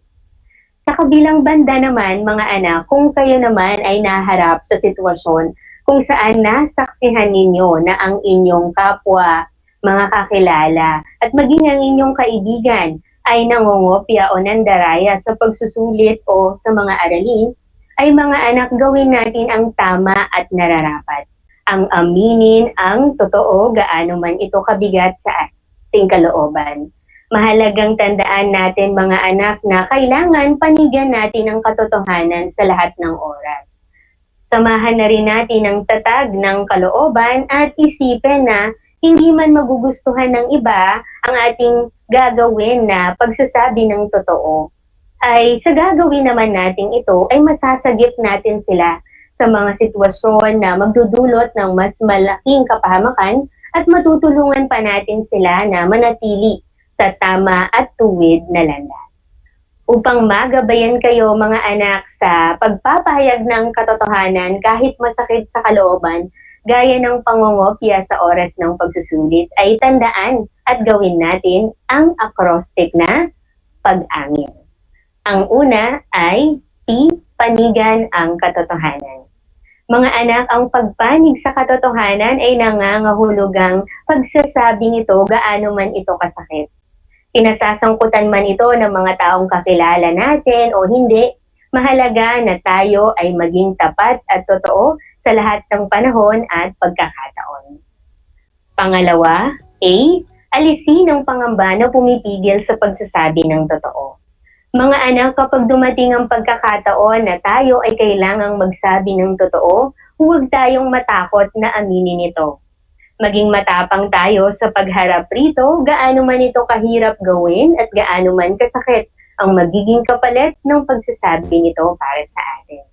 Sa kabilang banda naman, mga anak, kung kayo naman ay naharap sa sitwasyon kung saan nasaksihan ninyo na ang inyong kapwa, mga kakilala, at maging ang inyong kaibigan ay nangongopya o nandaraya sa pagsusulit o sa mga aralin, ay mga anak, gawin natin ang tama at nararapat. Ang aminin ang totoo gaano man ito kabigat sa ating kalooban. Mahalagang tandaan natin mga anak na kailangan panigan natin ang katotohanan sa lahat ng oras. Samahan na rin natin ang tatag ng kalooban at isipin na hindi man magugustuhan ng iba ang ating gagawin na pagsasabi ng totoo, ay sa gagawin naman natin ito ay masasagip natin sila sa mga sitwasyon na magdudulot ng mas malaking kapahamakan at matutulungan pa natin sila na manatili sa tama at tuwid na landas. Upang magabayan kayo mga anak sa pagpapahayag ng katotohanan kahit masakit sa kalooban, gaya ng pangongopya sa oras ng pagsusulit, ay tandaan at gawin natin ang acrostic na pag-amin. Ang una ay P, panigan ang katotohanan. Mga anak, ang pagpanig sa katotohanan ay nangangahulugang pagsasabi nito gaano man ito kasakit. Sinasasangkutan man ito ng mga taong kakilala natin o hindi, mahalaga na tayo ay maging tapat at totoo sa lahat ng panahon at pagkakataon. Pangalawa, A, alisin ang pangamba na pumipigil sa pagsasabi ng totoo. Mga anak, kapag dumating ang pagkakataon na tayo ay kailangang magsabi ng totoo, huwag tayong matakot na aminin ito. Maging matapang tayo sa pagharap rito, gaano man ito kahirap gawin at gaano man kasakit ang magiging kapalit ng pagsasabi nito para sa atin.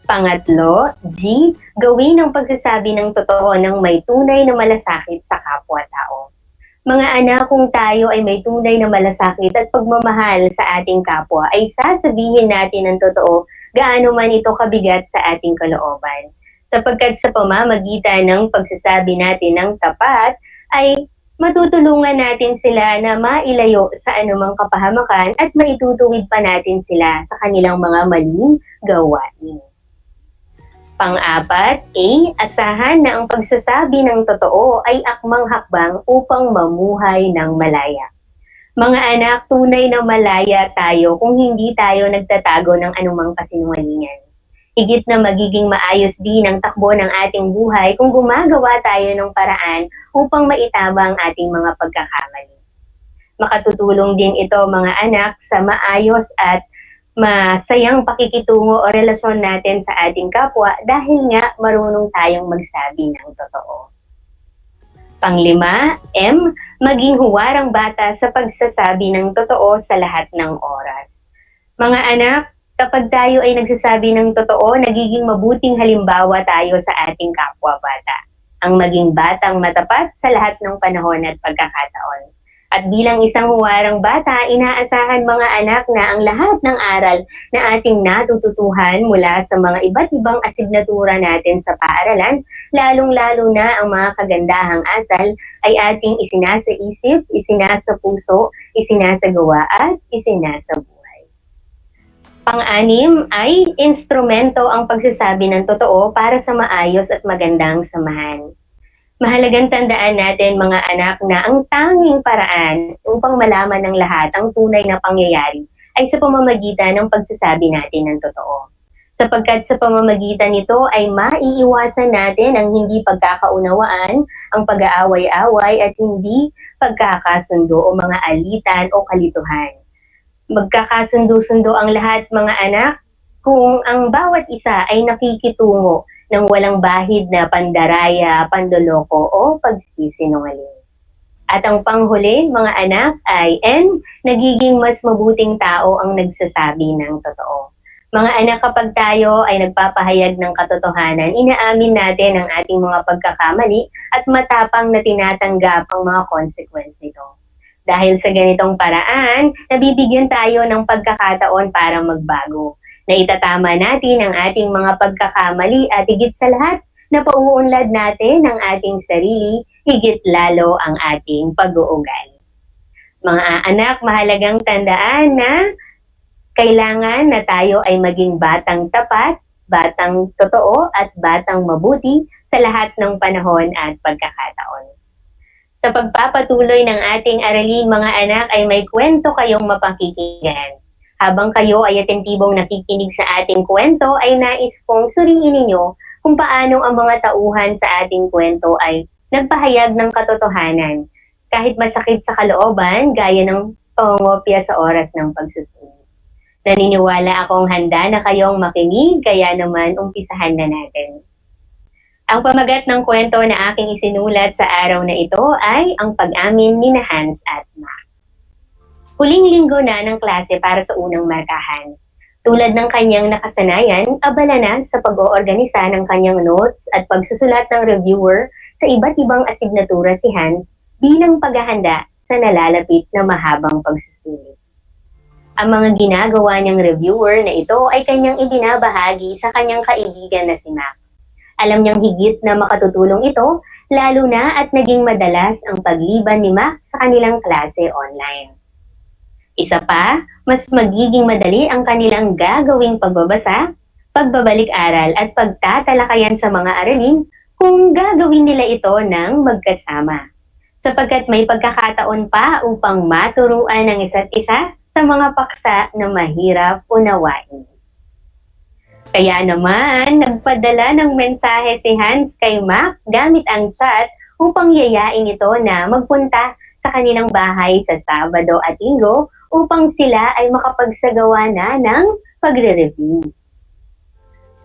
Pangatlo, G, gawin ang pagsasabi ng totoo ng may tunay na malasakit sa kapwa-tao. Mga anak, kung tayo ay may tunay na malasakit at pagmamahal sa ating kapwa, ay sasabihin natin ang totoo gaano man ito kabigat sa ating kalooban. Sapagkat sa pamamagitan ng pagsasabi natin ng tapat, ay matutulungan natin sila na mailayo sa anumang kapahamakan at maitutuwid pa natin sila sa kanilang mga maling gawain. Pang-apat, A, asahan na ang pagsasabi ng totoo ay akmang hakbang upang mamuhay ng malaya. Mga anak, tunay na malaya tayo kung hindi tayo nagtatago ng anumang kasinungalingan. Higit na magiging maayos din ang takbo ng ating buhay kung gumagawa tayo ng paraan upang maitama ang ating mga pagkakamali. Makatutulong din ito mga anak sa maayos at masayang pakikitungo o relasyon natin sa ating kapwa dahil nga marunong tayong magsabi ng totoo. Panglima, M, maging huwarang bata sa pagsasabi ng totoo sa lahat ng oras. Mga anak, Kapag tayo ay nagsasabi ng totoo, nagiging mabuting halimbawa tayo sa ating kapwa-bata. Ang maging batang matapat sa lahat ng panahon at pagkakataon. At bilang isang huwarang bata, inaasahan mga anak na ang lahat ng aral na ating natututuhan mula sa mga iba't ibang asignatura natin sa paaralan, lalong-lalo na ang mga kagandahang asal, ay ating isinasa isip, isinasa puso, isinasagawa at isinasa buhay. Pang-anim ay instrumento ang pagsasabi ng totoo para sa maayos at magandang samahan. Mahalagang tandaan natin mga anak na ang tanging paraan upang malaman ng lahat ang tunay na pangyayari ay sa pamamagitan ng pagsasabi natin ng totoo. Sapagkat sa pamamagitan nito ay maiiwasan natin ang hindi pagkakaunawaan, ang pag-aaway-away at hindi pagkakasundo o mga alitan o kalituhan. Magkakasundo-sundo ang lahat mga anak kung ang bawat isa ay nakikitungo ng walang bahid na pandaraya, pandoloko o pagsisinungaling. At ang panghuli, mga anak, ay nagiging mas mabuting tao ang nagsasabi ng totoo. Mga anak, kapag tayo ay nagpapahayag ng katotohanan, inaamin natin ang ating mga pagkakamali at matapang na tinatanggap ang mga consequence nito. Dahil sa ganitong paraan, nabibigyan tayo ng pagkakataon para magbago. Na itatama natin ang ating mga pagkakamali at higit sa lahat, na pauunlad natin ang ating sarili, higit lalo ang ating pag-uugali. Mga anak, mahalagang tandaan na kailangan na tayo ay maging batang tapat, batang totoo at batang mabuti sa lahat ng panahon at pagkakataon. Sa pagpapatuloy ng ating aralin mga anak ay may kwento kayong mapakikinggan. Habang kayo ay atentibong nakikinig sa ating kwento ay nais kong suriin ninyo kung paano ang mga tauhan sa ating kwento ay nagpahayag ng katotohanan kahit masakit sa kalooban gaya ng pangongopya sa oras ng pagsusulit. Naniniwala akong handa na kayong makinig kaya naman umpisahan na natin. Ang pamagat ng kwento na aking isinulat sa araw na ito ay ang pag-amin ni Hans at Mac. Huling linggo na ng klase para sa unang markahan. Tulad ng kanyang nakasanayan, abala na sa pag-oorganisa ng kanyang notes at pagsusulat ng reviewer sa iba't ibang asignatura si Hans bilang paghahanda sa nalalapit na mahabang pagsusulit. Ang mga ginagawa niyang reviewer na ito ay kanyang ibinabahagi sa kanyang kaibigan na si Mac. Alam niyang higit na makatutulong ito, lalo na at naging madalas ang pagliban ni Mac sa kanilang klase online. Isa pa, mas magiging madali ang kanilang gagawing pagbabasa, pagbabalik-aral at pagtatalakayan sa mga aralin kung gagawin nila ito ng magkasama. Sapagkat may pagkakataon pa upang maturuan ng isa't isa sa mga paksa na mahirap unawain. Kaya naman, nagpadala ng mensahe si Hans kay Mac gamit ang chat upang yayain ito na magpunta sa kanilang bahay sa Sabado at Linggo upang sila ay makapagsagawa na ng pagre-review.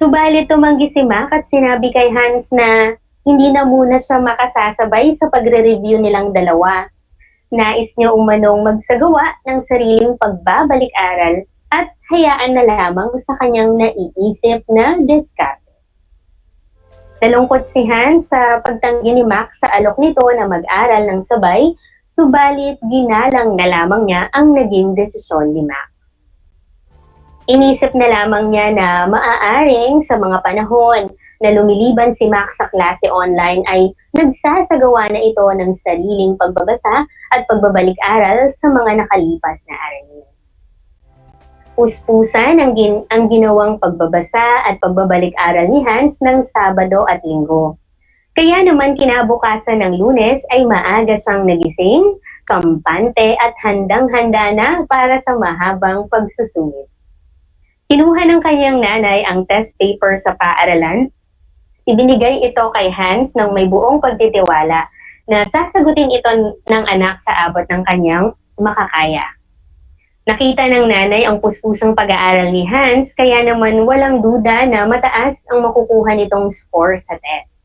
Subalit tumanggi si Mac at sinabi kay Hans na hindi na muna siya makasasabay sa pagre-review nilang dalawa. Nais niya umanong magsagawa ng sariling pagbabalik-aral at hayaan na lamang sa kanyang naiisip na diskarte. Nalungkot si Hans sa pagtanggi ni Mac sa alok nito na mag-aral ng sabay, subalit ginalang na lamang niya ang naging desisyon ni Mac. Inisip na lamang niya na maaaring sa mga panahon na lumiliban si Mac sa klase online ay nagsasagawa na ito ng sariling pagbabasa at pagbabalik-aral sa mga nakalipas na aralin. Puspusan ang ginawang pagbabasa at pagbabalik-aral ni Hans ng Sabado at Linggo. Kaya naman kinabukasan ng Lunes ay maaga siyang nagising, kampante at handang-handa na para sa mahabang pagsusulit. Kinuha ng kanyang nanay ang test paper sa paaralan. Ibinigay ito kay Hans ng may buong pagtitiwala na sasagutin ito ng anak sa abot ng kanyang makakaya. Nakita ng nanay ang puspusang pag-aaral ni Hans kaya naman walang duda na mataas ang makukuha nitong score sa test.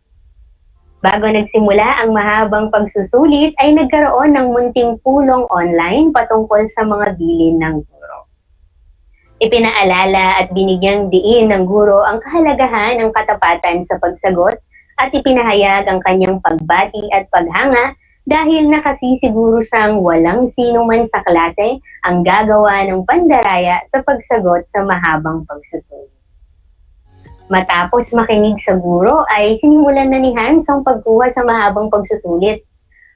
Bago nagsimula ang mahabang pagsusulit ay nagkaroon ng munting pulong online patungkol sa mga bilin ng guro. Ipinaalala at binigyang diin ng guro ang kahalagahan ng katapatan sa pagsagot at ipinahayag ang kanyang pagbati at paghanga dahil nakasisiguro siyang walang sino man sa klase ang gagawa ng pandaraya sa pagsagot sa mahabang pagsusulit. Matapos makinig sa guro ay sinimulan na ni Hans ang pagkuha sa mahabang pagsusulit.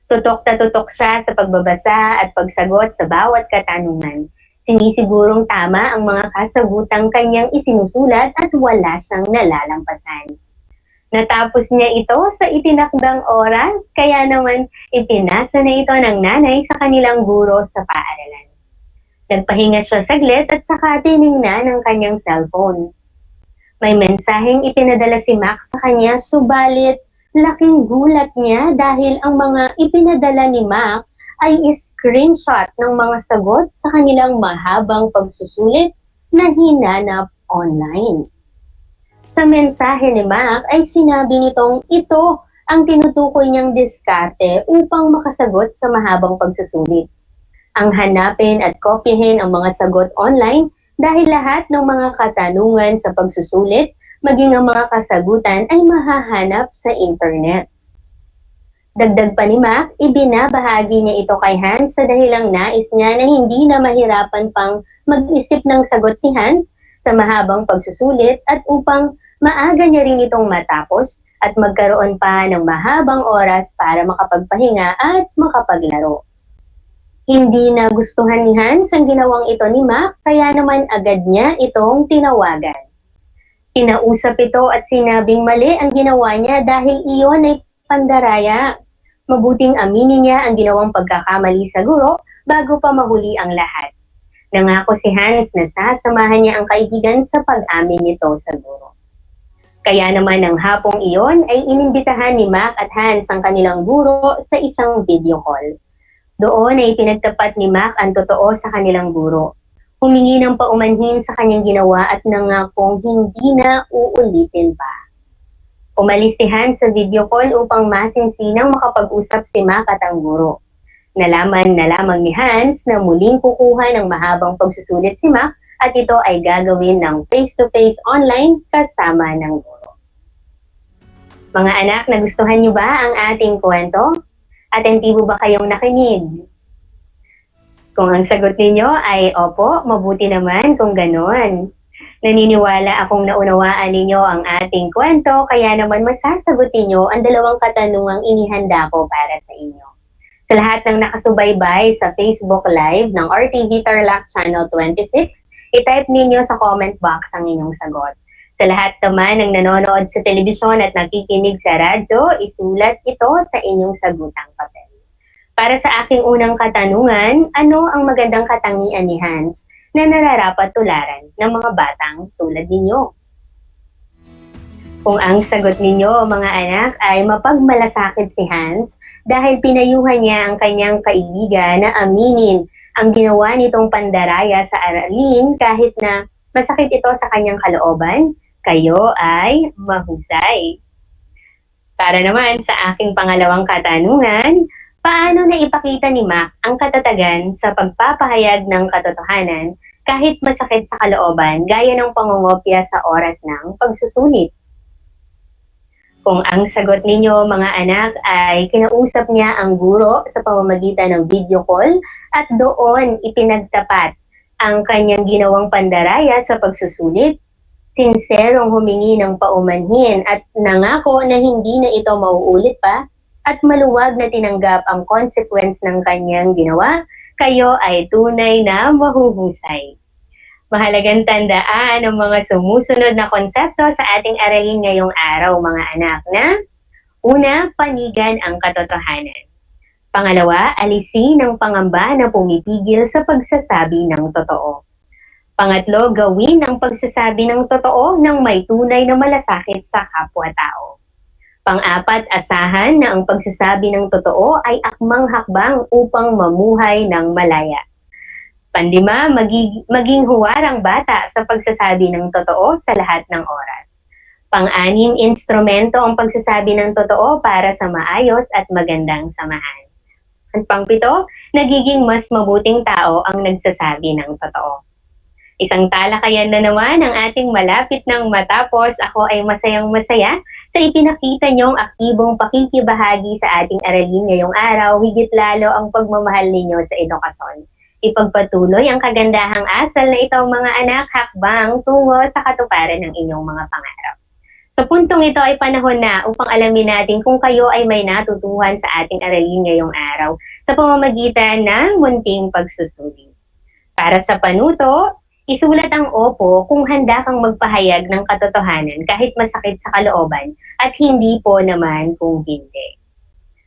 Tutok na tutok siya sa pagbabasa at pagsagot sa bawat katanungan. Sinisigurong tama ang mga kasagutang kanyang isinusulat at wala siyang nalalampasan. Natapos niya ito sa itinakdang oras, kaya naman ipinasa na ito ng nanay sa kanilang guro sa paaralan. Nagpahinga siya saglit at saka tiningnan ang kanyang cellphone. May mensaheng ipinadala si Mac sa kanya, subalit laking gulat niya dahil ang mga ipinadala ni Mac ay screenshot ng mga sagot sa kanilang mahabang pagsusulit na hinanap online. Sa mensahe ni Mac ay sinabi nitong ito ang tinutukoy niyang diskarte upang makasagot sa mahabang pagsusulit. Ang hanapin at kopyahin ang mga sagot online dahil lahat ng mga katanungan sa pagsusulit, maging ang mga kasagutan ay mahahanap sa internet. Dagdag pa ni Mac, ibinabahagi niya ito kay Hans sa dahilang nais niya na hindi na mahirapan pang mag-isip ng sagot si Hans sa mahabang pagsusulit at upang maaga niya rin itong matapos at magkaroon pa ng mahabang oras para makapagpahinga at makapaglaro. Hindi na gustuhan ni Hans ang ginawang ito ni Mac, kaya naman agad niya itong tinawagan. Kinausap ito at sinabing mali ang ginawa niya dahil iyon ay pandaraya. Mabuting aminin niya ang ginawang pagkakamali sa guro bago pa mahuli ang lahat. Nangako si Hans na sasamahan niya ang kaibigan sa pag-amin nito sa guro. Kaya naman ng hapong iyon ay inimbitahan ni Mac at Hans ang kanilang guro sa isang video call. Doon ay pinagtapat ni Mac ang totoo sa kanilang guro. Humingi ng paumanhin sa kanyang ginawa at nangakong hindi na uulitin pa. Umalis si Hans sa video call upang masinsinang makapag-usap si Mac at ang guro. Nalaman na lamang ni Hans na muling kukuha ng mahabang pagsusulit si Mac at ito ay gagawin ng face-to-face online kasama ng guro. Mga anak, nagustuhan niyo ba ang ating kwento? Atentibo ba kayong nakinig? Kung ang sagot ninyo ay opo, mabuti naman kung ganon. Naniniwala akong naunawaan ninyo ang ating kwento, kaya naman masasagutin nyo ang dalawang katanungang inihanda ko para sa inyo. Sa lahat ng nakasubaybay sa Facebook Live ng RTV Tarlac Channel 26, itype ninyo sa comment box ang inyong sagot. Sa lahat naman ng nanonood sa telebisyon at nakikinig sa radyo, isulat ito sa inyong sagutang papel. Para sa aking unang katanungan, ano ang magandang katangian ni Hans na nararapat tularan ng mga batang tulad ninyo? Kung ang sagot ninyo, mga anak, ay mapagmalasakit si Hans dahil pinayuhan niya ang kanyang kaibigan na aminin ang ginawa nitong pandaraya sa aralin kahit na masakit ito sa kanyang kalooban, kayo ay mahusay. Para naman sa aking pangalawang katanungan, paano na ipakita ni Mac ang katatagan sa pagpapahayag ng katotohanan kahit masakit sa kalooban gaya ng pangungopya sa oras ng pagsusulit? Kung ang sagot ninyo, mga anak, ay kinausap niya ang guro sa pamamagitan ng video call at doon ipinagtapat ang kanyang ginawang pandaraya sa pagsusulit, sinserong humingi ng paumanhin at nangako na hindi na ito mauulit pa at maluwag na tinanggap ang consequence ng kanyang ginawa, kayo ay tunay na mahuhusay. Mahalagang tandaan ang mga sumusunod na konsepto sa ating aralin ngayong araw, mga anak, na una, panigan ang katotohanan. Pangalawa, alisin ang pangamba na pumipigil sa pagsasabi ng totoo. Pangatlo, gawin ang pagsasabi ng totoo ng may tunay na malasakit sa kapwa-tao. Pang-apat, asahan na ang pagsasabi ng totoo ay akmang hakbang upang mamuhay ng malaya. Panlima, maging huwarang bata sa pagsasabi ng totoo sa lahat ng oras. Pang-anim, instrumento ang pagsasabi ng totoo para sa maayos at magandang samahan. At pang-pito, nagiging mas mabuting tao ang nagsasabi ng totoo. Isang talakayan na naman ang ating malapit ng matapos. Ako ay masayang masaya sa ipinakita niyong aktibong pakikibahagi sa ating aralin ngayong araw, higit lalo ang pagmamahal ninyo sa edukasyon. Ipagpatuloy ang kagandahang asal na ito mga anak, hakbang tungo sa katuparan ng inyong mga pangarap. Sa puntong ito ay panahon na upang alamin natin kung kayo ay may natutuhan sa ating aralin ngayong araw sa pamamagitan ng munting pagsusulit. Para sa panuto, isulat ang opo kung handa kang magpahayag ng katotohanan kahit masakit sa kalooban at hindi po naman kung hindi.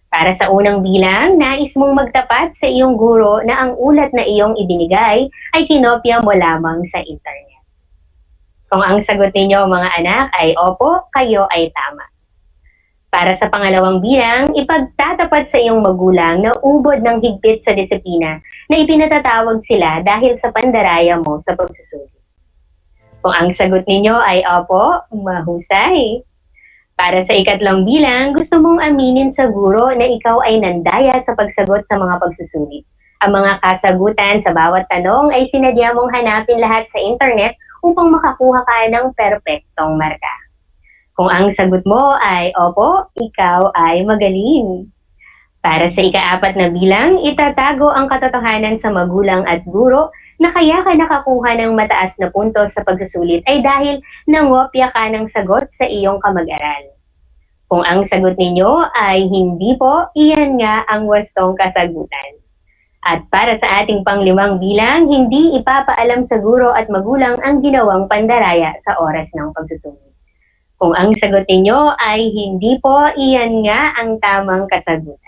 Para sa unang bilang, nais mong magtapat sa iyong guro na ang ulat na iyong ibinigay ay kinopya mo lamang sa internet. Kung ang sagot ninyo mga anak ay opo, kayo ay tama. Para sa pangalawang bilang, ipagtatapat sa iyong magulang na ubod ng higpit sa disiplina na ipinatatawag sila dahil sa pandaraya mo sa pagsusulit. Kung ang sagot ninyo ay opo, mahusay. Para sa ikatlong bilang, gusto mong aminin sa guro na ikaw ay nandaya sa pagsagot sa mga pagsusulit. Ang mga kasagutan sa bawat tanong ay sinadya mong hanapin lahat sa internet upang makakuha ka ng perpektong marka. Kung ang sagot mo ay opo, ikaw ay magaling. Para sa ikaapat na bilang, itatago ang katotohanan sa magulang at guro na kaya ka nakakuha ng mataas na puntos sa pagsusulit ay dahil nangopya ka ng sagot sa iyong kamag-aral. Kung ang sagot ninyo ay hindi po, iyan nga ang wastong kasagutan. At para sa ating panglimang bilang, hindi ipapaalam sa guro at magulang ang ginawang pandaraya sa oras ng pagsusulit. Kung ang sagot ninyo ay hindi po, iyan nga ang tamang kasagutan.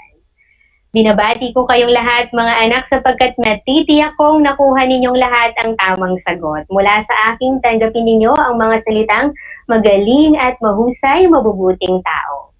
Binabati ko kayong lahat mga anak sapagkat natitiyak kong nakuha ninyong lahat ang tamang sagot. Mula sa aking tanggapin ninyo ang mga salitang magaling at mahusay, mabubuting tao.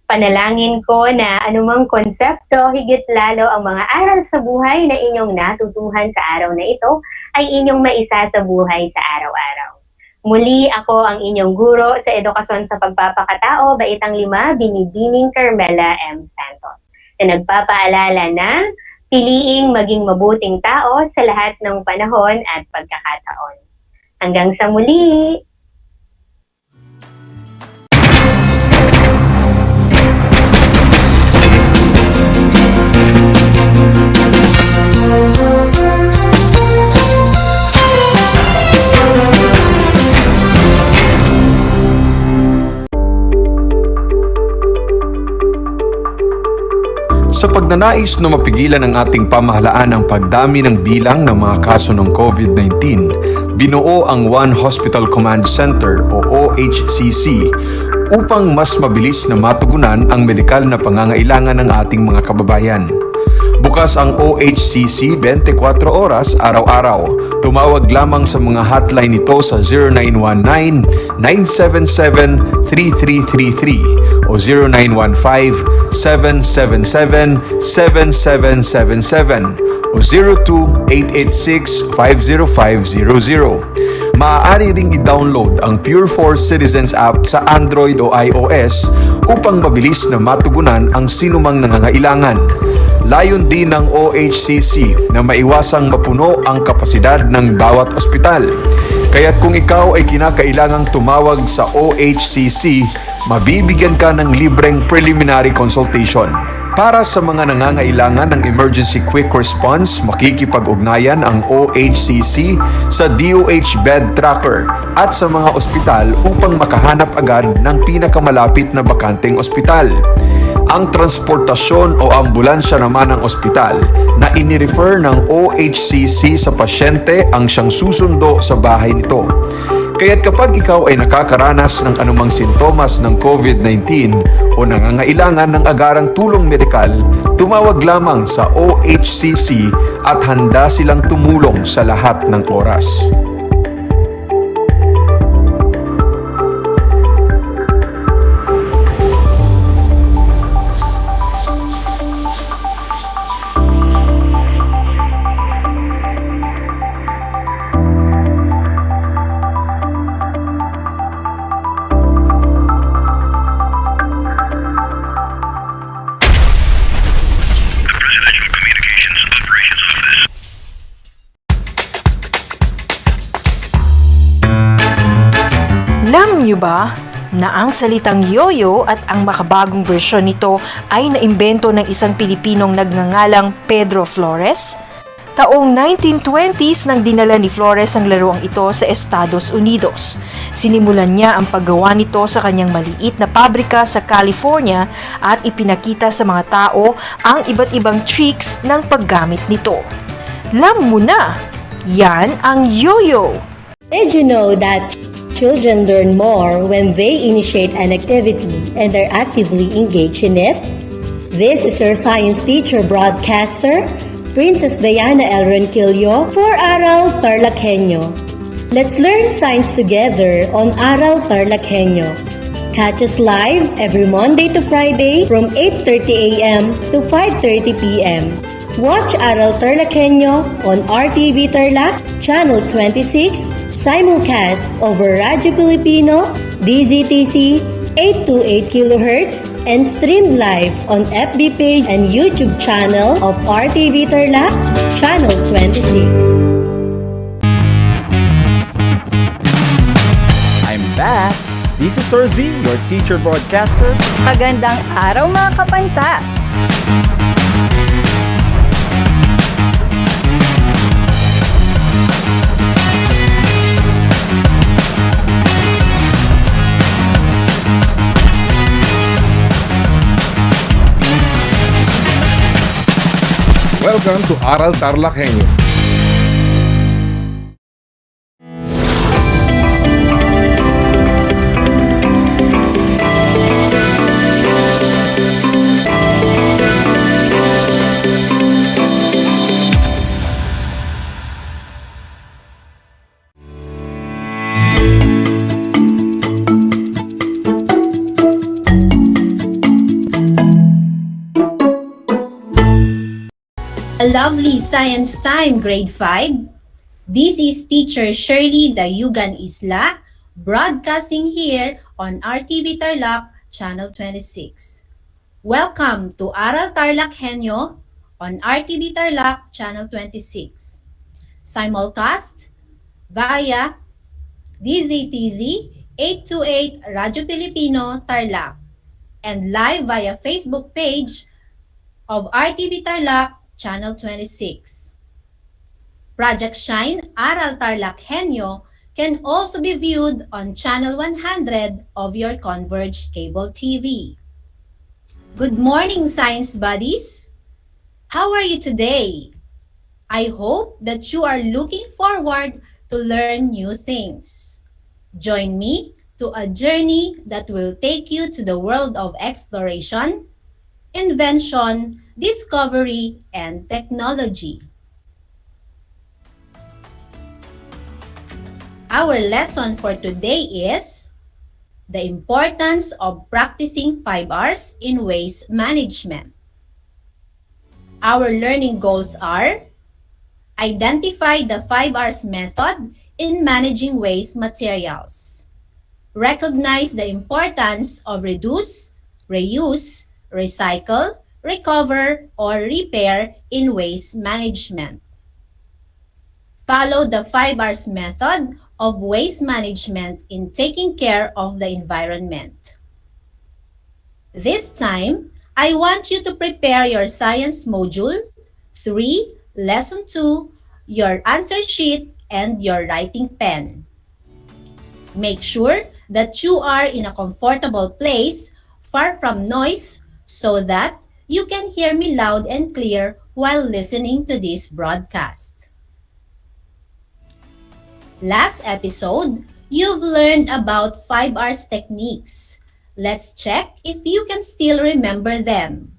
Panalangin ko na anumang konsepto, higit lalo ang mga aral sa buhay na inyong natutuhan sa araw na ito ay inyong maisa sa buhay sa araw-araw. Muli ako ang inyong guro sa edukasyon sa pagpapakatao, Baitang 5, Binibining Carmela M. Santos, na nagpapaalala na piliing maging mabuting tao sa lahat ng panahon at pagkakataon. Hanggang sa muli! Sa pagnanais na mapigilan ng ating pamahalaan ang pagdami ng bilang ng mga kaso ng COVID-19, binuo ang One Hospital Command Center o OHCC upang mas mabilis na matugunan ang medikal na pangangailangan ng ating mga kababayan. Bukas ang OHCC 24 oras araw-araw. Tumawag lamang sa mga hotline nito sa 0919-977-3333 o 0915-777-7777 o 02-886-50500. Maaari ring i-download ang Pure Force Citizens app sa Android o iOS upang mabilis na matugunan ang sinumang nangangailangan. Layon din ng OHCC na maiwasang mapuno ang kapasidad ng bawat ospital. Kaya't kung ikaw ay kinakailangang tumawag sa OHCC, mabibigyan ka ng libreng preliminary consultation. Para sa mga nangangailangan ng emergency quick response, makikipag-ugnayan ang OHCC sa DOH Bed Tracker at sa mga ospital upang makahanap agad ng pinakamalapit na bakanteng ospital. Ang transportasyon o ambulansya naman ng ospital na inirefer ng OHCC sa pasyente ang siyang susundo sa bahay nito. Kaya't kapag ikaw ay nakakaranas ng anumang sintomas ng COVID-19 o nangangailangan ng agarang tulong medikal, tumawag lamang sa OHCC at handa silang tumulong sa lahat ng oras. Alam niyo ba na ang salitang yoyo at ang makabagong bersyon nito ay naimbento ng isang Pilipinong nagngangalang Pedro Flores? Taong 1920s nang dinala ni Flores ang laruang ito sa Estados Unidos. Sinimulan niya ang paggawa nito sa kanyang maliit na pabrika sa California at ipinakita sa mga tao ang iba't ibang tricks ng paggamit nito. Alam mo na, yan ang yoyo! Did you know that children learn more when they initiate an activity and are actively engaged in it? This is your science teacher broadcaster, Princess Diana L. Ronquillo for Aral TarlakHenyo. Let's learn science together on Aral TarlakHenyo. Catch us live every Monday to Friday from 8:30 a.m. to 5:30 p.m. Watch Aral TarlakHenyo on RTV Tarlac, Channel 26, simulcast over Radyo Pilipino, DZTC 828 kHz, and streamed live on FB page and YouTube channel of RTV Tarlac, Channel 26. I'm back! This is Sir Z, your teacher broadcaster. Magandang araw mga kapantas! Welcome to Aral TarlakHenyo. A lovely science time, grade 5. This is teacher Shirley Layugan Isla, broadcasting here on RTV Tarlac, Channel 26. Welcome to Aral TarlakHenyo on RTV Tarlac, Channel 26. Simulcast via DZTZ 828 Radyo Pilipino Tarlac and live via Facebook page of RTV Tarlac, Channel 26. Project Shine Aral TarlakHenyo can also be viewed on Channel 100 of your Converge Cable TV. Good morning, science buddies! How are you today? I hope that you are looking forward to learn new things. Join me to a journey that will take you to the world of exploration, invention, discovery, and technology. Our lesson for today is the importance of practicing 5 R's in waste management. Our learning goals are: identify the 5 R's method in managing waste materials. Recognize the importance of reduce, reuse, recycle, recover, or repair in waste management. Follow the 5 R's method of waste management in taking care of the environment. This time, I want you to prepare your Science Module 3, Lesson 2, your answer sheet, and your writing pen. Make sure that you are in a comfortable place, far from noise, so that you can hear me loud and clear while listening to this broadcast. Last episode, you've learned about 5 R's techniques. Let's check if you can still remember them.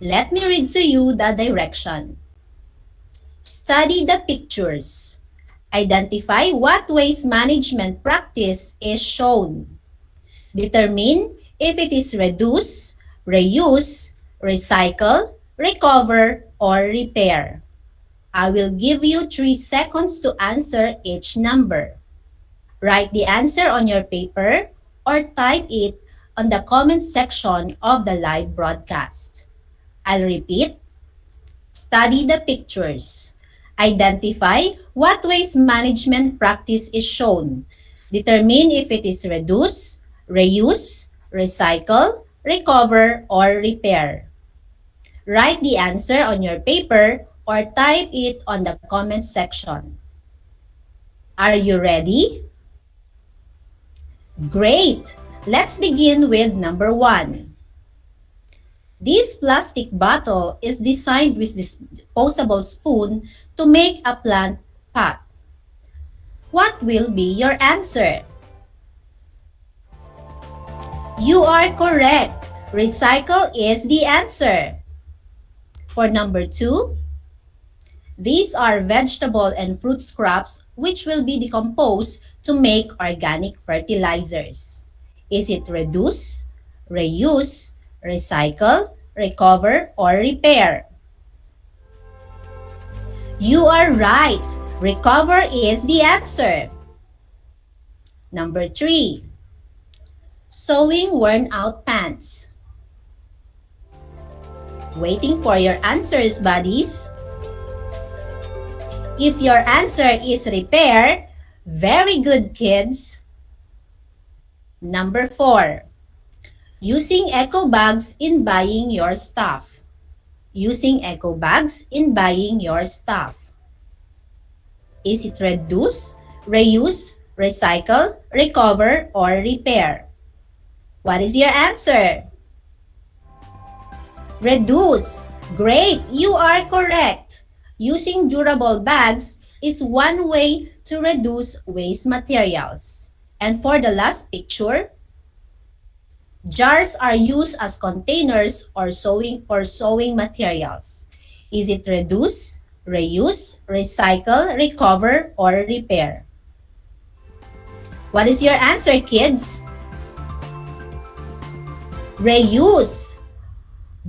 Let me read to you the direction. Study the pictures. Identify what waste management practice is shown. Determine if it is reduce, reuse, recycle, recover, or repair. I will give you 3 seconds to answer each number. Write the answer on your paper or type it on the comment section of the live broadcast. I'll repeat. Study the pictures. Identify what waste management practice is shown. Determine if it is reduce, reuse, recycle, recover, or repair. Write the answer on your paper or type it on the comment section. Are you ready? Great! Let's begin with number 1. This plastic bottle is designed with disposable spoon to make a plant pot. What will be your answer? You are correct. Recycle is the answer. For number 2, these are vegetable and fruit scraps which will be decomposed to make organic fertilizers. Is it reduce, reuse, recycle, recover, or repair? You are right. Recover is the answer. Number 3. Sewing worn-out pants. Waiting for your answers, buddies. If your answer is repair, very good, kids. Number 4. Using eco bags in buying your stuff. Using eco bags in buying your stuff. Is it reduce, reuse, recycle, recover, or repair? What is your answer? Reduce. Great, you are correct. Using durable bags is one way to reduce waste materials. And for the last picture, jars are used as containers or sewing materials. Is it reduce, reuse, recycle, recover, or repair? What is your answer, kids? Reuse.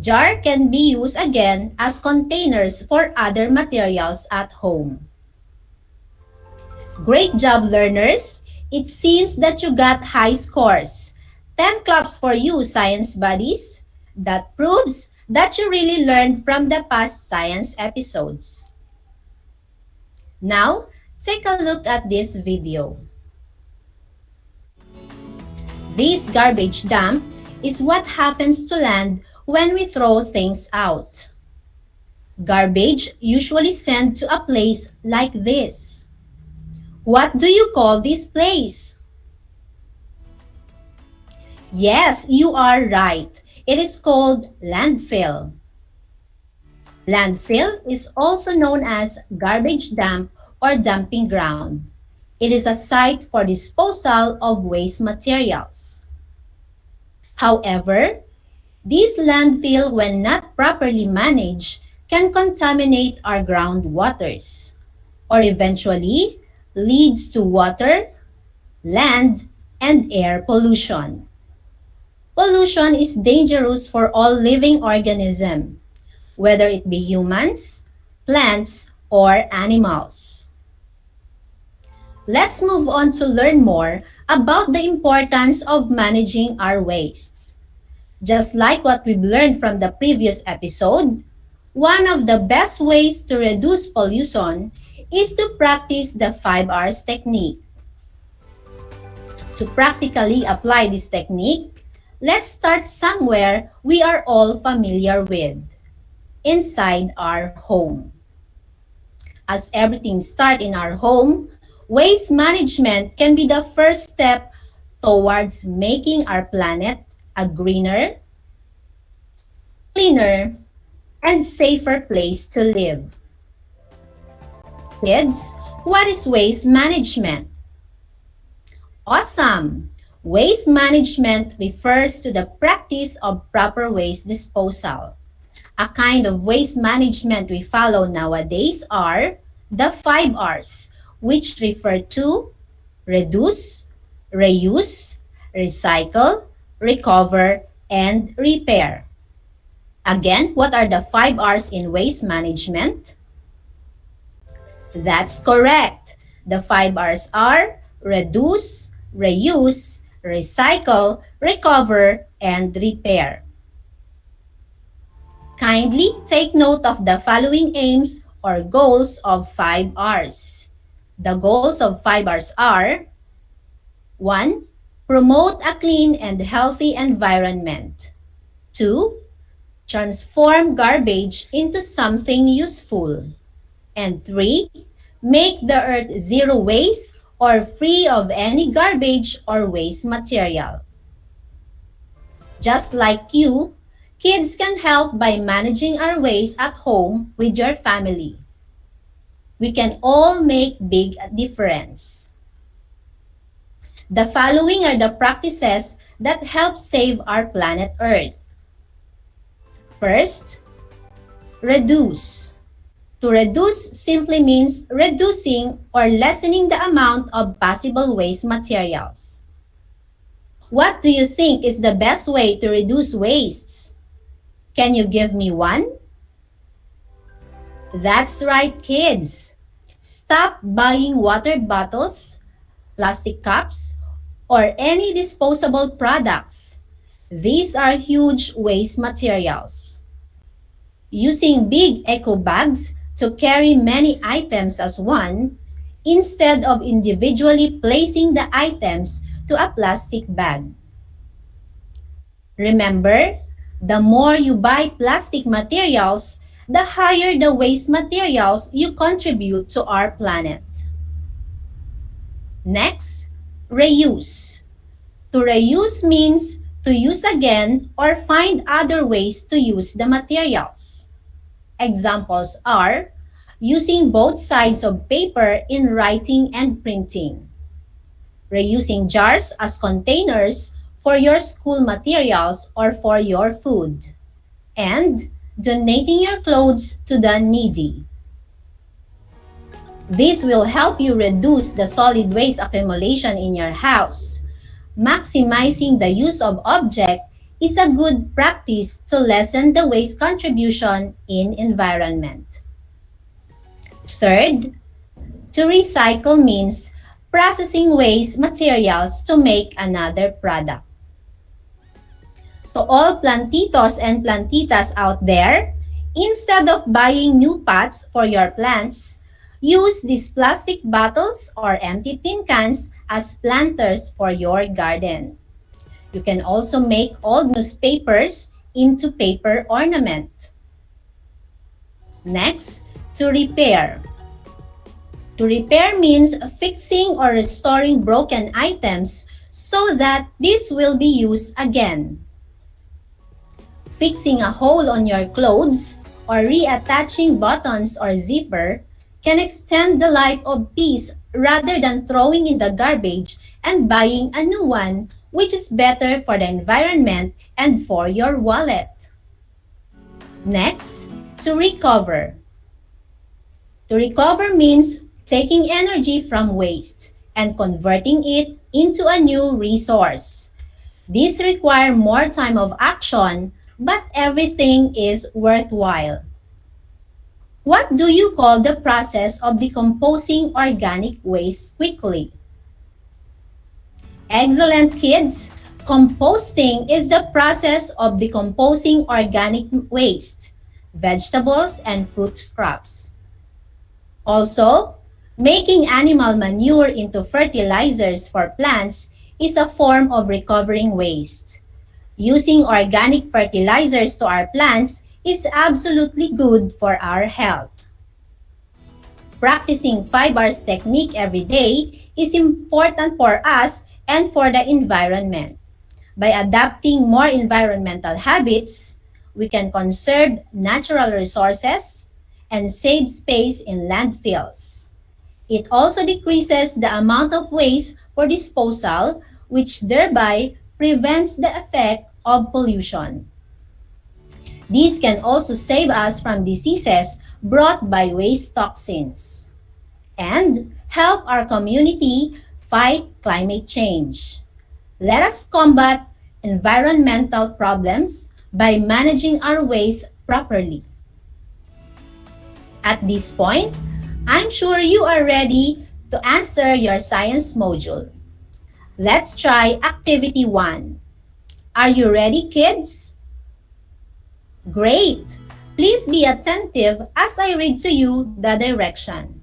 Jar can be used again as containers for other materials at home. Great job, learners! It seems that you got high scores. 10 claps for you, science buddies. That proves that you really learned from the past science episodes. Now, take a look at this video. This garbage dump is what happens to land when we throw things out. Garbage usually sent to a place like this. What do you call this place? Yes, you are right. It is called landfill. Landfill is also known as garbage dump or dumping ground. It is a site for disposal of waste materials. However, this landfill, when not properly managed, can contaminate our groundwaters or eventually leads to water, land, and air pollution. Pollution is dangerous for all living organisms, whether it be humans, plants, or animals. Let's move on to learn more about the importance of managing our wastes. Just like what we've learned from the previous episode, one of the best ways to reduce pollution is to practice the 5 R's technique. To practically apply this technique, let's start somewhere we are all familiar with, inside our home. As everything starts in our home, waste management can be the first step towards making our planet a greener, cleaner, and safer place to live. Kids, what is waste management? Awesome! Waste management refers to the practice of proper waste disposal. A kind of waste management we follow nowadays are the 5 R's, which refer to reduce, reuse, recycle, recover, and repair. Again, what are the 5 R's in waste management? That's correct. The 5 R's are reduce, reuse, recycle, recover, and repair. Kindly take note of the following aims or goals of 5 R's. The goals of 5 R's are 1. Promote a clean and healthy environment. 2. Transform garbage into something useful. And 3. Make the earth zero waste or free of any garbage or waste material. Just like you, kids can help by managing our waste at home with your family. We can all make big difference. The following are the practices that help save our planet Earth. First, reduce. To reduce simply means reducing or lessening the amount of possible waste materials. What do you think is the best way to reduce wastes? Can you give me one? That's right, kids. Stop buying water bottles, plastic cups, or any disposable products. These are huge waste materials. Using big eco bags to carry many items as one, instead of individually placing the items to a plastic bag. Remember, the more you buy plastic materials, the higher the waste materials you contribute to our planet. Next, reuse. To reuse means to use again or find other ways to use the materials. Examples are using both sides of paper in writing and printing, reusing jars as containers for your school materials or for your food, and donating your clothes to the needy. This will help you reduce the solid waste accumulation in your house. Maximizing the use of objects is a good practice to lessen the waste contribution in environment. Third, to recycle means processing waste materials to make another product. To all plantitos and plantitas out there, instead of buying new pots for your plants, use these plastic bottles or empty tin cans as planters for your garden. You can also make old newspapers into paper ornament. Next, to repair. To repair means fixing or restoring broken items so that this will be used again. Fixing a hole on your clothes or reattaching buttons or zipper can extend the life of piece rather than throwing in the garbage and buying a new one, which is better for the environment and for your wallet. Next, to recover. To recover means taking energy from waste and converting it into a new resource. This requires more time of action, but everything is worthwhile. What do you call the process of decomposing organic waste quickly? Excellent, kids! Composting is the process of decomposing organic waste, vegetables, and fruit scraps. Also, making animal manure into fertilizers for plants is a form of recovering waste. Using organic fertilizers to our plants is absolutely good for our health. Practicing 5 hours technique every day is important for us and for the environment. By adapting more environmental habits, we can conserve natural resources and save space in landfills. It also decreases the amount of waste for disposal, which thereby prevents the effect of pollution. These can also save us from diseases brought by waste toxins and help our community fight climate change. Let us combat environmental problems by managing our waste properly. At this point, I'm sure you are ready to answer your science module. Let's try Activity 1. Are you ready, kids? Great! Please be attentive as I read to you the direction.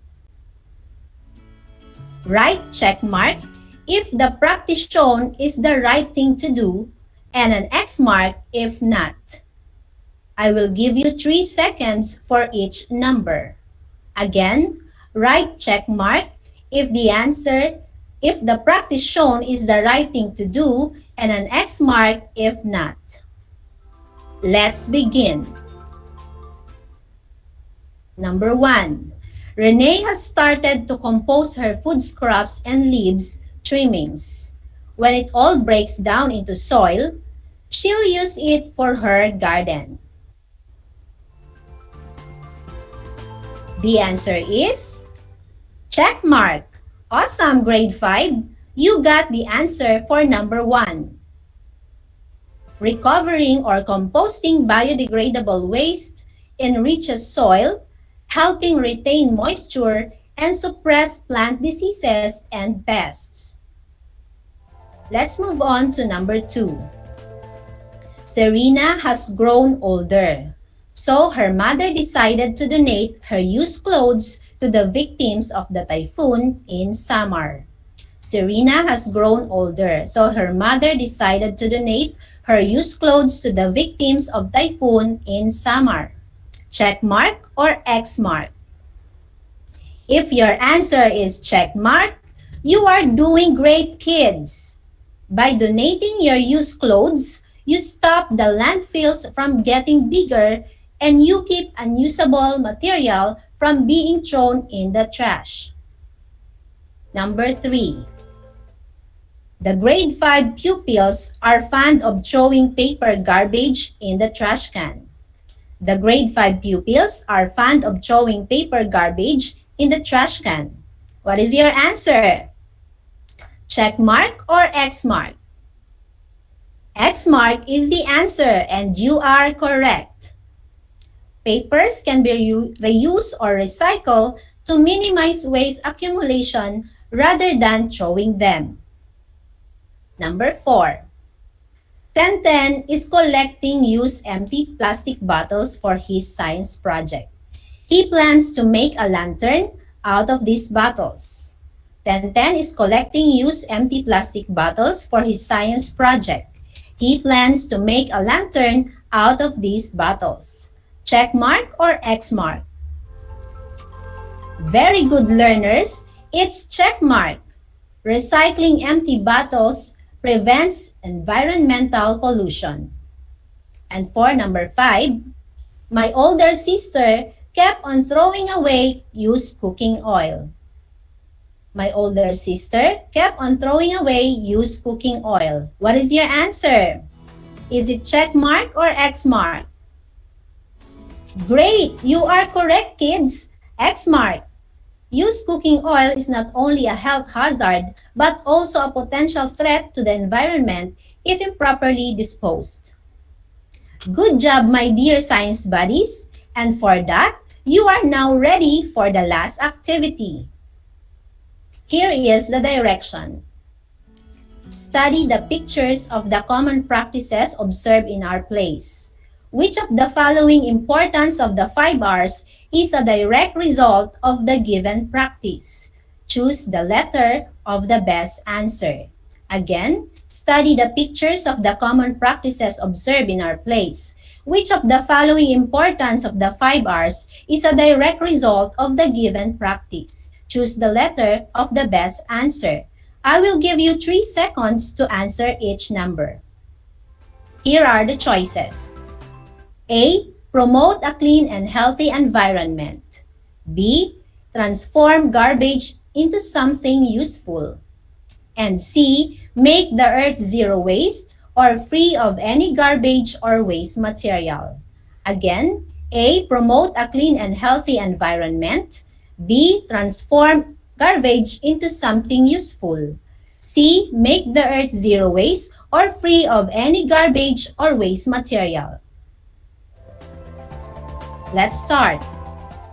Write check mark if the practice shown is the right thing to do, and an X mark if not. I will give you 3 seconds for each number. Again, write check mark if the practice shown is the right thing to do, and an X mark if not. Let's begin. Number 1. Renee has started to compose her food scraps and leaves trimmings. When it all breaks down into soil, she'll use it for her garden. The answer is check mark. Awesome, grade 5. You got the answer for number 1. Recovering or composting biodegradable waste enriches soil, helping retain moisture and suppress plant diseases and pests. Let's move on to number 2. Serena has grown older, so her mother decided to donate her used clothes to the victims of the typhoon in Samar. Serena has grown older, so her mother decided to donate her used clothes to the victims of typhoon in Samar. Check mark or X mark? If your answer is check mark, you are doing great, kids. By donating your used clothes, you stop the landfills from getting bigger and you keep unusable material from being thrown in the trash. Number 3. The grade 5 pupils are fond of throwing paper garbage in the trash can. The grade 5 pupils are fond of throwing paper garbage in the trash can. What is your answer? Check mark or X mark? X mark is the answer and you are correct. Papers can be reused or recycled to minimize waste accumulation rather than throwing them. Number 4. Tenten is collecting used empty plastic bottles for his science project. He plans to make a lantern out of these bottles. Tenten is collecting used empty plastic bottles for his science project. He plans to make a lantern out of these bottles. Check mark or X mark? Very good, learners. It's check mark. Recycling empty bottles prevents environmental pollution. And for number 5, my older sister kept on throwing away used cooking oil. My older sister kept on throwing away used cooking oil. What is your answer? Is it check mark or X mark? Great! You are correct, kids. X mark. Used cooking oil is not only a health hazard, but also a potential threat to the environment if improperly disposed. Good job, my dear science buddies. And for that, you are now ready for the last activity. Here is the direction. Study the pictures of the common practices observed in our place. Which of the following importance of the 5 R's is a direct result of the given practice? Choose the letter of the best answer. Again, study the pictures of the common practices observed in our place. Which of the following importance of the 5 R's is a direct result of the given practice? Choose the letter of the best answer. I will give you 3 seconds to answer each number. Here are the choices. A. Promote a clean and healthy environment. B. Transform garbage into something useful. And C. Make the earth zero waste or free of any garbage or waste material. Again, A. Promote a clean and healthy environment. B. Transform garbage into something useful. C. Make the earth zero waste or free of any garbage or waste material. Let's start.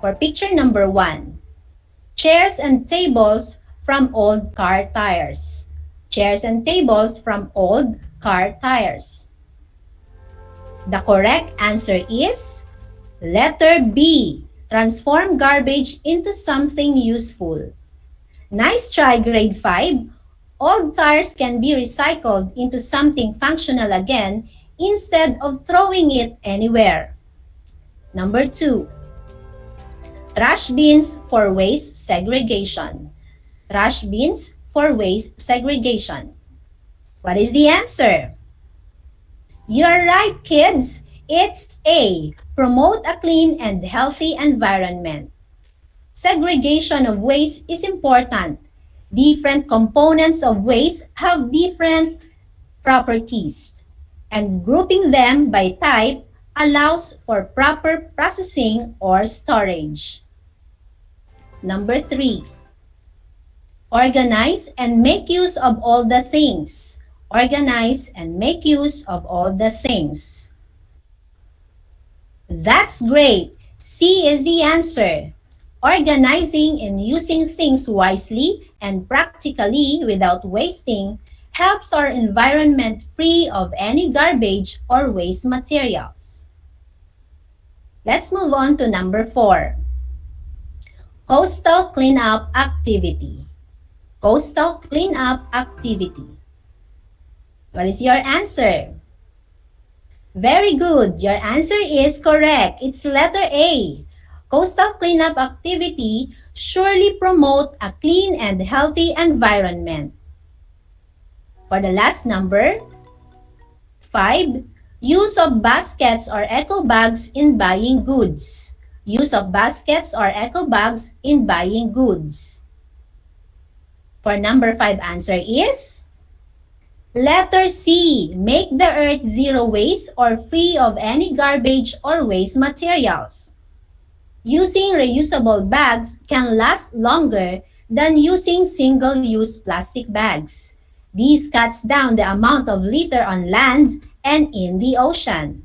For picture number 1, chairs and tables from old car tires. Chairs and tables from old car tires. The correct answer is letter B. Transform garbage into something useful. Nice try, grade 5. old tires can be recycled into something functional again instead of throwing it anywhere. Number 2, trash bins for waste segregation. Trash bins for waste segregation. What is the answer? You are right, kids. It's A. Promote a clean and healthy environment. Segregation of waste is important. Different components of waste have different properties, and grouping them by type allows for proper processing or storage. Number 3, organize and make use of all the things. Organize and make use of all the things. That's great. C is the answer. Organizing and using things wisely and practically without wasting helps our environment free of any garbage or waste materials. Let's move on to number 4. Coastal cleanup activity. Coastal cleanup activity. What is your answer? Very good. Your answer is correct. It's letter A. Coastal cleanup activity surely promote a clean and healthy environment. For the last number, 5, use of baskets or eco bags in buying goods. Use of baskets or eco bags in buying goods. For number 5 answer is letter C. Make the earth zero waste or free of any garbage or waste materials. Using reusable bags can last longer than using single-use plastic bags. This cuts down the amount of litter on land and in the ocean.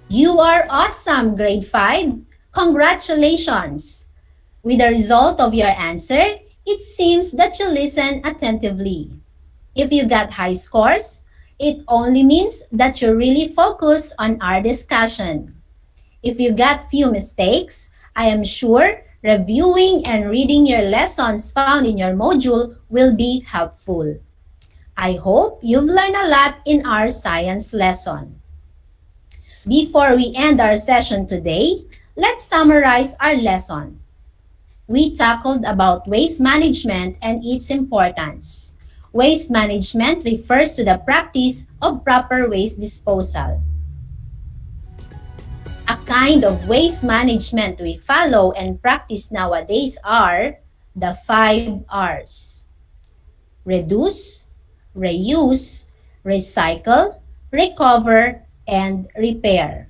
You are awesome, grade 5. Congratulations! With the result of your answer, it seems that you listened attentively. If you got high scores, it only means that you really focus on our discussion. If you got few mistakes, I am sure reviewing and reading your lessons found in your module will be helpful. I hope you've learned a lot in our science lesson. Before we end our session today, let's summarize our lesson. We tackled about waste management and its importance. Waste management refers to the practice of proper waste disposal. A kind of waste management we follow and practice nowadays are the 5 R's. Reduce, reuse, recycle, recover, and repair.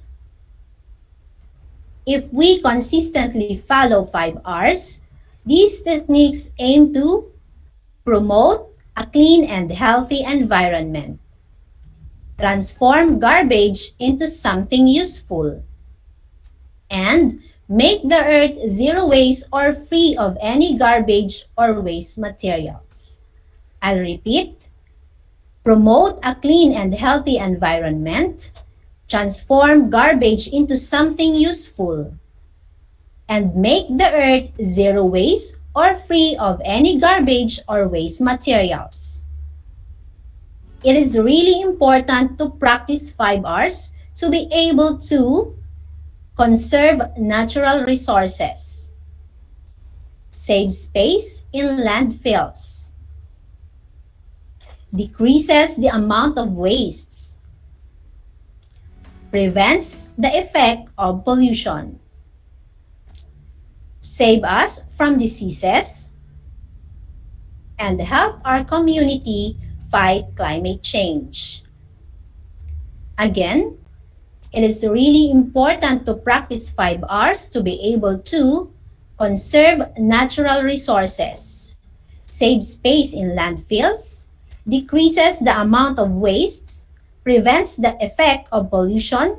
If we consistently follow 5 R's, these techniques aim to promote a clean and healthy environment, transform garbage into something useful, and make the earth zero waste or free of any garbage or waste materials. I'll repeat. Promote a clean and healthy environment, transform garbage into something useful, and make the earth zero waste or free of any garbage or waste materials. It is really important to practice 5 R's to be able to conserve natural resources, save space in landfills, decreases the amount of wastes, prevents the effect of pollution, save us from diseases, and help our community fight climate change. Again, it is really important to practice 5 R's to be able to conserve natural resources, save space in landfills, decreases the amount of wastes, prevents the effect of pollution,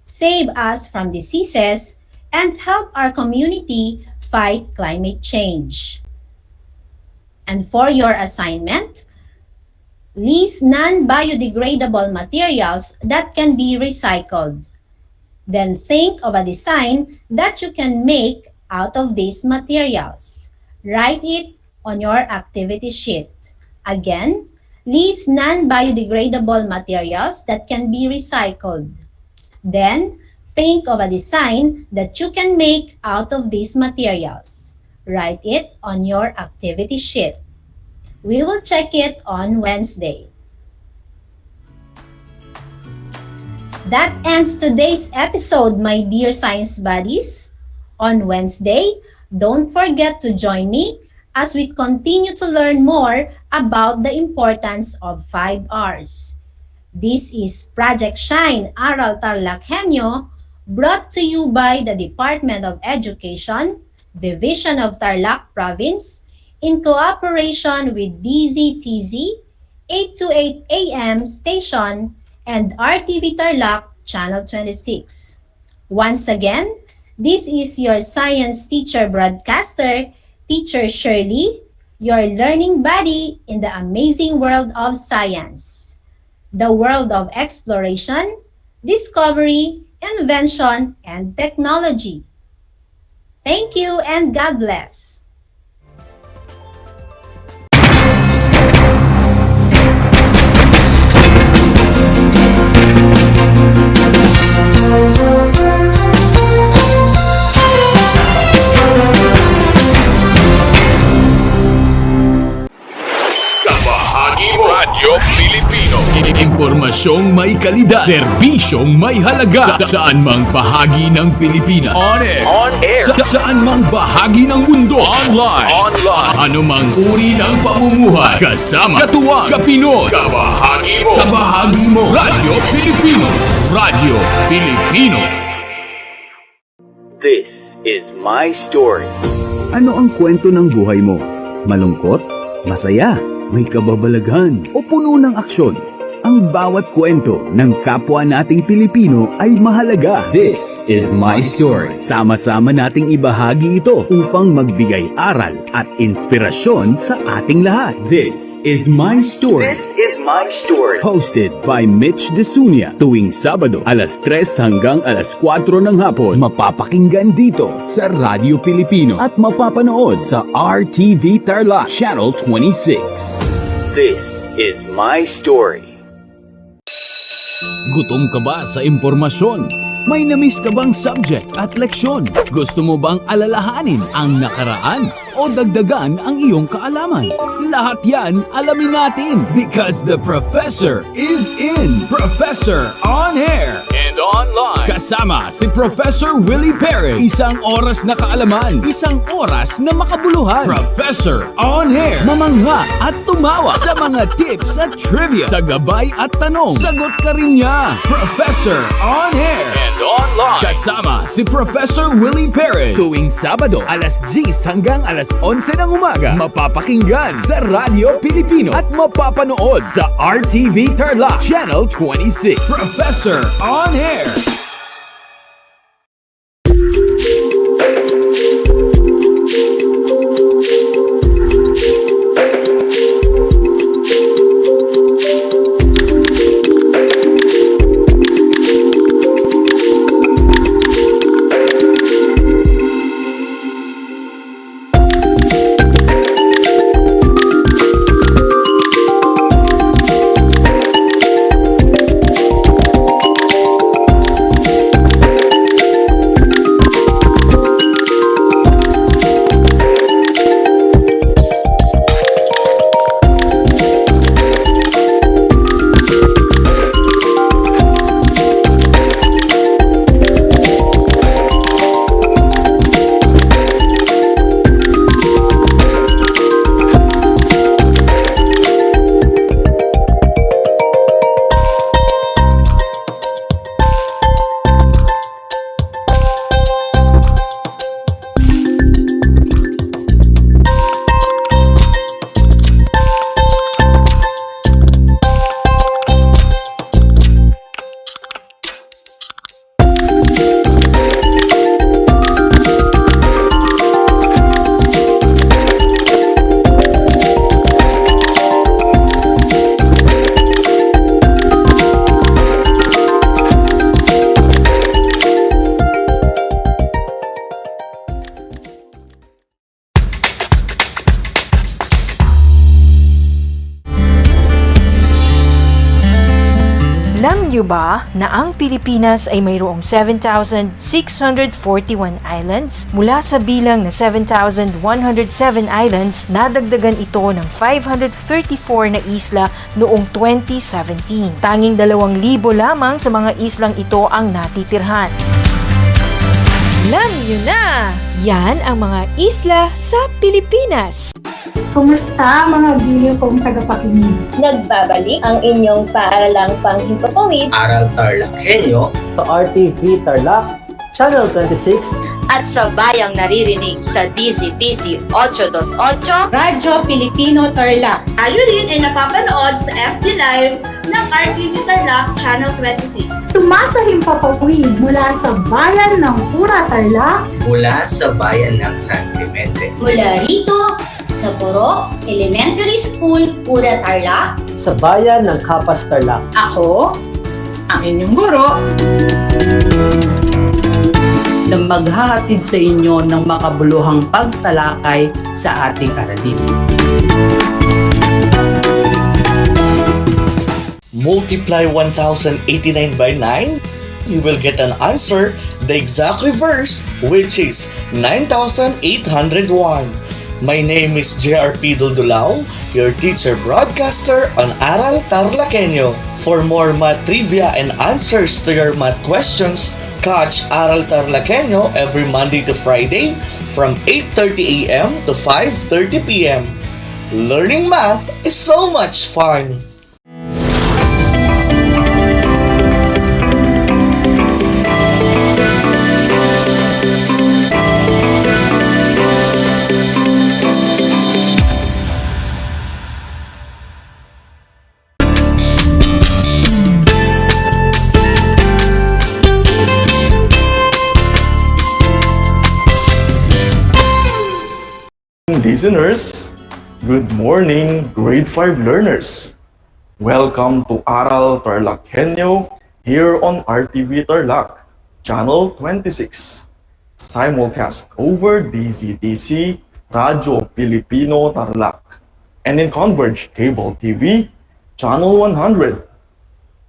save us from diseases, and help our community fight climate change. And for your assignment, list non-biodegradable materials that can be recycled. Then think of a design that you can make out of these materials. Write it on your activity sheet. Again, list non-biodegradable materials that can be recycled. Then, think of a design that you can make out of these materials. Write it on your activity sheet. We will check it on Wednesday. That ends today's episode, my dear science buddies. On Wednesday, don't forget to join me as we continue to learn more about the importance of 5 R's. This is Project Shine Aral TarlakHenyo, brought to you by the Department of Education, Division of Tarlac Province, in cooperation with DZTZ, 828 AM station, and RTV Tarlac, Channel 26. Once again, this is your science teacher broadcaster, Teacher Shirley, your learning buddy in the amazing world of science. The world of exploration, discovery, invention, and technology. Thank you and God bless. Kabahagi mo Radyo Pilipino. Impormasyong may kalidad, serbisyong may halaga, saan mang bahagi ng Pilipinas. On air. Saan mang bahagi ng mundo. Online. Anumang uri ng pamumuhay. Kasama, katuwang, kapinoy. Kabahagi mo. Radyo Pilipino. Radyo Pilipino. This is my story. Ano ang kwento ng buhay mo? Malungkot? Masaya? May kababalaghan? O puno ng aksyon? Ang bawat kwento ng kapwa nating Pilipino ay mahalaga. This is my story. Sama-sama nating ibahagi ito upang magbigay aral at inspirasyon sa ating lahat. This is my story. This is my story. Hosted by Mitch Desunia. Tuwing Sabado, alas 3 hanggang alas 4 ng hapon. Mapapakinggan dito sa Radyo Pilipino at mapapanood sa RTV Tarlac, Channel 26. This is my story. Gutom ka ba sa impormasyon? May na-miss ka bang subject at leksyon? Gusto mo bang alalahanin ang nakaraan o dagdagan ang iyong kaalaman? Lahat yan alamin natin because the professor is in. Professor on air and online. Kasama si Professor Willie Perez. Isang oras na kaalaman, isang oras na makabuluhan. Professor on air. Mamangha at tumawa sa mga tips at trivia. Sa gabay at tanong, sagot ka rin niya. Professor on air and online. Kasama si Professor Willie Perez. Tuwing Sabado, alas 10 hanggang alas 11 ng umaga. Mapapakinggan sa Radyo Pilipino at mapapanood sa RTV Tarlac, Channel 26. Professor on air. niyo ba na ang Pilipinas ay mayroong 7,641 islands? Mula sa bilang na 7,107 islands, nadagdagan ito ng 534 na isla noong 2017. Tanging 2,000 lamang sa mga islang ito ang natitirhan. Alam niyo na! Yan ang mga isla sa Pilipinas. Kumusta mga giliw kong tagapakinig? Nagbabalik ang inyong paaralang panghimpapawid. Aral TarlakHenyo. RTV Tarlac, Channel 26. At sa bayang naririnig sa DZTC 828. Radyo Pilipino Tarlac. Tayo rin ay napapanood sa FB Live ng RTV Tarlac Channel 26. Sumasahimpapawid mula sa bayan ng Pura Tarlac. Mula sa bayan ng San Clemente. Mula rito sa Puro Elementary School, Pura Tarlac. Sa bayan ng Kapas Tarlac. Ako, ang inyong guro, na maghahatid sa inyo ng makabuluhang pagtalakay sa ating aralin. Multiply 1,089 by 9, you will get an answer, the exact reverse, which is 9,801. My name is JRP Duldulao, your teacher broadcaster on Aral TarlakHenyo. For more math trivia and answers to your math questions, catch Aral TarlakHenyo every Monday to Friday from 8:30 a.m. to 5:30 p.m. Learning math is so much fun! Listeners, good morning, grade 5 learners. Welcome to Aral TarlakHenyo here on RTV Tarlac, Channel 26. Simulcast over DZTC Radio Filipino Tarlac and in Converge Cable TV, Channel 100.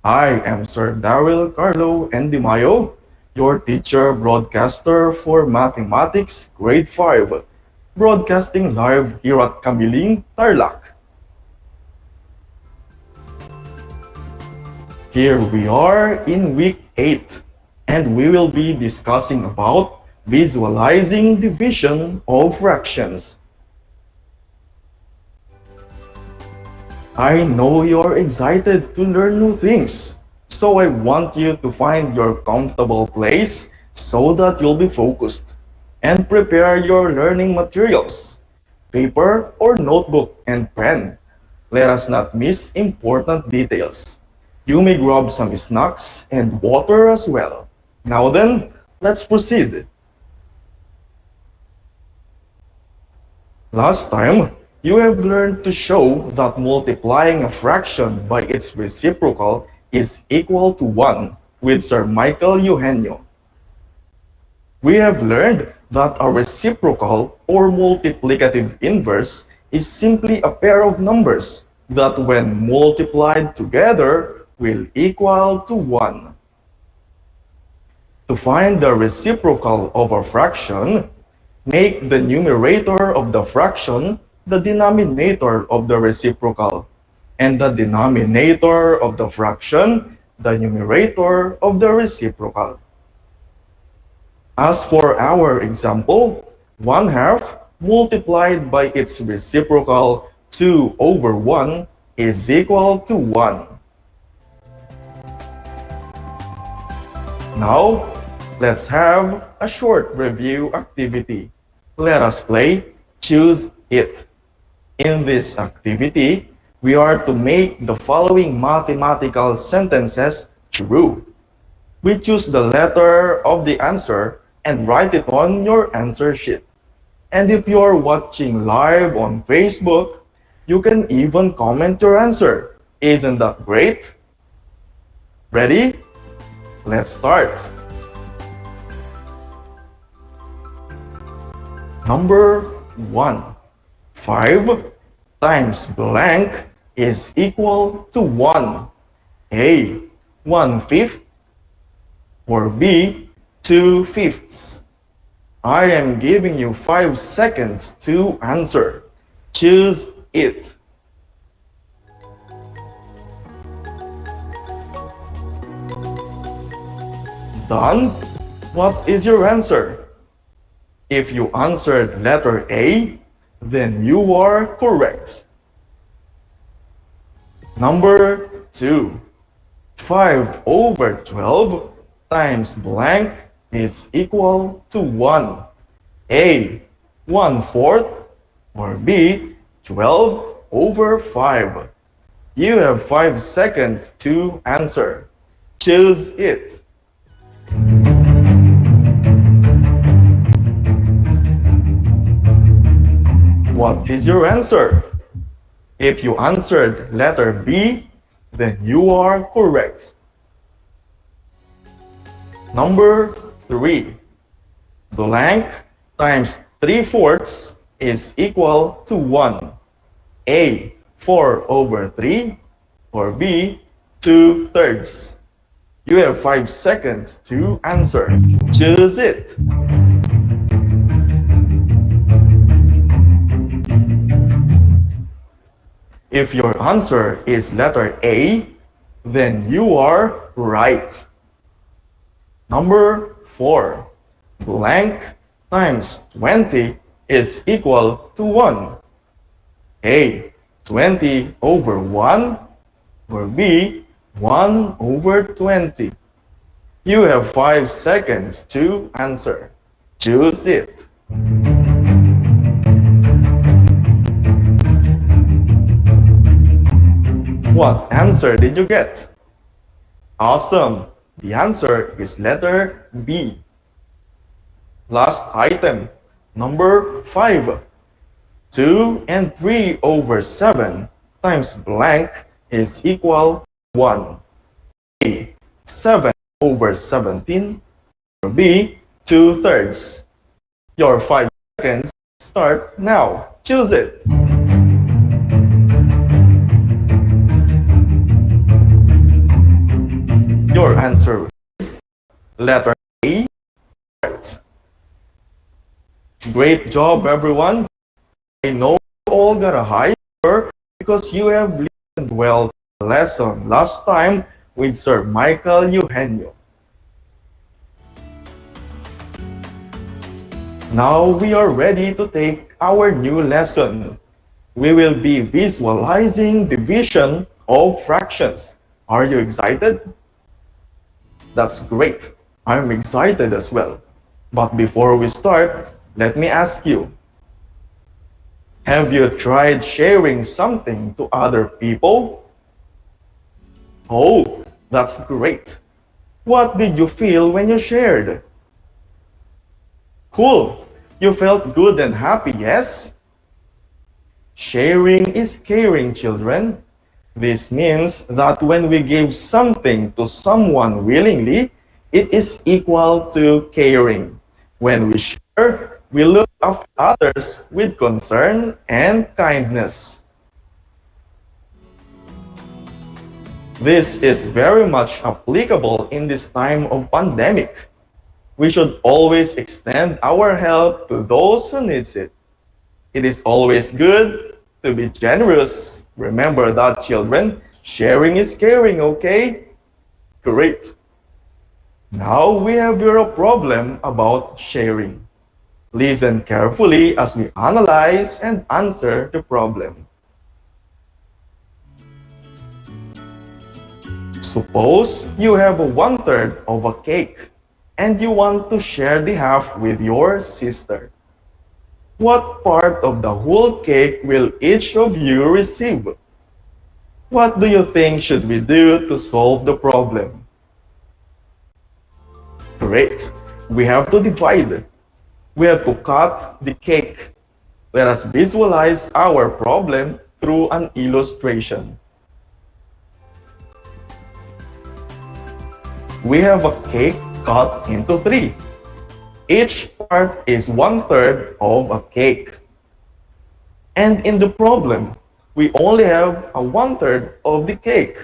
I am Sir Daryl Carlo Endimayo, your teacher broadcaster for Mathematics Grade 5. Broadcasting live here at Kamiling, Tarlac. Here we are in week 8 and we will be discussing about visualizing division of fractions. I know you're excited to learn new things, so I want you to find your comfortable place so that you'll be focused. And prepare your learning materials, paper or notebook and pen. Let us not miss important details. You may grab some snacks and water as well. Now then, let's proceed. Last time, you have learned to show that multiplying a fraction by its reciprocal is equal to 1 with Sir Michael Eugenio. We have learned that a reciprocal or multiplicative inverse is simply a pair of numbers that when multiplied together will equal to 1. To find the reciprocal of a fraction, make the numerator of the fraction the denominator of the reciprocal, and the denominator of the fraction the numerator of the reciprocal. As for our example, 1/2 multiplied by its reciprocal 2/1 is equal to 1. Now, let's have a short review activity. Let us play Choose It. In this activity, we are to make the following mathematical sentences true. We choose the letter of the answer and write it on your answer sheet. And if you're watching live on Facebook, you can even comment your answer. Isn't that great? Ready? Let's start. Number 1. 5 times blank is equal to 1. A. 1/5, or B, 2/5? I am giving you 5 seconds to answer. Choose it. Done? What is your answer? If you answered letter A, then you are correct. Number 2. 5/12 times blank is equal to 1. A, 1/4, or B, 12/5. You have 5 seconds to answer. Choose it. What is your answer? If you answered letter B, then you are correct. Number 3. Blank times 3/4 is equal to 1. A, 4/3, or B, 2/3. You have 5 seconds to answer. Choose it. If your answer is letter A, then you are right. Number 4. Blank times 20 is equal to 1. A, 20/1, or B, 1/20. You have 5 seconds to answer. Choose it. What answer did you get? Awesome! The answer is letter B. Last item, number 5. 2/3/7 times blank is equal to 1. A, 7/17, or B, 2/3. Your 5 seconds start now. Choose it. Your answer is letter A. Correct. Great job, everyone. I know you all got a high score because you have listened well to the lesson last time with Sir Michael Eugenio. Now we are ready to take our new lesson. We will be visualizing division of fractions. Are you excited? That's great. I'm excited as well. But before we start, let me ask you. Have you tried sharing something to other people? Oh, that's great. What did you feel when you shared? Cool. You felt good and happy, yes? Sharing is caring, children. This means that when we give something to someone willingly, it is equal to caring. When we share, we look after others with concern and kindness. This is very much applicable in this time of pandemic. We should always extend our help to those who need it. It is always good to be generous. Remember that, children. Sharing is caring, okay? Great. Now we have your problem about sharing. Listen carefully as we analyze and answer the problem. Suppose you have 1/3 of a cake and you want to share the half with your sister. What part of the whole cake will each of you receive? What do you think should we do to solve the problem? Great. We have to divide. We have to cut the cake. Let us visualize our problem through an illustration. We have a cake cut into 3. Each part is 1/3 of a cake. And in the problem, we only have a 1/3 of the cake.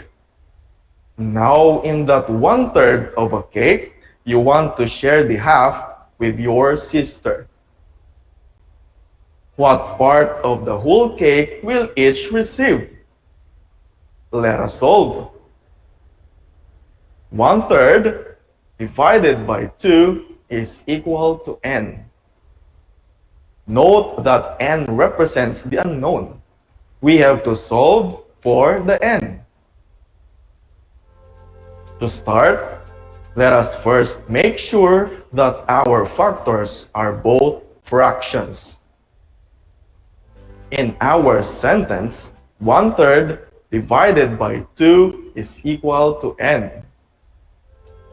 Now, in that 1/3 of a cake, you want to share the half with your sister. What part of the whole cake will each receive? Let us solve. 1/3 divided by 2 is equal to n. Note that n represents the unknown. We have to solve for the n. To start, let us first make sure that our factors are both fractions. In our sentence, 1/3 divided by 2 is equal to n.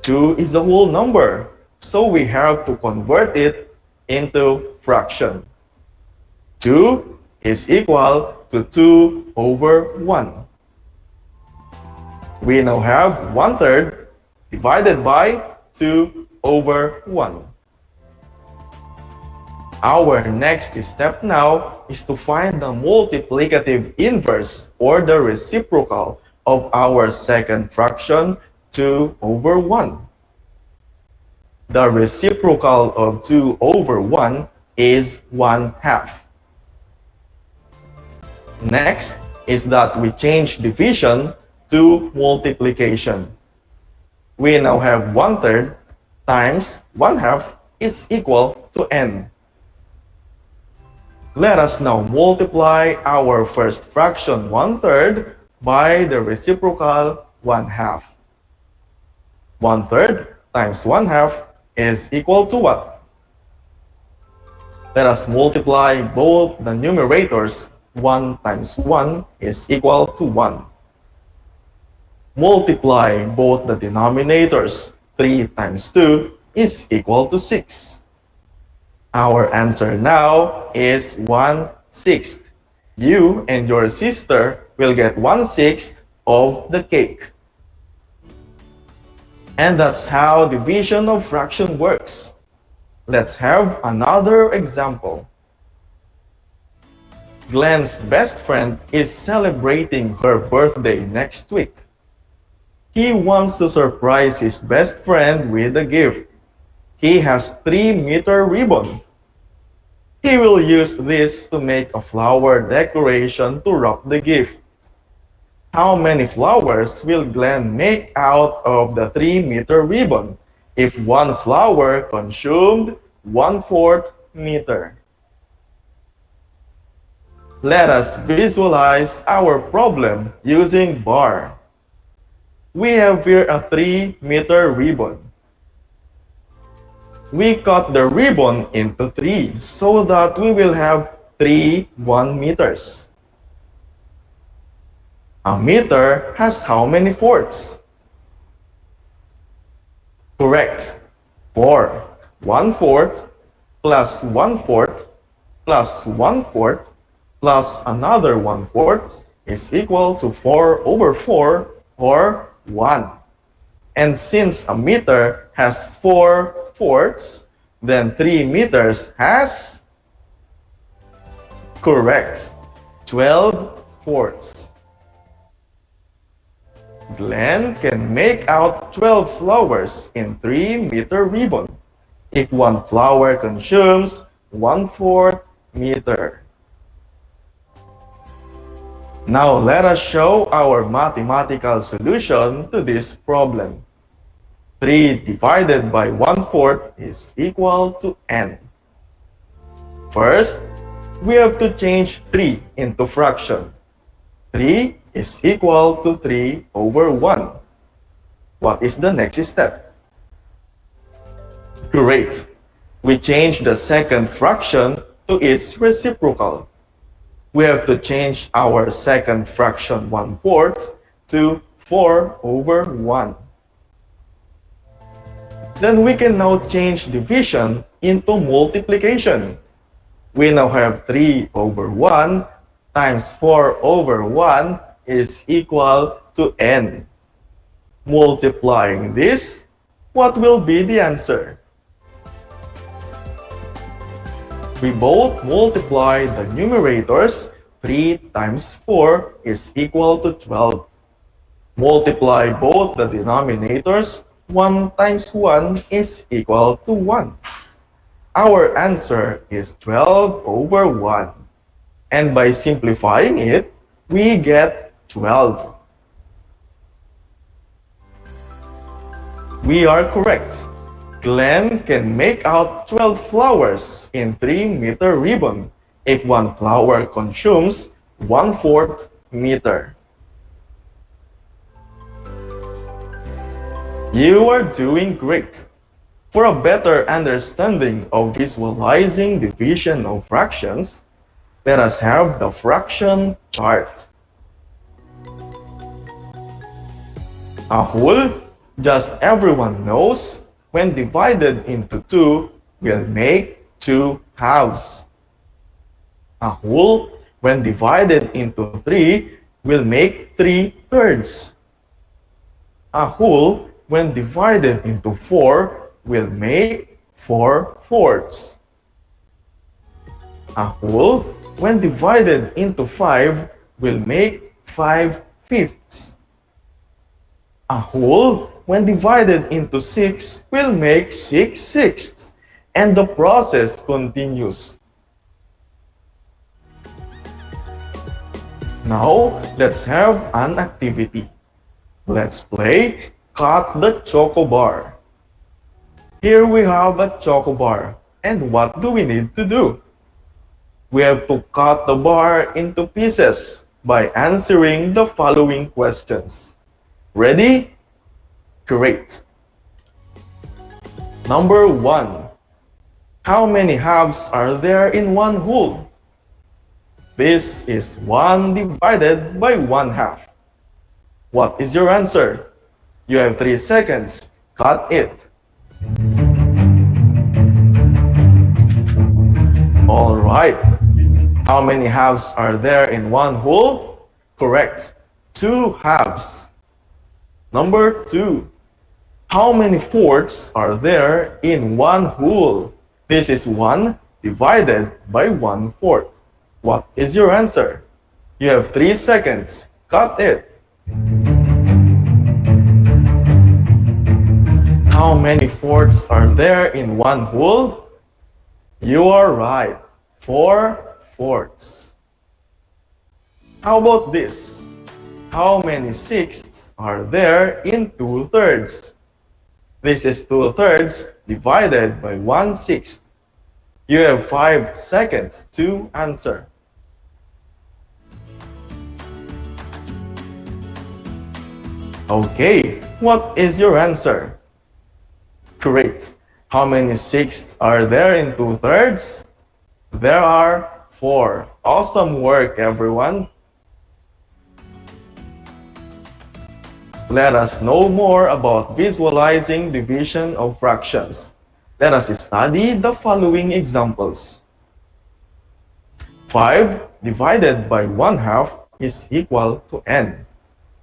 2 is a whole number, so we have to convert it into fraction. 2 is equal to 2 over 1. We now have 1/3 divided by 2 over 1. Our next step now is to find the multiplicative inverse or the reciprocal of our second fraction, 2 over 1. The reciprocal of 2 over 1 is 1/2. Next is that we change division to multiplication. We now have 1/3 times 1/2 is equal to n. Let us now multiply our first fraction 1/3 by the reciprocal 1/2. 1/3 times 1/2 is equal to what? Let us multiply both the numerators. 1 times 1 is equal to 1. Multiply both the denominators. 3 times 2 is equal to 6. Our answer now is 1/6. You and your sister will get 1/6 of the cake. And that's how division of fraction works. Let's have another example. Glenn's best friend is celebrating her birthday next week. He wants to surprise his best friend with a gift. He has 3-meter ribbon. He will use this to make a flower decoration to wrap the gift. How many flowers will Glenn make out of the 3-meter ribbon if one flower consumed 1/4 meter? Let us visualize our problem using bar. We have here a 3-meter ribbon. We cut the ribbon into 3 so that we will have 3 1-meters. A meter has how many fourths? Correct. 4. 1/4 plus 1/4 plus 1/4 plus another 1/4 is equal to 4 over 4 or 1. And since a meter has 4 fourths, then 3 meters has, correct, 12 fourths. Glenn can make out 12 flowers in 3-meter ribbon if one flower consumes 1/4 meter. Now let us show our mathematical solution to this problem. 3 divided by 1/4 is equal to n. First, we have to change 3 into fraction. 3 is equal to 3 over 1. What is the next step? Great! We change the second fraction to its reciprocal. We have to change our second fraction 1/4 to 4 over 1. Then we can now change division into multiplication. We now have 3 over 1 times 4 over 1 is equal to n. Multiplying this, what will be the answer? We both multiply the numerators. 3 times 4 is equal to 12. Multiply both the denominators. 1 times 1 is equal to 1. Our answer is 12 over 1. And by simplifying it, we get 12. We are correct. Glenn can make out 12 flowers in 3-meter ribbon if one flower consumes 1/4 meter. You are doing great. For a better understanding of visualizing division of fractions, let us have the fraction chart. A whole, just everyone knows, when divided into 2, will make 2 halves. A whole, when divided into 3, will make 3/3. A whole, when divided into 4, will make 4/4. A whole, when divided into 5, will make 5/5. A whole, when divided into 6, will make 6/6. And the process continues. Now, let's have an activity. Let's play Cut the Choco Bar. Here we have a choco bar. And what do we need to do? We have to cut the bar into pieces by answering the following questions. Ready? Great. Number 1. How many halves are there in one whole? This is 1 divided by 1/2. What is your answer? You have 3 seconds. Cut it. All right. How many halves are there in one whole? Correct. 2 halves. Number 2. How many fourths are there in one whole? This is 1 divided by 1/4. What is your answer? You have 3 seconds. Cut it. How many fourths are there in one whole? You are right. 4/4. How about this? How many sixths are there in 2/3? This is 2/3 divided by 1/6. You have 5 seconds to answer. Okay, what is your answer? Great. How many sixths are there in 2/3? There are 4. Awesome work, everyone. Let us know more about visualizing division of fractions. Let us study the following examples. 5 divided by 1/2 is equal to n.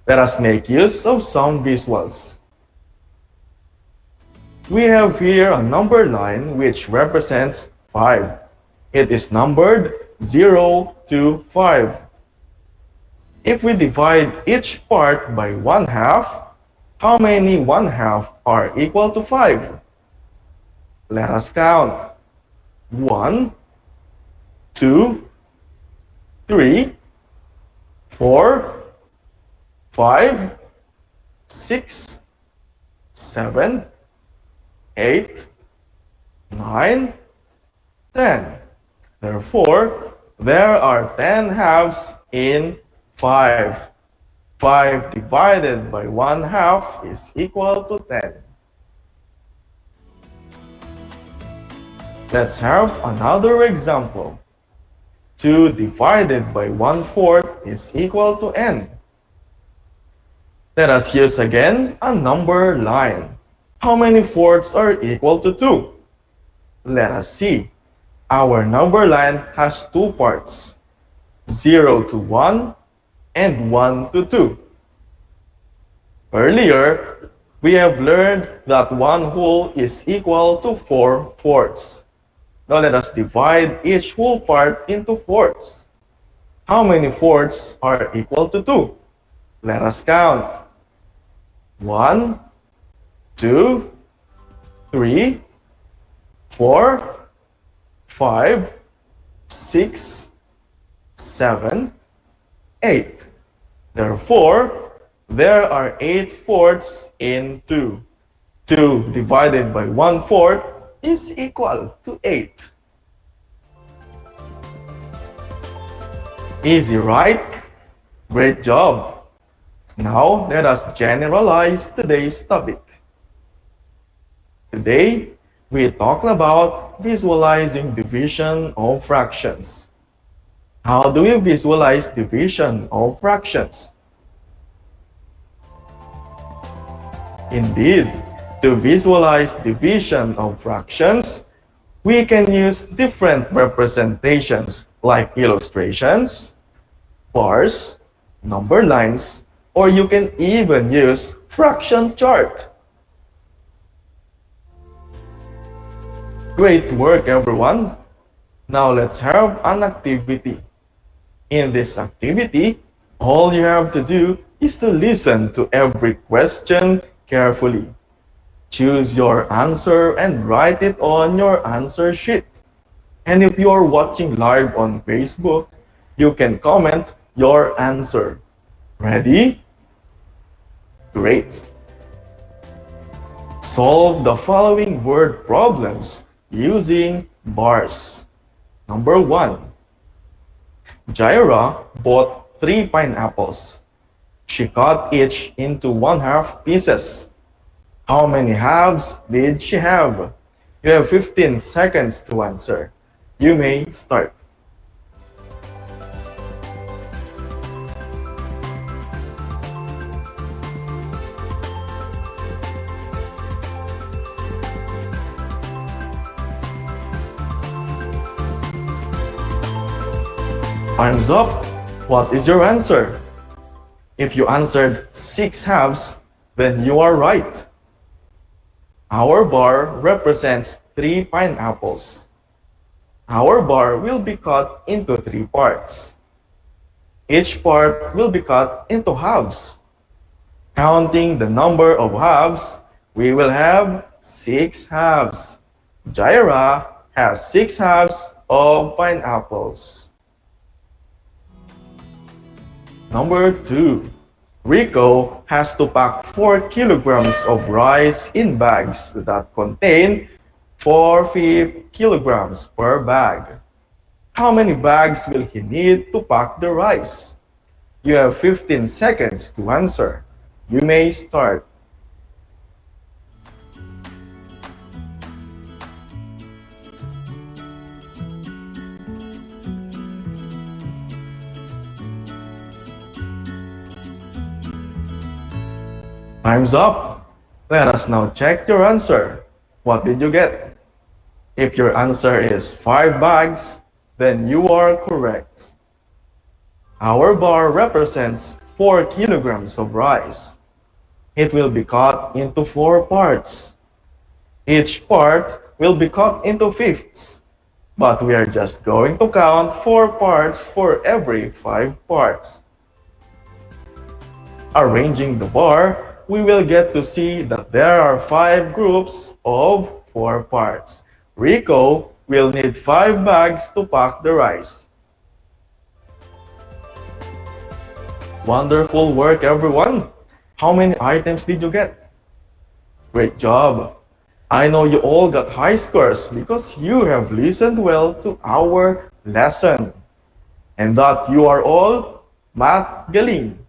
Let us make use of some visuals. We have here a number line which represents 5. It is numbered 0 to 5. If we divide each part by 1/2, how many 1/2 are equal to 5? Let us count. 1, 2, 3, 4, 5, 6, 7, 8, 9, 10. Therefore, there are 10 halves in 5. 5 divided by 1/2 is equal to 10. Let's have another example. 2 divided by 1/4 is equal to n. Let us use again a number line. How many fourths are equal to 2? Let us see. Our number line has 2 parts, 0 to 1 and 1 to 2. Earlier, we have learned that 1 whole is equal to 4/4. Now let us divide each whole part into fourths. How many fourths are equal to 2? Let us count. 1, 2, 3, 4, 5, 6, 7, 8. Therefore, there are 8 fourths in 2. 2 divided by 1/4 is equal to 8. Easy, right? Great job! Now, let us generalize today's topic. Today, we talked about visualizing division of fractions. How do we visualize division of fractions? Indeed, to visualize division of fractions, we can use different representations like illustrations, bars, number lines, or you can even use fraction chart. Great work, everyone! Now let's have an activity. In this activity, all you have to do is to listen to every question carefully. Choose your answer and write it on your answer sheet. And if you are watching live on Facebook, you can comment your answer. Ready? Great! Solve the following word problems using bars. Number 1. Jaira bought 3 pineapples. She cut each into 1/2 pieces. How many halves did she have? You have 15 seconds to answer. You may start. Time's up. What is your answer? If you answered 6 halves, then you are right. Our bar represents 3 pineapples. Our bar will be cut into 3 parts. Each part will be cut into halves. Counting the number of halves, we will have 6 halves. Jaira has 6 halves of pineapples. Number 2. Rico has to pack 4 kilograms of rice in bags that contain 4 kilograms per bag. How many bags will he need to pack the rice? You have 15 seconds to answer. You may start. Time's up. Let us now check your answer. What did you get? If your answer is 5 bags, then you are correct. Our bar represents 4 kilograms of rice. It will be cut into 4 parts. Each part will be cut into fifths, but we are just going to count 4 parts for every 5 parts. Arranging the bar, we will get to see that there are 5 groups of 4 parts. Rico will need 5 bags to pack the rice. Wonderful work, everyone! How many items did you get? Great job! I know you all got high scores because you have listened well to our lesson. And that you are all math galing.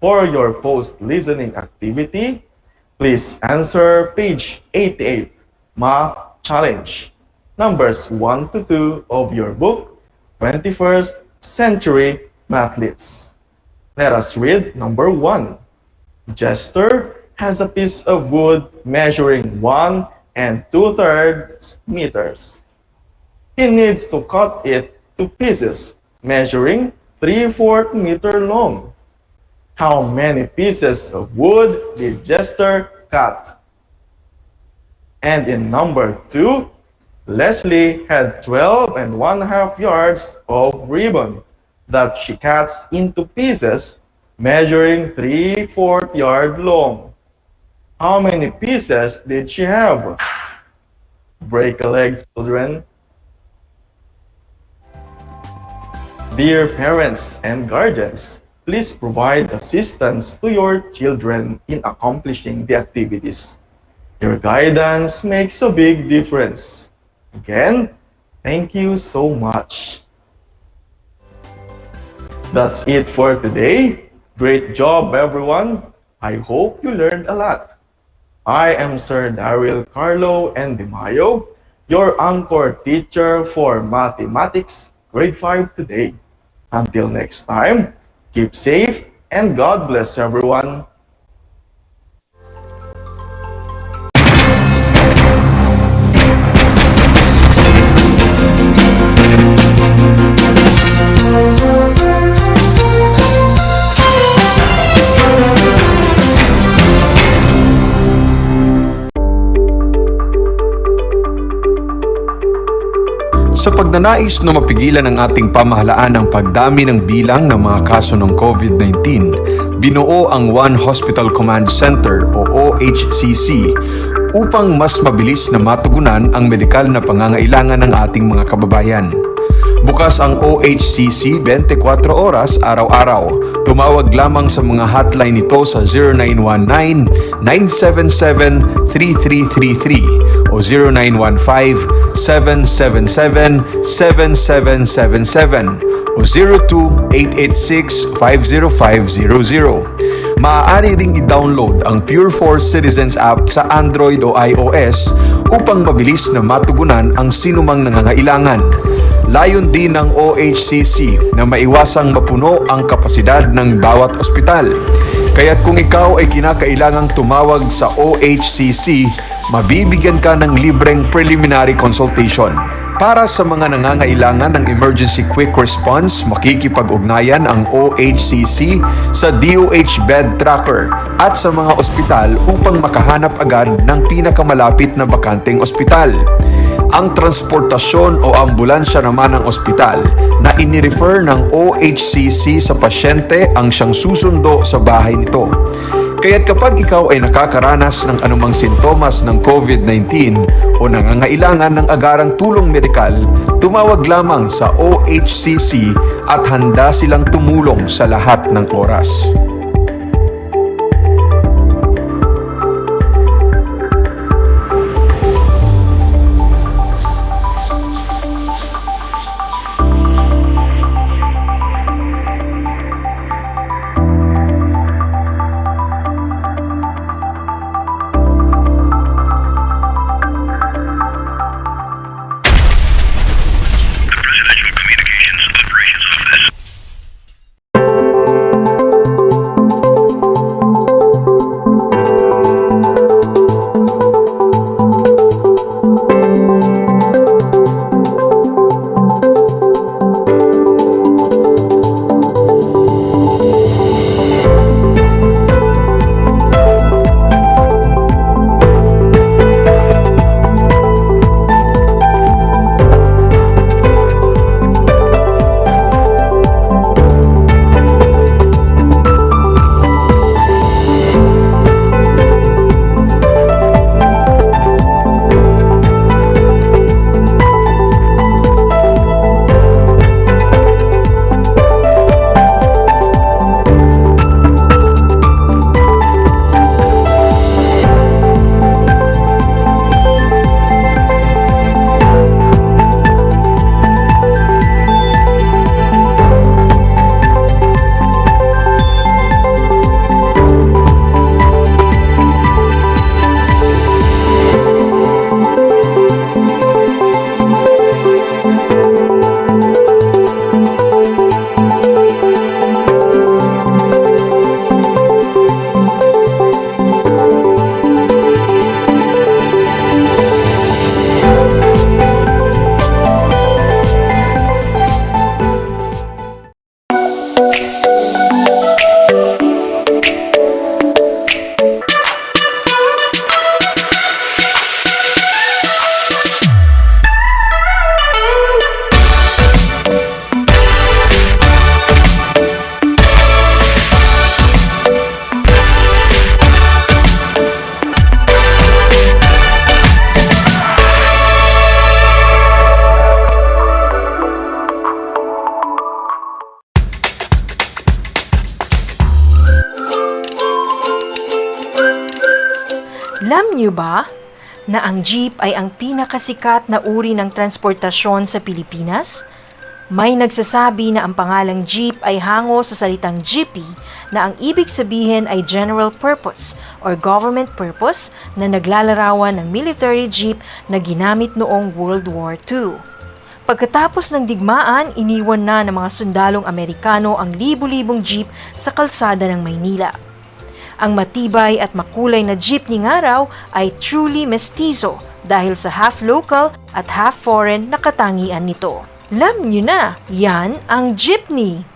For your post-listening activity, please answer page 88, Math Challenge, numbers 1 to 2 of your book, 21st Century Mathlets. Let us read number 1. Jester has a piece of wood measuring 1 2/3 meters. He needs to cut it to pieces measuring 3/4 meter long. How many pieces of wood did Jester cut? And in number 2, Leslie had 12 1/2 yards of ribbon that she cuts into pieces measuring 3/4 yard long. How many pieces did she have? Break a leg, children. Dear parents and guardians, please provide assistance to your children in accomplishing the activities. Your guidance makes a big difference. Again, thank you so much. That's it for today. Great job, everyone. I hope you learned a lot. I am Sir Daryl Carlo and Di Mayo, your anchor teacher for Mathematics Grade 5 today. Until next time, keep safe and God bless everyone. Sa pagnanais na mapigilan ang ating pamahalaan ang pagdami ng bilang ng mga kaso ng COVID-19, binuo ang One Hospital Command Center o OHCC upang mas mabilis na matugunan ang medikal na pangangailangan ng ating mga kababayan. Bukas ang OHCC 24 oras araw-araw. Tumawag lamang sa mga hotline nito sa 0919-977-3333 o 0915-777-7777 o 02-886-50500. Maaari ring i-download ang Pure for Citizens app sa Android o iOS upang mabilis na matugunan ang sinumang nangangailangan. Layon din ng OHCC na maiwasang mapuno ang kapasidad ng bawat ospital. Kaya't kung ikaw ay kinakailangang tumawag sa OHCC, mabibigyan ka ng libreng preliminary consultation. Para sa mga nangangailangan ng emergency quick response, makikipag-ugnayan ang OHCC sa DOH Bed Tracker at sa mga ospital upang makahanap agad ng pinakamalapit na bakanteng ospital. Ang transportasyon o ambulansya naman ng ospital na inirefer ng OHCC sa pasyente ang siyang susundo sa bahay nito. Kaya't kapag ikaw ay nakakaranas ng anumang sintomas ng COVID-19 o nangangailangan ng agarang tulong medikal, tumawag lamang sa OHCC at handa silang tumulong sa lahat ng oras. Alam niyo ba na ang jeep ay ang pinakasikat na uri ng transportasyon sa Pilipinas? May nagsasabi na ang pangalang jeep ay hango sa salitang jeepy na ang ibig sabihin ay general purpose or government purpose na naglalarawan ng military jeep na ginamit noong World War II. Pagkatapos ng digmaan, iniwan na ng mga sundalong Amerikano ang libu-libong jeep sa kalsada ng Maynila. Ang matibay at makulay na jeepney nga raw ay truly mestizo dahil sa half local at half foreign na katangian nito. Alam nyo na, yan ang jeepney.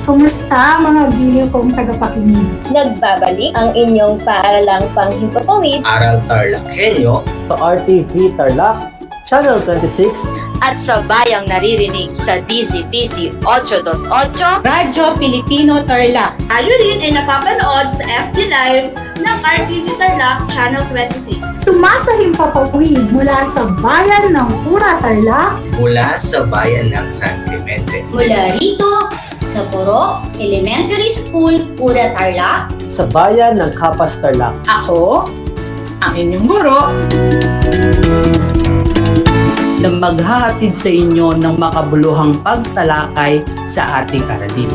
Kumusta mga giliw kong tagapakinig? Nagbabalik ang inyong paaralang panghimpapawid. Aral TarlakHenyo Sa RTV Tarlac, Channel 26, At sa bayang naririnig sa DZTC 828, Radyo Pilipino Tarlac. Tayo rin ay napapanood sa FB Live ng RTV Tarlac Channel 26. Sumasahimpapawid mula sa bayan ng Pura Tarlac, mula sa bayan ng San Clemente. Mula rito sa Puro Elementary School, Pura Tarlac. sa bayan ng Capas Tarlac. Ako, ang inyong guro, na maghahatid sa inyo ng makabuluhang pagtalakay sa ating aralin.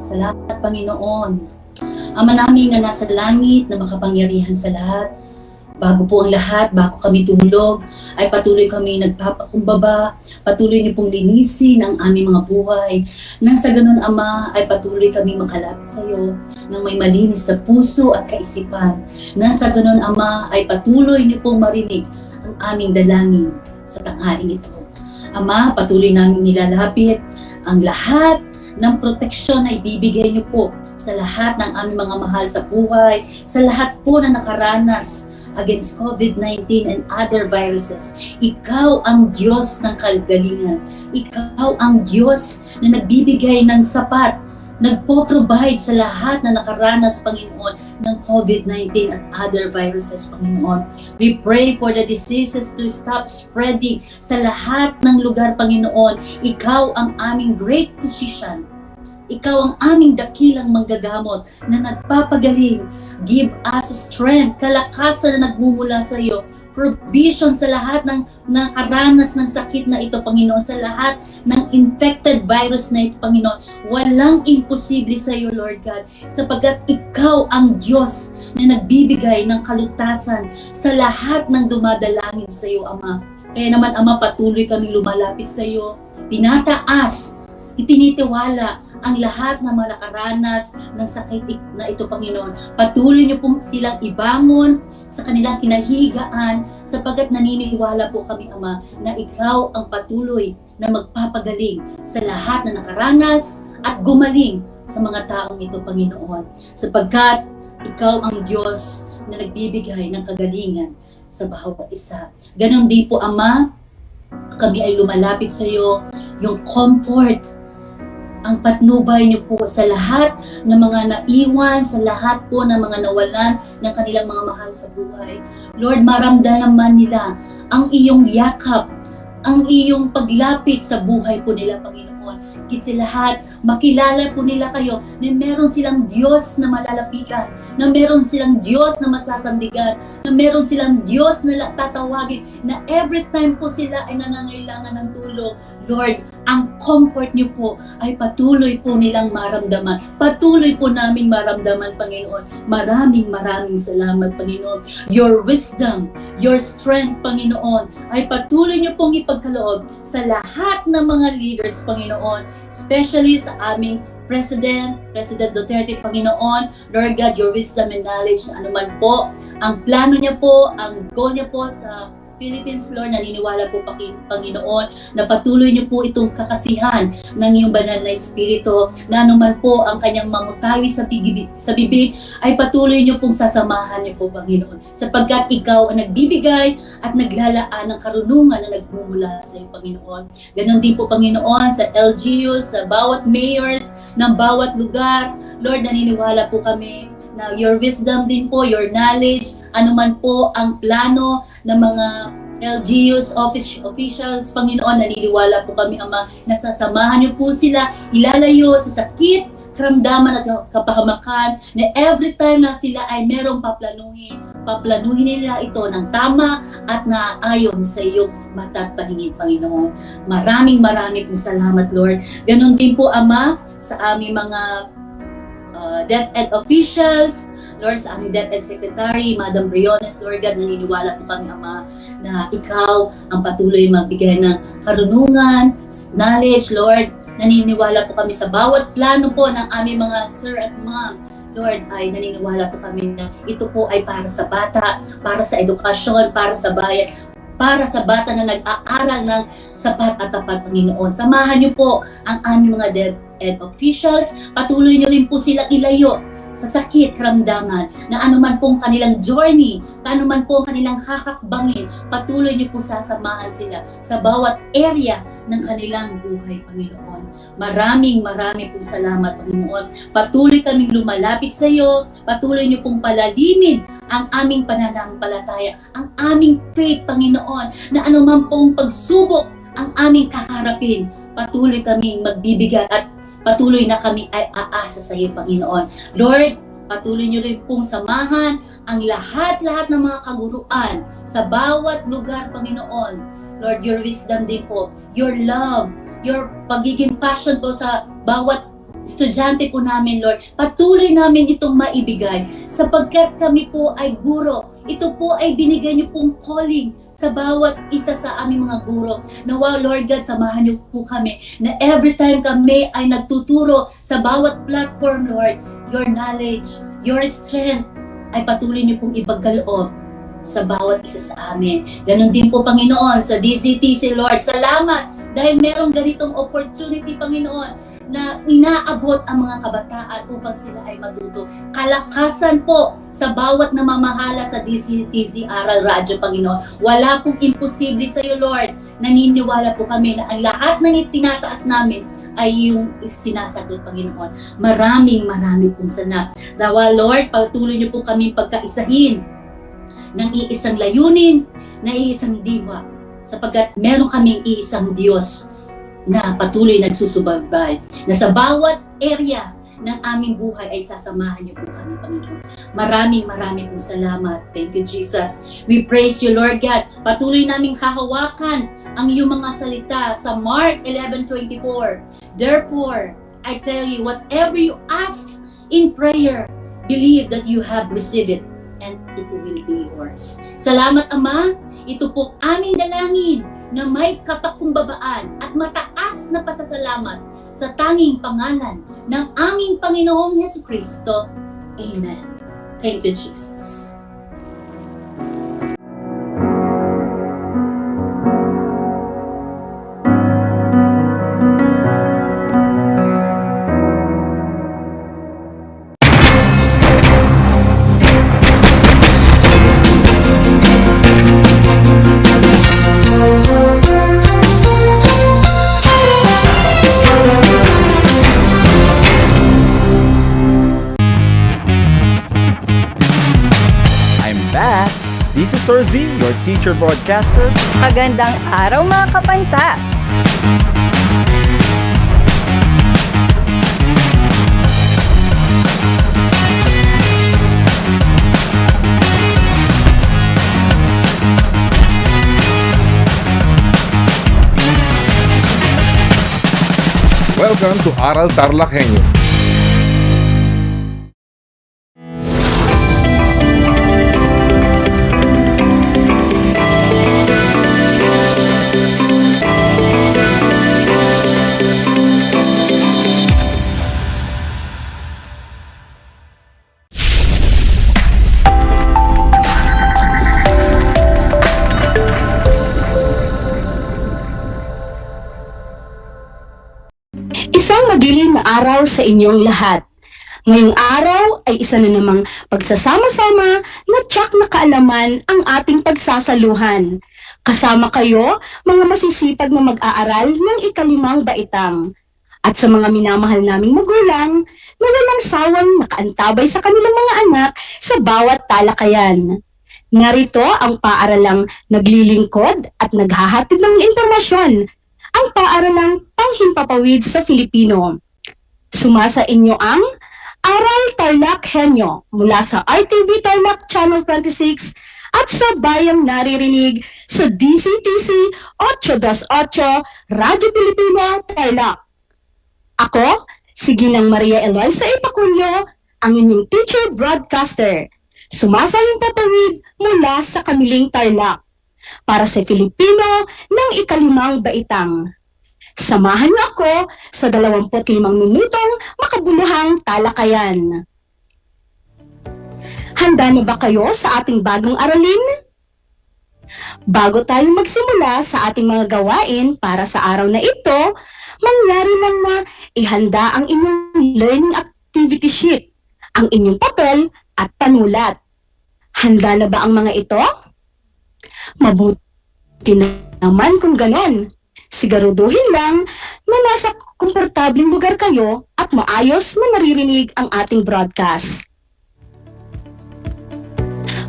Salamat, Panginoon. Ama namin na nasa langit, na makapangyarihan sa lahat. Bago po ang lahat, bago kami tumulog, ay patuloy kami nagpapakumbaba, patuloy niyo pong linisin ang aming mga buhay. Nang sa ganun, Ama, ay patuloy kami makalapit sa iyo nang may malinis sa puso at kaisipan. Nang sa ganun, Ama, ay patuloy niyo pong marinig ang aming dalangin sa tanghaling ito. Ama, patuloy namin nilalapit ang lahat ng proteksyon ay bibigay niyo po sa lahat ng aming mga mahal sa buhay, sa lahat po na nakaranas against COVID-19 and other viruses. Ikaw ang Diyos ng kagalingan. Ikaw ang Diyos na nagbibigay ng sapat, nagpo-provide sa lahat na nakaranas, Panginoon, ng COVID-19 at other viruses, Panginoon. We pray for the diseases to stop spreading sa lahat ng lugar, Panginoon. Ikaw ang aming great physician. Ikaw ang aming dakilang manggagamot na nagpapagaling. Give us strength, kalakasan na nagmumula sa iyo. Provision sa lahat ng nakaranas ng sakit na ito, Panginoon. Sa lahat ng infected virus na ito, Panginoon. Walang imposible sa iyo, Lord God. Sapagkat ikaw ang Diyos na nagbibigay ng kalutasan sa lahat ng dumadalangin sa iyo, Ama. Kaya naman, Ama, patuloy kaming lumalapit sa iyo. Tinataas, itinitiwala ang lahat ng mga nakaranas ng sakit na ito, Panginoon. Patuloy niyo pong silang ibangon sa kanilang kinahigaan sapagkat naniniwala po kami, Ama, na ikaw ang patuloy na magpapagaling sa lahat na nakaranas at gumaling sa mga taong ito, Panginoon. Sapagkat ikaw ang Diyos na nagbibigay ng kagalingan sa bawat isa. Ganon din po, Ama, kami ay lumalapit sa iyo, yung comfort, ang patnubay niyo po sa lahat ng mga naiwan, sa lahat po ng mga nawalan ng kanilang mga mahal sa buhay. Lord, maramdaman nila ang iyong yakap, ang iyong paglapit sa buhay po nila, Panginoon. Higit sa lahat, makilala po nila kayo na meron silang Diyos na malalapitan, na meron silang Diyos na masasandigan, na meron silang Diyos na tatawagin, na every time po sila ay nangangailangan ng tulong. Lord, ang comfort niyo po ay patuloy po nilang maramdaman. Patuloy po naming maramdaman, Panginoon. Maraming salamat, Panginoon. Your wisdom, your strength, Panginoon, ay patuloy niyo pong ipagkaloob sa lahat ng mga leaders, Panginoon. Especially sa aming President Duterte, Panginoon. Lord God, your wisdom and knowledge, ano man po ang plano niya po, ang goal niya po sa Philippines, Lord, naniniwala po Panginoon na patuloy niyo po itong kakasihan ng iyong banal na Espiritu, na anuman po ang kanyang mamutawi sa bibig ay patuloy niyo pong sasamahan niyo po, Panginoon, sapagkat ikaw ang nagbibigay at naglalaan ng karunungan na nagmumula sa iyo, Panginoon. Ganon din po, Panginoon, sa LGUs, sa bawat mayors ng bawat lugar. Lord, naniniwala po kami na your wisdom din po, your knowledge, anuman po ang plano ng mga LGUs officials, Panginoon, naniniwala po kami, Ama, na sasamahan niyo po sila, ilalayo sa sakit, karamdaman at kapahamakan, na every time na sila ay merong paplanuhin nila ito ng tama at naayon sa iyong mata at paningin, Panginoon. Maraming po salamat, Lord. Ganon din po, Ama, sa aming mga DEPED officials, Lord, sa aming DEPED Secretary, Madam Briones, Lord God, naniniwala po kami, Ama, na ikaw ang patuloy magbigay ng karunungan, knowledge, Lord. Naniniwala po kami sa bawat plano po ng aming mga sir at ma'am. Lord, ay naniniwala po kami na ito po ay para sa bata, para sa edukasyon, para sa bayan, para sa bata na nag-aaral ng sapat at tapat, Panginoon. Samahan niyo po ang aming mga DepEd officials. Patuloy niyo rin po sila ilayo sa sakit, karamdaman, na anuman pong kanilang journey, anuman pong kanilang hahakbangin, patuloy niyo po sasamahan sila sa bawat area ng kanilang buhay, Panginoon. Maraming po salamat, Panginoon. Patuloy kaming lumalapit sa iyo, patuloy niyo pong palalimin ang aming pananampalataya, ang aming faith, Panginoon, na anuman pong pagsubok ang aming kakarapin, patuloy kaming magbibigat at patuloy na kami ay aasa sa iyo, Panginoon. Lord, patuloy niyo rin pong samahan ang lahat ng mga kaguruan sa bawat lugar, Panginoon. Lord, your wisdom din po, your love, your pagiging passion po sa bawat estudyante po namin, Lord. Patuloy namin itong maibigay sapagkat kami po ay guro. Ito po ay binigay niyo pong calling sa bawat isa sa aming mga guro. Nawa, Lord God, samahan niyo po kami na every time kami ay nagtuturo sa bawat platform, Lord, your knowledge, your strength ay patuloy niyo pong ipagkaloob sa bawat isa sa amin. Ganon din po, Panginoon, sa DCTC, Lord. Salamat dahil merong ganitong opportunity, Panginoon, na inaabot ang mga kabataan upang sila ay matuto. Kalakasan po sa bawat namamahala sa DCTC Aral Radio, Panginoon. Wala pong imposible sa iyo, Lord. Naniniwala po kami na ang lahat ng itinataas namin ay yung sinasagot, Panginoon. Maraming pong salamat. Dawa, Lord, patuloy niyo po kami pagkaisahin ng iisang layunin, na iisang diwa, sapagkat meron kaming iisang Diyos na patuloy nagsusubaybay, na sa bawat area ng aming buhay ay sasamahan niyo po kami, Panginoon. Maraming po salamat. Thank you, Jesus. We praise you, Lord God. Patuloy naming hahawakan ang iyong mga salita sa Mark 11:24. Therefore, I tell you, whatever you ask in prayer, believe that you have received it, and it will be yours. Salamat, Ama. Ito po aming dalangin na may kapakumbabaan at mataas na pasasalamat sa tanging pangalan ng aming Panginoong Jesucristo. Amen. Thank you, Jesus. This is Sir Z, your teacher broadcaster. Magandang araw, mga kapantas! Welcome to Aral TarlakHenyo. Isang madilim na araw sa inyong lahat. Ngayong araw ay isa na namang pagsasama-sama na tiyak na kaalaman ang ating pagsasaluhan. Kasama kayo, mga masisipag na mag-aaral ng ikalimang baitang. At sa mga minamahal naming magulang na walang sawang nakaantabay sa kanilang mga anak sa bawat talakayan. Narito ang paaralang naglilingkod at naghahatid ng impormasyon, ang paaralang panghimpapawid sa Filipino. Sumasa inyo ang Aral TarlakHenyo mula sa RTV Tarlac Channel 26 at sa bayang naririnig sa DCTC 828 Radyo Pilipino Tarlac. Ako, si Ginang Maria Eloisa Ipaculio, ang inyong teacher broadcaster. Sumasayang papawid mula sa Kamiling Tarlac para sa Filipino ng ikalimang baitang. Samahan niyo ako sa 25 minutong makabuluhang talakayan. Handa na ba kayo sa ating bagong aralin? Bago tayo magsimula sa ating mga gawain para sa araw na ito, mangyari lang na ihanda ang inyong learning activity sheet, ang inyong papel at panulat. Handa na ba ang mga ito? Mabuti naman kung ganon. Siguraduhin lang na nasa komportableng lugar kayo at maayos na naririnig ang ating broadcast.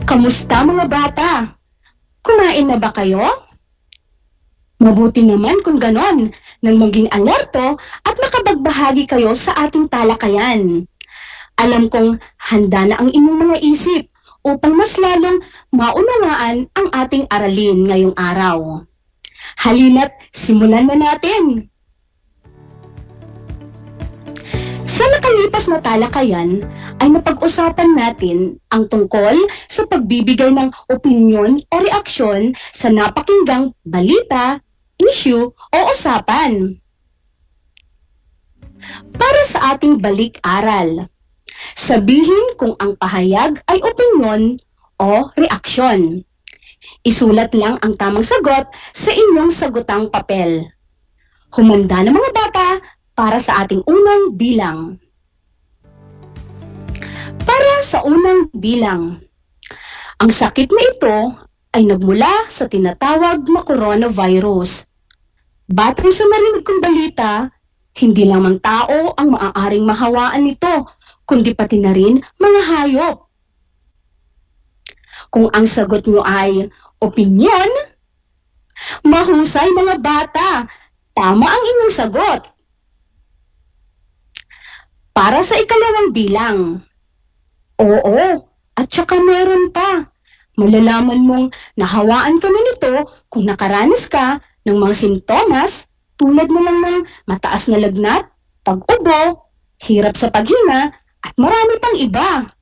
Kamusta mga bata? Kumain na ba kayo? Mabuti naman kung ganon nang maging alerto at makapagbahagi kayo sa ating talakayan. Alam kong handa na ang inyong mga isip upang mas lalong maunawaan ang ating aralin ngayong araw. Halina't simulan na natin! Sa nakalipas na talakayan ay napag-usapan natin ang tungkol sa pagbibigay ng opinyon o reaksyon sa napakinggang balita, issue o usapan. Para sa ating balik-aral, sabihin kung ang pahayag ay opinyon o reaksyon. Isulat lang ang tamang sagot sa inyong sagutang papel. Humanda na mga bata para sa ating unang bilang. Para sa unang bilang, ang sakit na ito ay nagmula sa tinatawag na coronavirus. Batay sa narinig kong balita, hindi lamang tao ang maaaring mahawaan nito, kundi pati na rin mga hayop. Kung ang sagot nyo ay opinyon, mahusay mga bata, tama ang inyong sagot. Para sa ikalawang bilang, oo, at saka meron pa. Malalaman mong nahawaan ka na nito kung nakaranas ka ng mga simptomas tulad mo lang ng mataas na lagnat, pag-ubo, hirap sa paghinga, at marami pang iba.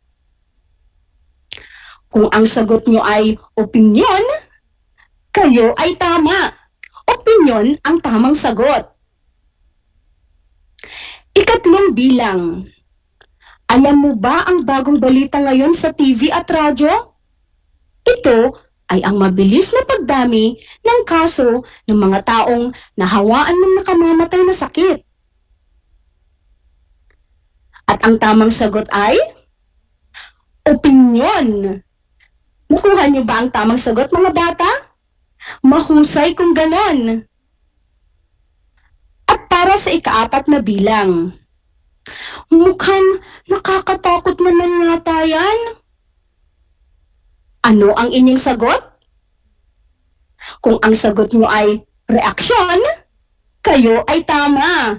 Kung ang sagot nyo ay opinyon, kayo ay tama. Opinyon ang tamang sagot. Ikatlong bilang. Alam mo ba ang bagong balita ngayon sa TV at radyo? Ito ay ang mabilis na pagdami ng kaso ng mga taong nahawaan ng nakamamatay na sakit. At ang tamang sagot ay opinyon. Nakuha niyo ba ang tamang sagot mga bata? Mahusay kung ganon. At para sa ikaapat na bilang, mukhang nakakatakot naman yata yan. Ano ang inyong sagot? Kung ang sagot mo ay reaksyon, kayo ay tama.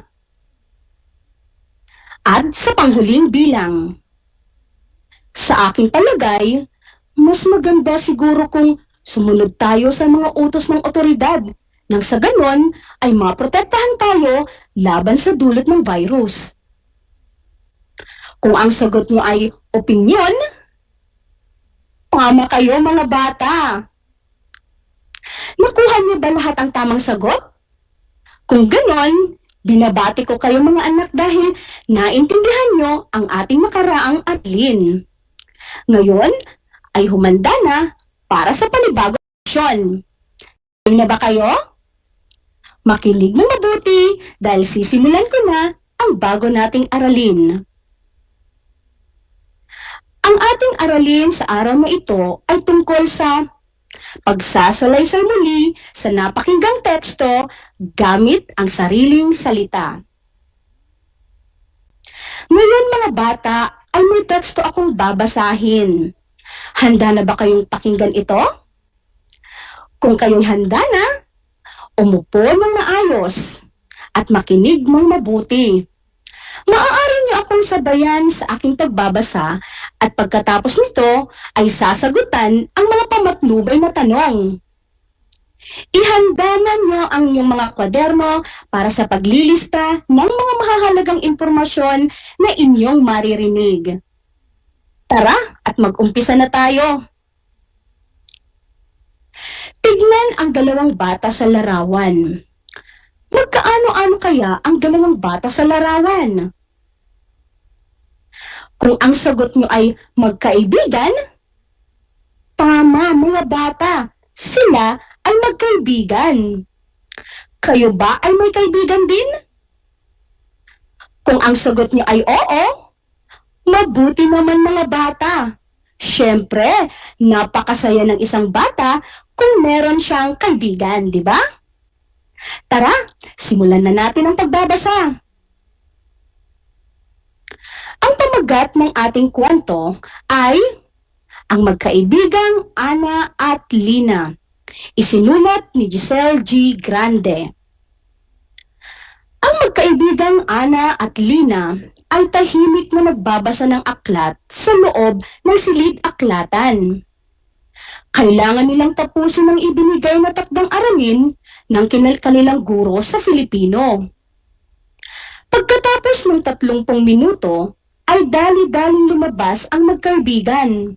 At sa panghuling bilang, sa aking palagay, mas maganda siguro kung sumunod tayo sa mga utos ng otoridad nang sa ganon ay maprotektahan tayo laban sa dulot ng virus. Kung ang sagot mo ay opinyon, tama kayo mga bata. Nakuha niyo ba lahat ang tamang sagot? Kung ganon, binabati ko kayo mga anak dahil naintindihan niyo ang ating nakaraang aralin. Ngayon, ay humanda na para sa panibagong sesyon. Na ba kayo? Makinig ng mabuti dahil sisimulan ko na ang bago nating aralin. Ang ating aralin sa araw na ito ay tungkol sa pagsasalaysay muli sa napakinggang teksto gamit ang sariling salita. Ngayon mga bata ay may teksto akong babasahin. Handa na ba kayong pakinggan ito? Kung kayo'y handa na, umupo ng maayos at makinig ng mabuti. Maaari niyo akong sabayan sa aking pagbabasa at pagkatapos nito ay sasagutan ang mga pamatnubay na tanong. Ihanda na niyo ang inyong mga kwaderno para sa paglilista ng mga mahahalagang impormasyon na inyong maririnig. Tara at mag-umpisa na tayo. Tignan ang dalawang bata sa larawan. Magkaano-ano kaya ang dalawang bata sa larawan? Kung ang sagot nyo ay magkaibigan, tama mga bata, sila ay magkaibigan. Kayo ba ay may kaibigan din? Kung ang sagot nyo ay oo, mabuti naman mga bata. Siyempre, napakasaya ng isang bata kung meron siyang kaibigan, di ba? Tara, simulan na natin ang pagbabasa. Ang pamagat ng ating kwento ay ang magkaibigang Ana at Lina. Isinulat ni Giselle G. Grande. Ang magkaibigang Ana at Lina ay tahimik na nagbabasa ng aklat sa loob ng silid-aklatan. Kailangan nilang tapusin ang ibinigay na takdang aralin ng kanilang guro sa Filipino. Pagkatapos ng 30 minuto, ay dali-daling lumabas ang magkaibigan.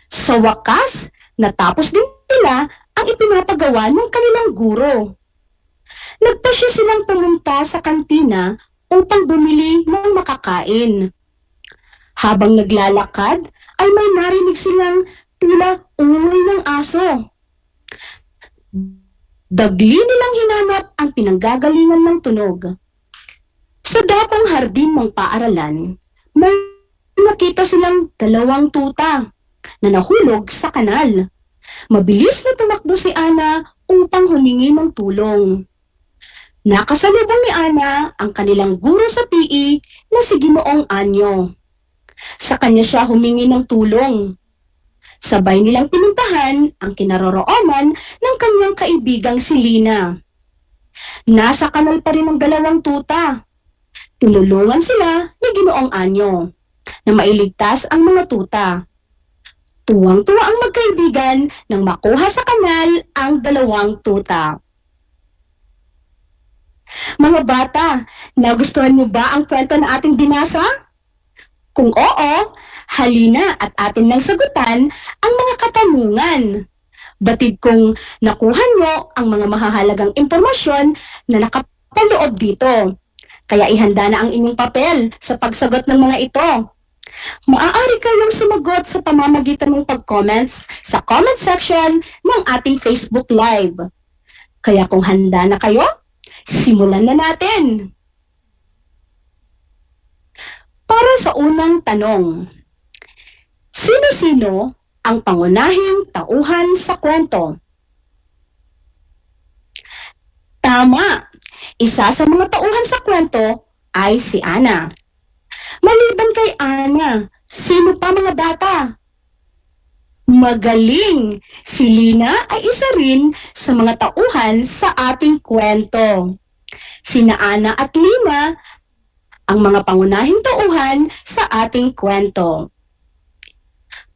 Sa wakas, natapos din nila ang ipinapagawa ng kanilang guro. Nagpasya silang pumunta sa kantina upang bumili ng makakain. Habang naglalakad, ay may narinig silang tila ungol ng aso. Dagli nilang hinanap ang pinanggagalingan ng tunog. Sa dakong hardin ng paaralan, may nakita silang 2 tuta na nahulog sa kanal. Mabilis na tumakbo si Ana upang humingi ng tulong. Nakasalubong ni Ana ang kanilang guro sa PE na si Ginoong Anyo. Sa kanya siya humingi ng tulong. Sabay nilang pinuntahan ang kinaroroonan ng kanyang kaibigang si Lina. Nasa kanal pa rin ang 2 tuta. Tinulungan sila ni Ginoong Anyo na mailigtas ang mga tuta. Tuwang-tuwa ang magkaibigan nang makuha sa kanal ang 2 tuta. Mga bata, nagustuhan niyo ba ang kwento na ating binasa? Kung oo, halina at atin nang sagutan ang mga katanungan. Batid kong nakuha niyo ang mga mahahalagang impormasyon na nakapaloob dito. Kaya ihanda na ang inyong papel sa pagsagot ng mga ito. Maaari kayong sumagot sa pamamagitan ng pag-comments sa comment section ng ating Facebook Live. Kaya kung handa na kayo, simulan na natin! Para sa unang tanong, sino-sino ang pangunahing tauhan sa kwento? Tama! Isa sa mga tauhan sa kwento ay si Ana. Maliban kay Ana, sino pa mga bata? Magaling! Si Lina ay isa rin sa mga tauhan sa ating kwento. Sina Ana at Lina ang mga pangunahing tauhan sa ating kwento.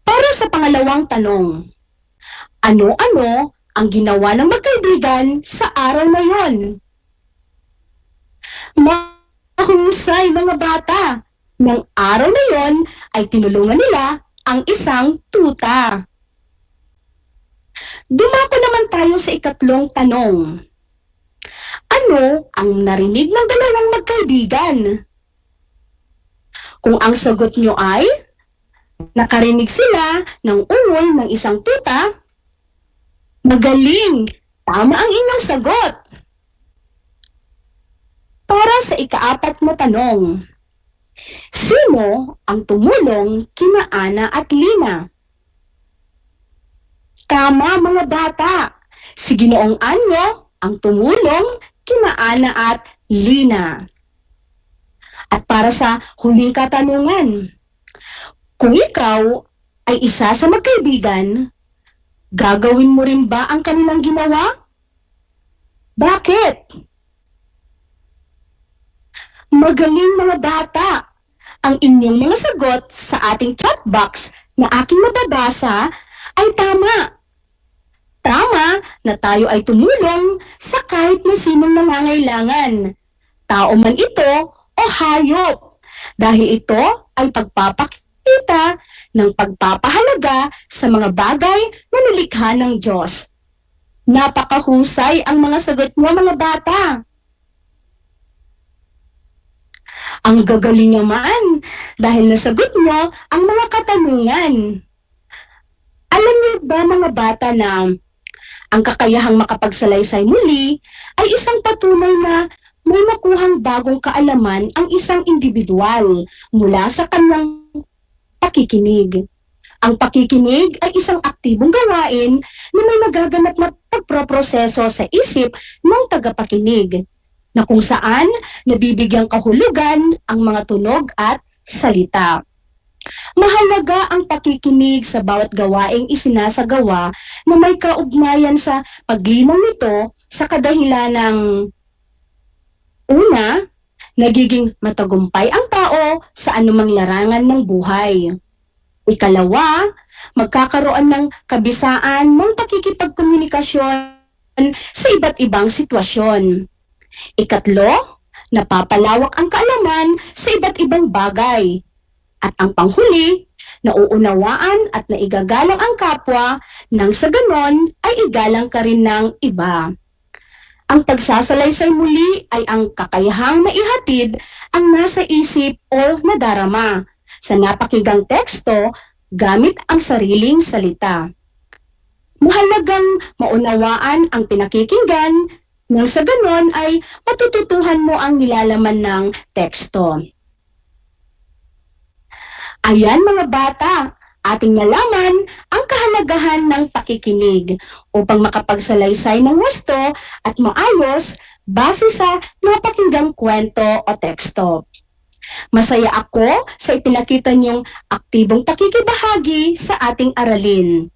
Para sa pangalawang tanong, ano-ano ang ginawa ng magkaibigan sa araw na yon? Mahusay mga bata! Nang araw na yon ay tinulungan nila ang isang tuta. Dumako naman tayo sa ikatlong tanong. Ano ang narinig ng 2 magkaibigan? Kung ang sagot nyo ay nakarinig sila ng ungol ng isang tuta, magaling! Tama ang inyong sagot! sa ika-4 na tanong. Sino ang tumulong kina Ana at Lina? Tama mga bata, si Ginoong Anyo ang tumulong kina Ana at Lina. At para sa huling katanungan, kung ikaw ay isa sa magkaibigan, gagawin mo rin ba ang kanilang ginawa? Bakit? Magaling mga bata! Ang inyong mga sagot sa ating chat box na aking mababasa ay tama. Tama na tayo ay tumulong sa kahit na sinong nangangailangan, tao man ito o hayop, dahil ito ay pagpapakita ng pagpapahalaga sa mga bagay na nilikha ng Diyos. Napakahusay ang mga sagot mo mga bata. Ang gagaling naman dahil nasagot mo ang mga katanungan. Alam niyo ba mga bata na ang kakayahang makapagsalaysay muli ay isang patunay na may makuhang bagong kaalaman ang isang individual mula sa kanyang pakikinig. Ang pakikinig ay isang aktibong gawain na may nagaganap na pagproproseso sa isip ng tagapakinig, na kung saan nabibigyang kahulugan ang mga tunog at salita. Mahalaga ang pakikinig sa bawat gawaing isinasagawa na may kaugnayan sa paglinang nito sa kadahilan ng una, nagiging matagumpay ang tao sa anumang larangan ng buhay. Ikalawa, magkakaroon ng kabisaan ng pakikipagkomunikasyon sa iba't ibang sitwasyon. Ikatlo, napapalawak ang kaalaman sa iba't ibang bagay. At ang panghuli, nauunawaan at naigagalang ang kapwa nang sa ganon ay igalang ka rin ng iba. Ang pagsasalaysay muli ay ang kakayahang maihatid ang nasa isip o nadarama sa napakinggang teksto gamit ang sariling salita. Mahalagang maunawaan ang pinakikinggan nang sa ganon ay matututuhan mo ang nilalaman ng teksto. Ayan mga bata, ating nalaman ang kahalagahan ng pakikinig upang makapagsalaysay ng husto at maayos base sa napakinggang kwento o teksto. Masaya ako sa ipinakita niyong aktibong pakikibahagi sa ating aralin.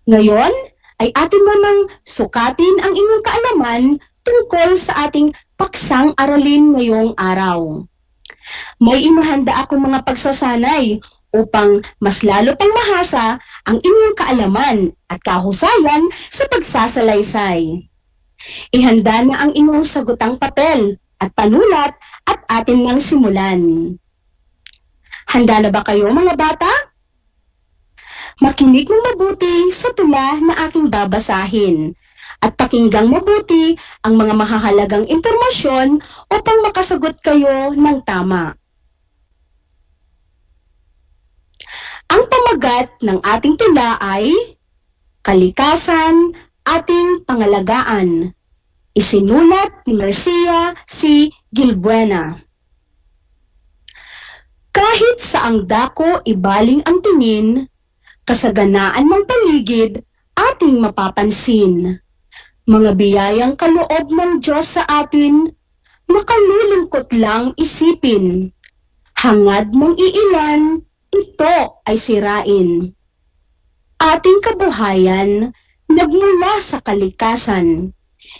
Ngayon ay atin namang sukatin ang inyong kaalaman tungkol sa ating paksang aralin ngayong araw. May inihanda akong mga pagsasanay upang mas lalo pang mahasa ang inyong kaalaman at kahusayan sa pagsasalaysay. Ihanda na ang inyong sagutang papel at panulat at atin nang simulan. Handa na ba kayo mga bata? Makinig ng mabuti sa tula na aking babasahin at pakinggang mabuti ang mga mahahalagang impormasyon upang makasagot kayo ng tama. Ang pamagat ng ating tula ay Kalikasan, Ating Pangalagaan. Isinulat ni Mercia C. Gilbuena. Kahit saang dako ibaling ang tingin, kasaganaan ng paligid ating mapapansin. Mga biyayang kaloob ng Diyos sa atin, makalulungkot lang isipin. Hangad ng iilan, ito ay sirain. Ating kabuhayan, nagmula sa kalikasan.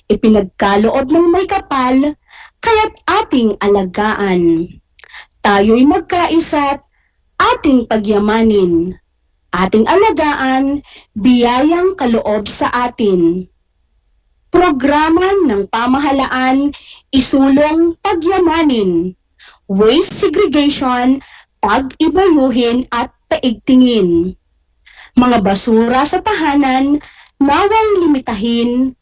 Ipinagkaloob ng may kapal, kaya't ating alagaan. Tayo'y magkaisa't ating pagyamanin. Ating alagaan, biyayang kaloob sa atin. Programa ng pamahalaan, isulong pagyamanin. Waste segregation, pag-ibayuhin at paigtingin. Mga basura sa tahanan, nawang limitahin.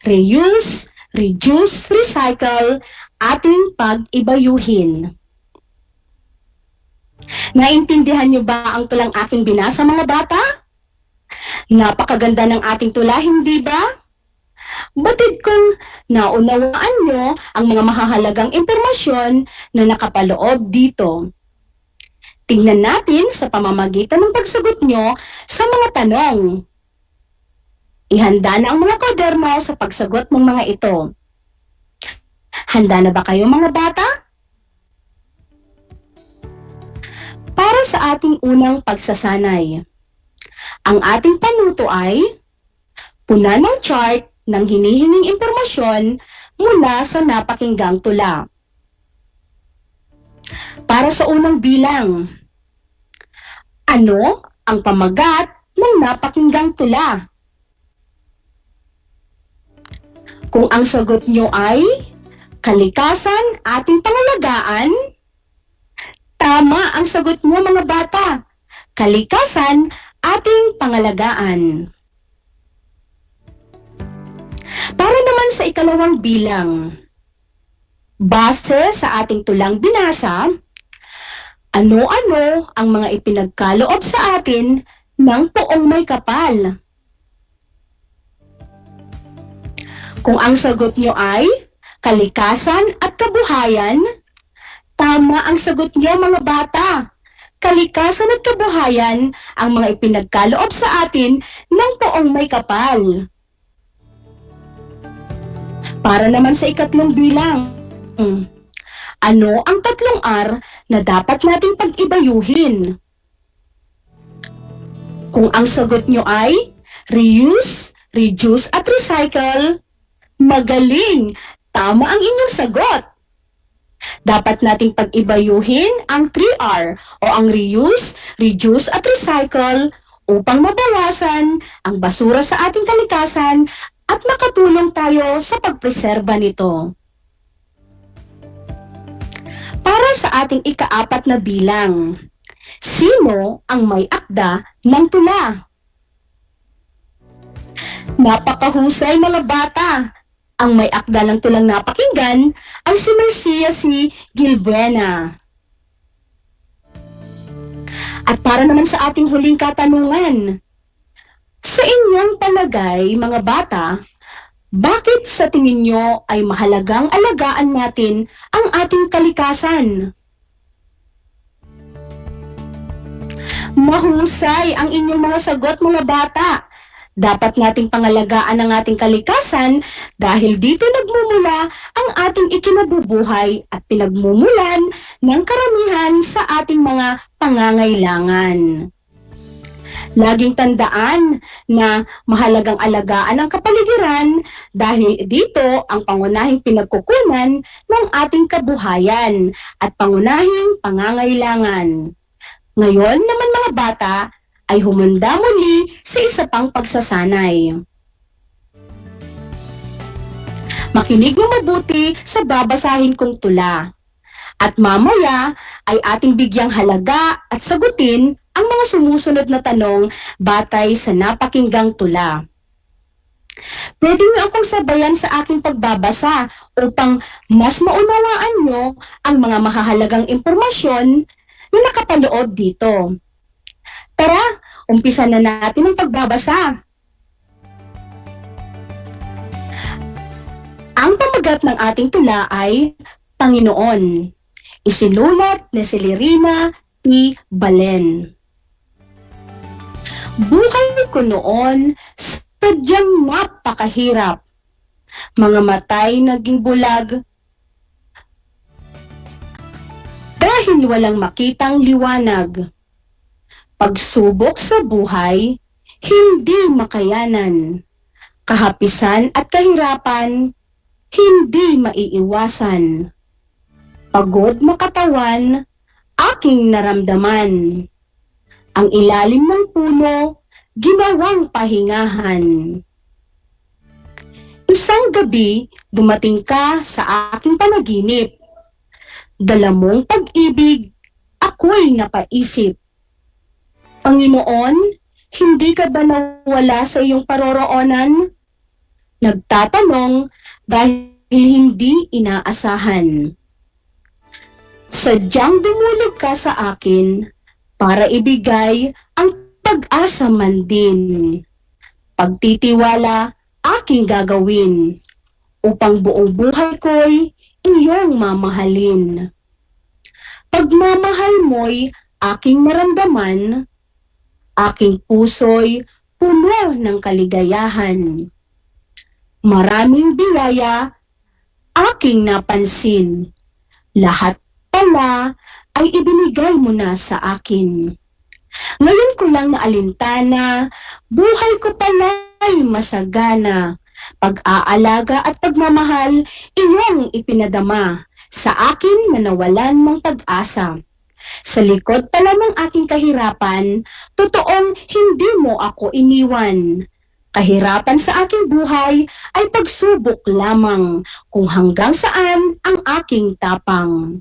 Reuse, reduce, recycle, ating pag-ibayuhin. Naintindihan niyo ba ang tulang aking binasa mga bata? Napakaganda ng ating tula, hindi ba? Batid kong naunawaan nyo ang mga mahahalagang impormasyon na nakapaloob dito. Tingnan natin sa pamamagitan ng pagsagot nyo sa mga tanong. Ihanda na ang mga kwaderno sa pagsagot ng mga ito. Handa na ba kayo mga bata? Para sa ating unang pagsasanay, ang ating panuto ay puna ng chart ng hinihinging impormasyon mula sa napakinggang tula. Para sa unang bilang, ano ang pamagat ng napakinggang tula? Kung ang sagot nyo ay kalikasan ating pangalagaan, tama ang sagot nyo mga bata. Kalikasan ating pangalagaan. Para naman sa ikalawang bilang, base sa ating tulang binasa, ano-ano ang mga ipinagkaloob sa atin ng poong may kapal? Kung ang sagot nyo ay kalikasan at kabuhayan, tama ang sagot nyo mga bata. Kalikasan at kabuhayan ang mga ipinagkaloob sa atin ng poong may kapal. Para naman sa ikatlong bilang, ano ang tatlong R na dapat nating pag-ibayuhin? Kung ang sagot nyo ay reuse, reduce at recycle, magaling! Tama ang inyong sagot! Dapat nating pag-ibayuhin ang 3R o ang reuse, reduce at recycle upang mabawasan ang basura sa ating kalikasan at makatulong tayo sa pagpreserba nito. Para sa ating ikaapat na bilang, sino ang may akda ng tula? Napakahusay mga bata! Ang may akda ng tulang napakinggan ay si Marcia C. Gilbuena. At para naman sa ating huling katanungan, sa inyong palagay mga bata, bakit sa tingin nyo ay mahalagang alagaan natin ang ating kalikasan? Mahusay ang inyong mga sagot mga bata. Dapat nating pangalagaan ang ating kalikasan dahil dito nagmumula ang ating ikinabubuhay at pinagmumulan ng karamihan sa ating mga pangangailangan. Laging tandaan na mahalagang alagaan ang kapaligiran dahil dito ang pangunahing pinagkukunan ng ating kabuhayan at pangunahing pangangailangan. Ngayon naman mga bata, ay humanda muli sa isa pang pagsasanay. Makinig mo mabuti sa babasahin kong tula. At mamaya ay ating bigyang halaga at sagutin ang mga sumusunod na tanong batay sa napakinggang tula. Pwede niyo akong sabayan sa aking pagbabasa upang mas maunawaan niyo ang mga mahahalagang impormasyon na nakapaloob dito. Tara, umpisa na natin ang pagbabasa. Ang pamagat ng ating tula ay Panginoon. Isinulat ni Celerina P. Balen. Buhay ko noon, sadyang napakahirap. Mga matay naging bulag dahil walang makitang liwanag. Pagsubok sa buhay, hindi makayanan. Kahapisan at kahirapan, hindi maiiwasan. Pagod makatawan, aking naramdaman. Ang ilalim ng puno, ginawang pahingahan. Isang gabi, dumating ka sa aking panaginip. Dala mong pag-ibig, ako'y napaisip. Panginoon, hindi ka ba nawala sa iyong paroroonan? Nagtatanong dahil hindi inaasahan. Sadyang dumulog ka sa akin para ibigay ang pag-asa man din. Pagtitiwala aking gagawin upang buong buhay ko'y iyong mamahalin. Pagmamahal mo'y aking maramdaman, aking puso'y puno ng kaligayahan. Maraming biyaya aking napansin, lahat pala ay ibinigay mo na sa akin. Ngayon ko lang naalintana, buhay ko pala'y masagana. Pag-aalaga at pagmamahal, iyong ipinadama sa akin na nawalan ng pag-asa. Sa likod pala ng aking kahirapan, totoong hindi mo ako iniwan. Kahirapan sa aking buhay ay pagsubok lamang kung hanggang saan ang aking tapang.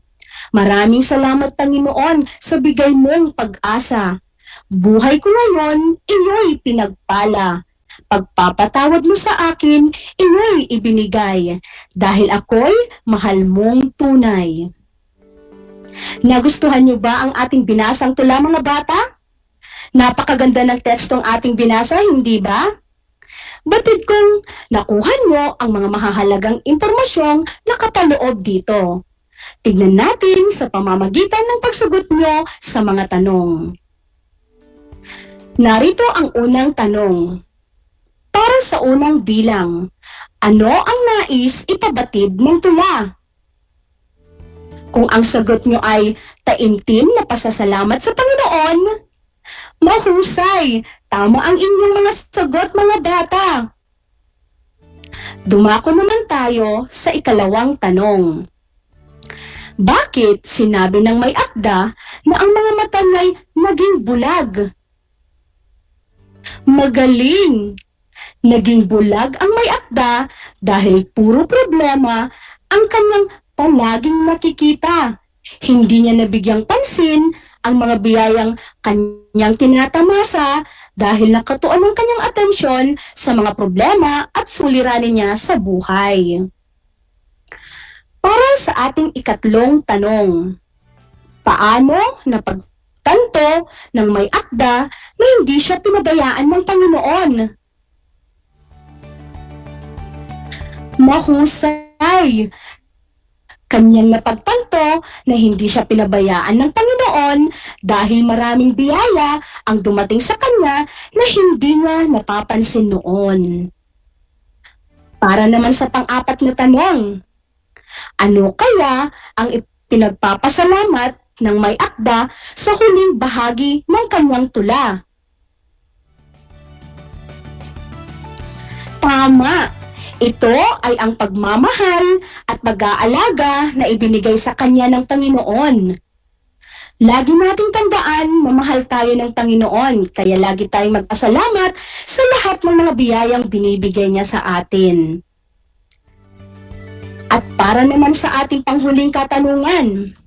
Maraming salamat, Panginoon, sa bigay mong pag-asa. Buhay ko ngayon, iyo'y pinagpala. Pagpapatawad mo sa akin, iyo'y ibinigay, dahil ako'y mahal mong tunay. Nagustuhan niyo ba ang ating binasang tula, mga bata? Napakaganda ng tekstong ating binasa, hindi ba? Batid kong nakuha niyo ang mga mahahalagang impormasyong nakapaloob dito. Tignan natin sa pamamagitan ng pagsagot niyo sa mga tanong. Narito ang unang tanong. Para sa unang bilang, ano ang nais ipabatid ng tula? Kung ang sagot nyo ay taimtim na pasasalamat sa Panginoon, mahusay, tama ang inyong mga sagot, mga bata. Dumako naman tayo sa ikalawang tanong. Bakit sinabi ng may akda na ang mga mata niya'y naging bulag? Magaling! Naging bulag ang may akda dahil puro problema ang kanyang palaging nakikita. Hindi niya nabigyang pansin ang mga biyayang kanyang tinatamasa dahil nakatuon ang kanyang atensyon sa mga problema at suliranin niya sa buhay. Para sa ating ikatlong tanong, paano napagtanto ng may akda na hindi siya pinabayaan ng Panginoon? Mahusay! Kanyang napagtanto na hindi siya pinabayaan ng Panginoon dahil maraming biyaya ang dumating sa kanya na hindi niya napapansin noon. Para naman sa pang-apat na tanong, ano kaya ang ipinagpapasalamat ng may akda sa huling bahagi ng kanyang tula? Tama! Ito ay ang pagmamahal at pag-aalaga na ibinigay sa kanya ng Panginoon. Lagi nating tandaan, mamahal tayo ng Panginoon, kaya lagi tayong magpasalamat sa lahat ng mga biyayang binibigay niya sa atin. At para naman sa ating panghuling katanungan,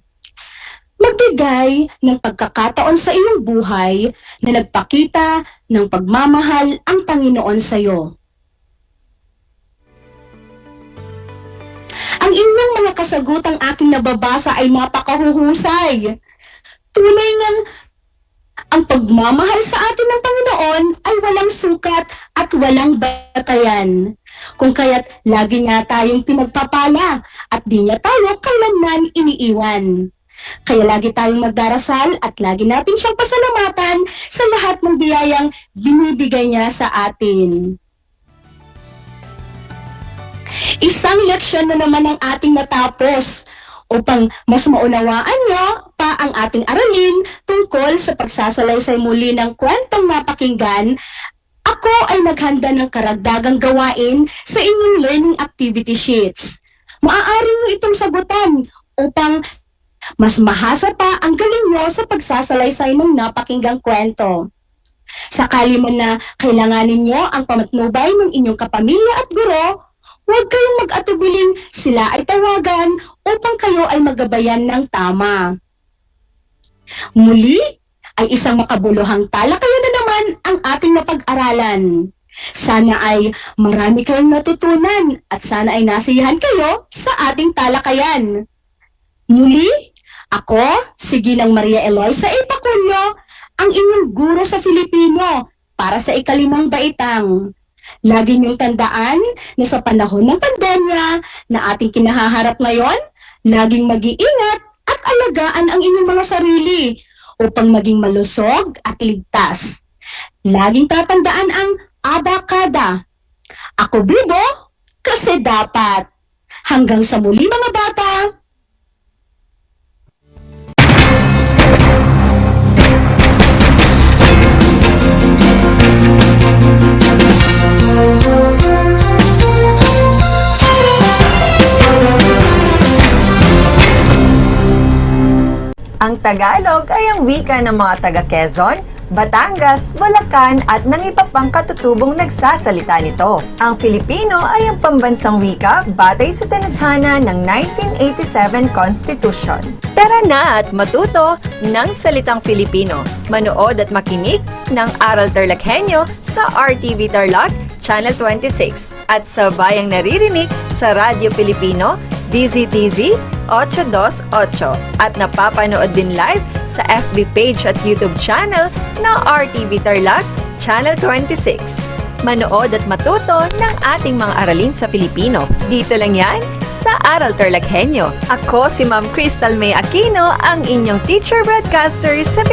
magbigay ng pagkakataon sa iyong buhay na nagpakita ng pagmamahal ang Panginoon sa iyo. Ang inyong mga kasagutang aking nababasa ay napakahuhusay. Tunay ngang ang pagmamahal sa atin ng Panginoon ay walang sukat at walang batayan. Kung kaya't lagi nga tayong pinagpapala at di niya tayo kailanman iniiwan. Kaya lagi tayong magdarasal at lagi natin siyang pasalamatan sa lahat ng biyayang binibigay niya sa atin. Isang leksyon na naman ang ating natapos. Upang mas maunawaan niyo pa ang ating aralin tungkol sa pagsasalaysay muli ng kwentong napakinggan, ako ay naghanda ng karagdagang gawain sa inyong learning activity sheets. Maaari niyo itong sagutan upang mas mahasa pa ang galing niyo sa pagsasalaysay ng napakinggang kwento. Sakali man na kailanganin niyo ang pamatnubay ng inyong kapamilya at guro, huwag kayong mag-atubiling sila ay tawagan upang kayo ay magabayan ng tama. Muli, ay isang makabuluhang talakayan na naman ang ating napag-aralan. Sana ay marami kayong natutunan at sana ay nasiyahan kayo sa ating talakayan. Muli, ako, si Ginang Maria Eloisa Ipaculio, ang inyong guro sa Filipino para sa ikalimang baitang. Lagi niyong tandaan na sa panahon ng pandemya na ating kinahaharap ngayon, laging mag-iingat at alagaan ang inyong mga sarili upang maging malusog at ligtas. Laging tatandaan ang abakada. Ako bibo kasi dapat. Hanggang sa muli mga bata! Ang Tagalog ay ang wika ng mga taga Quezon, Batangas, Bulacan at ng iba pang katutubong nagsasalita nito. Ang Filipino ay ang pambansang wika batay sa tinadhana ng 1987 Constitution. Tara na at matuto ng salitang Filipino. Manood at makinig ng Aral TarlakHenyo sa RTV Tarlac, Channel 26 at sa bayang naririnig sa Radyo Pilipino, DZTZ 828 at napapanood din live sa FB page at YouTube channel na RTV Tarlac Channel 26. Manood at matuto ng ating mga aralin sa Filipino. Dito lang yan sa Aral TarlakHenyo. Ako si Ma'am Crystal May Aquino, ang inyong teacher broadcaster sa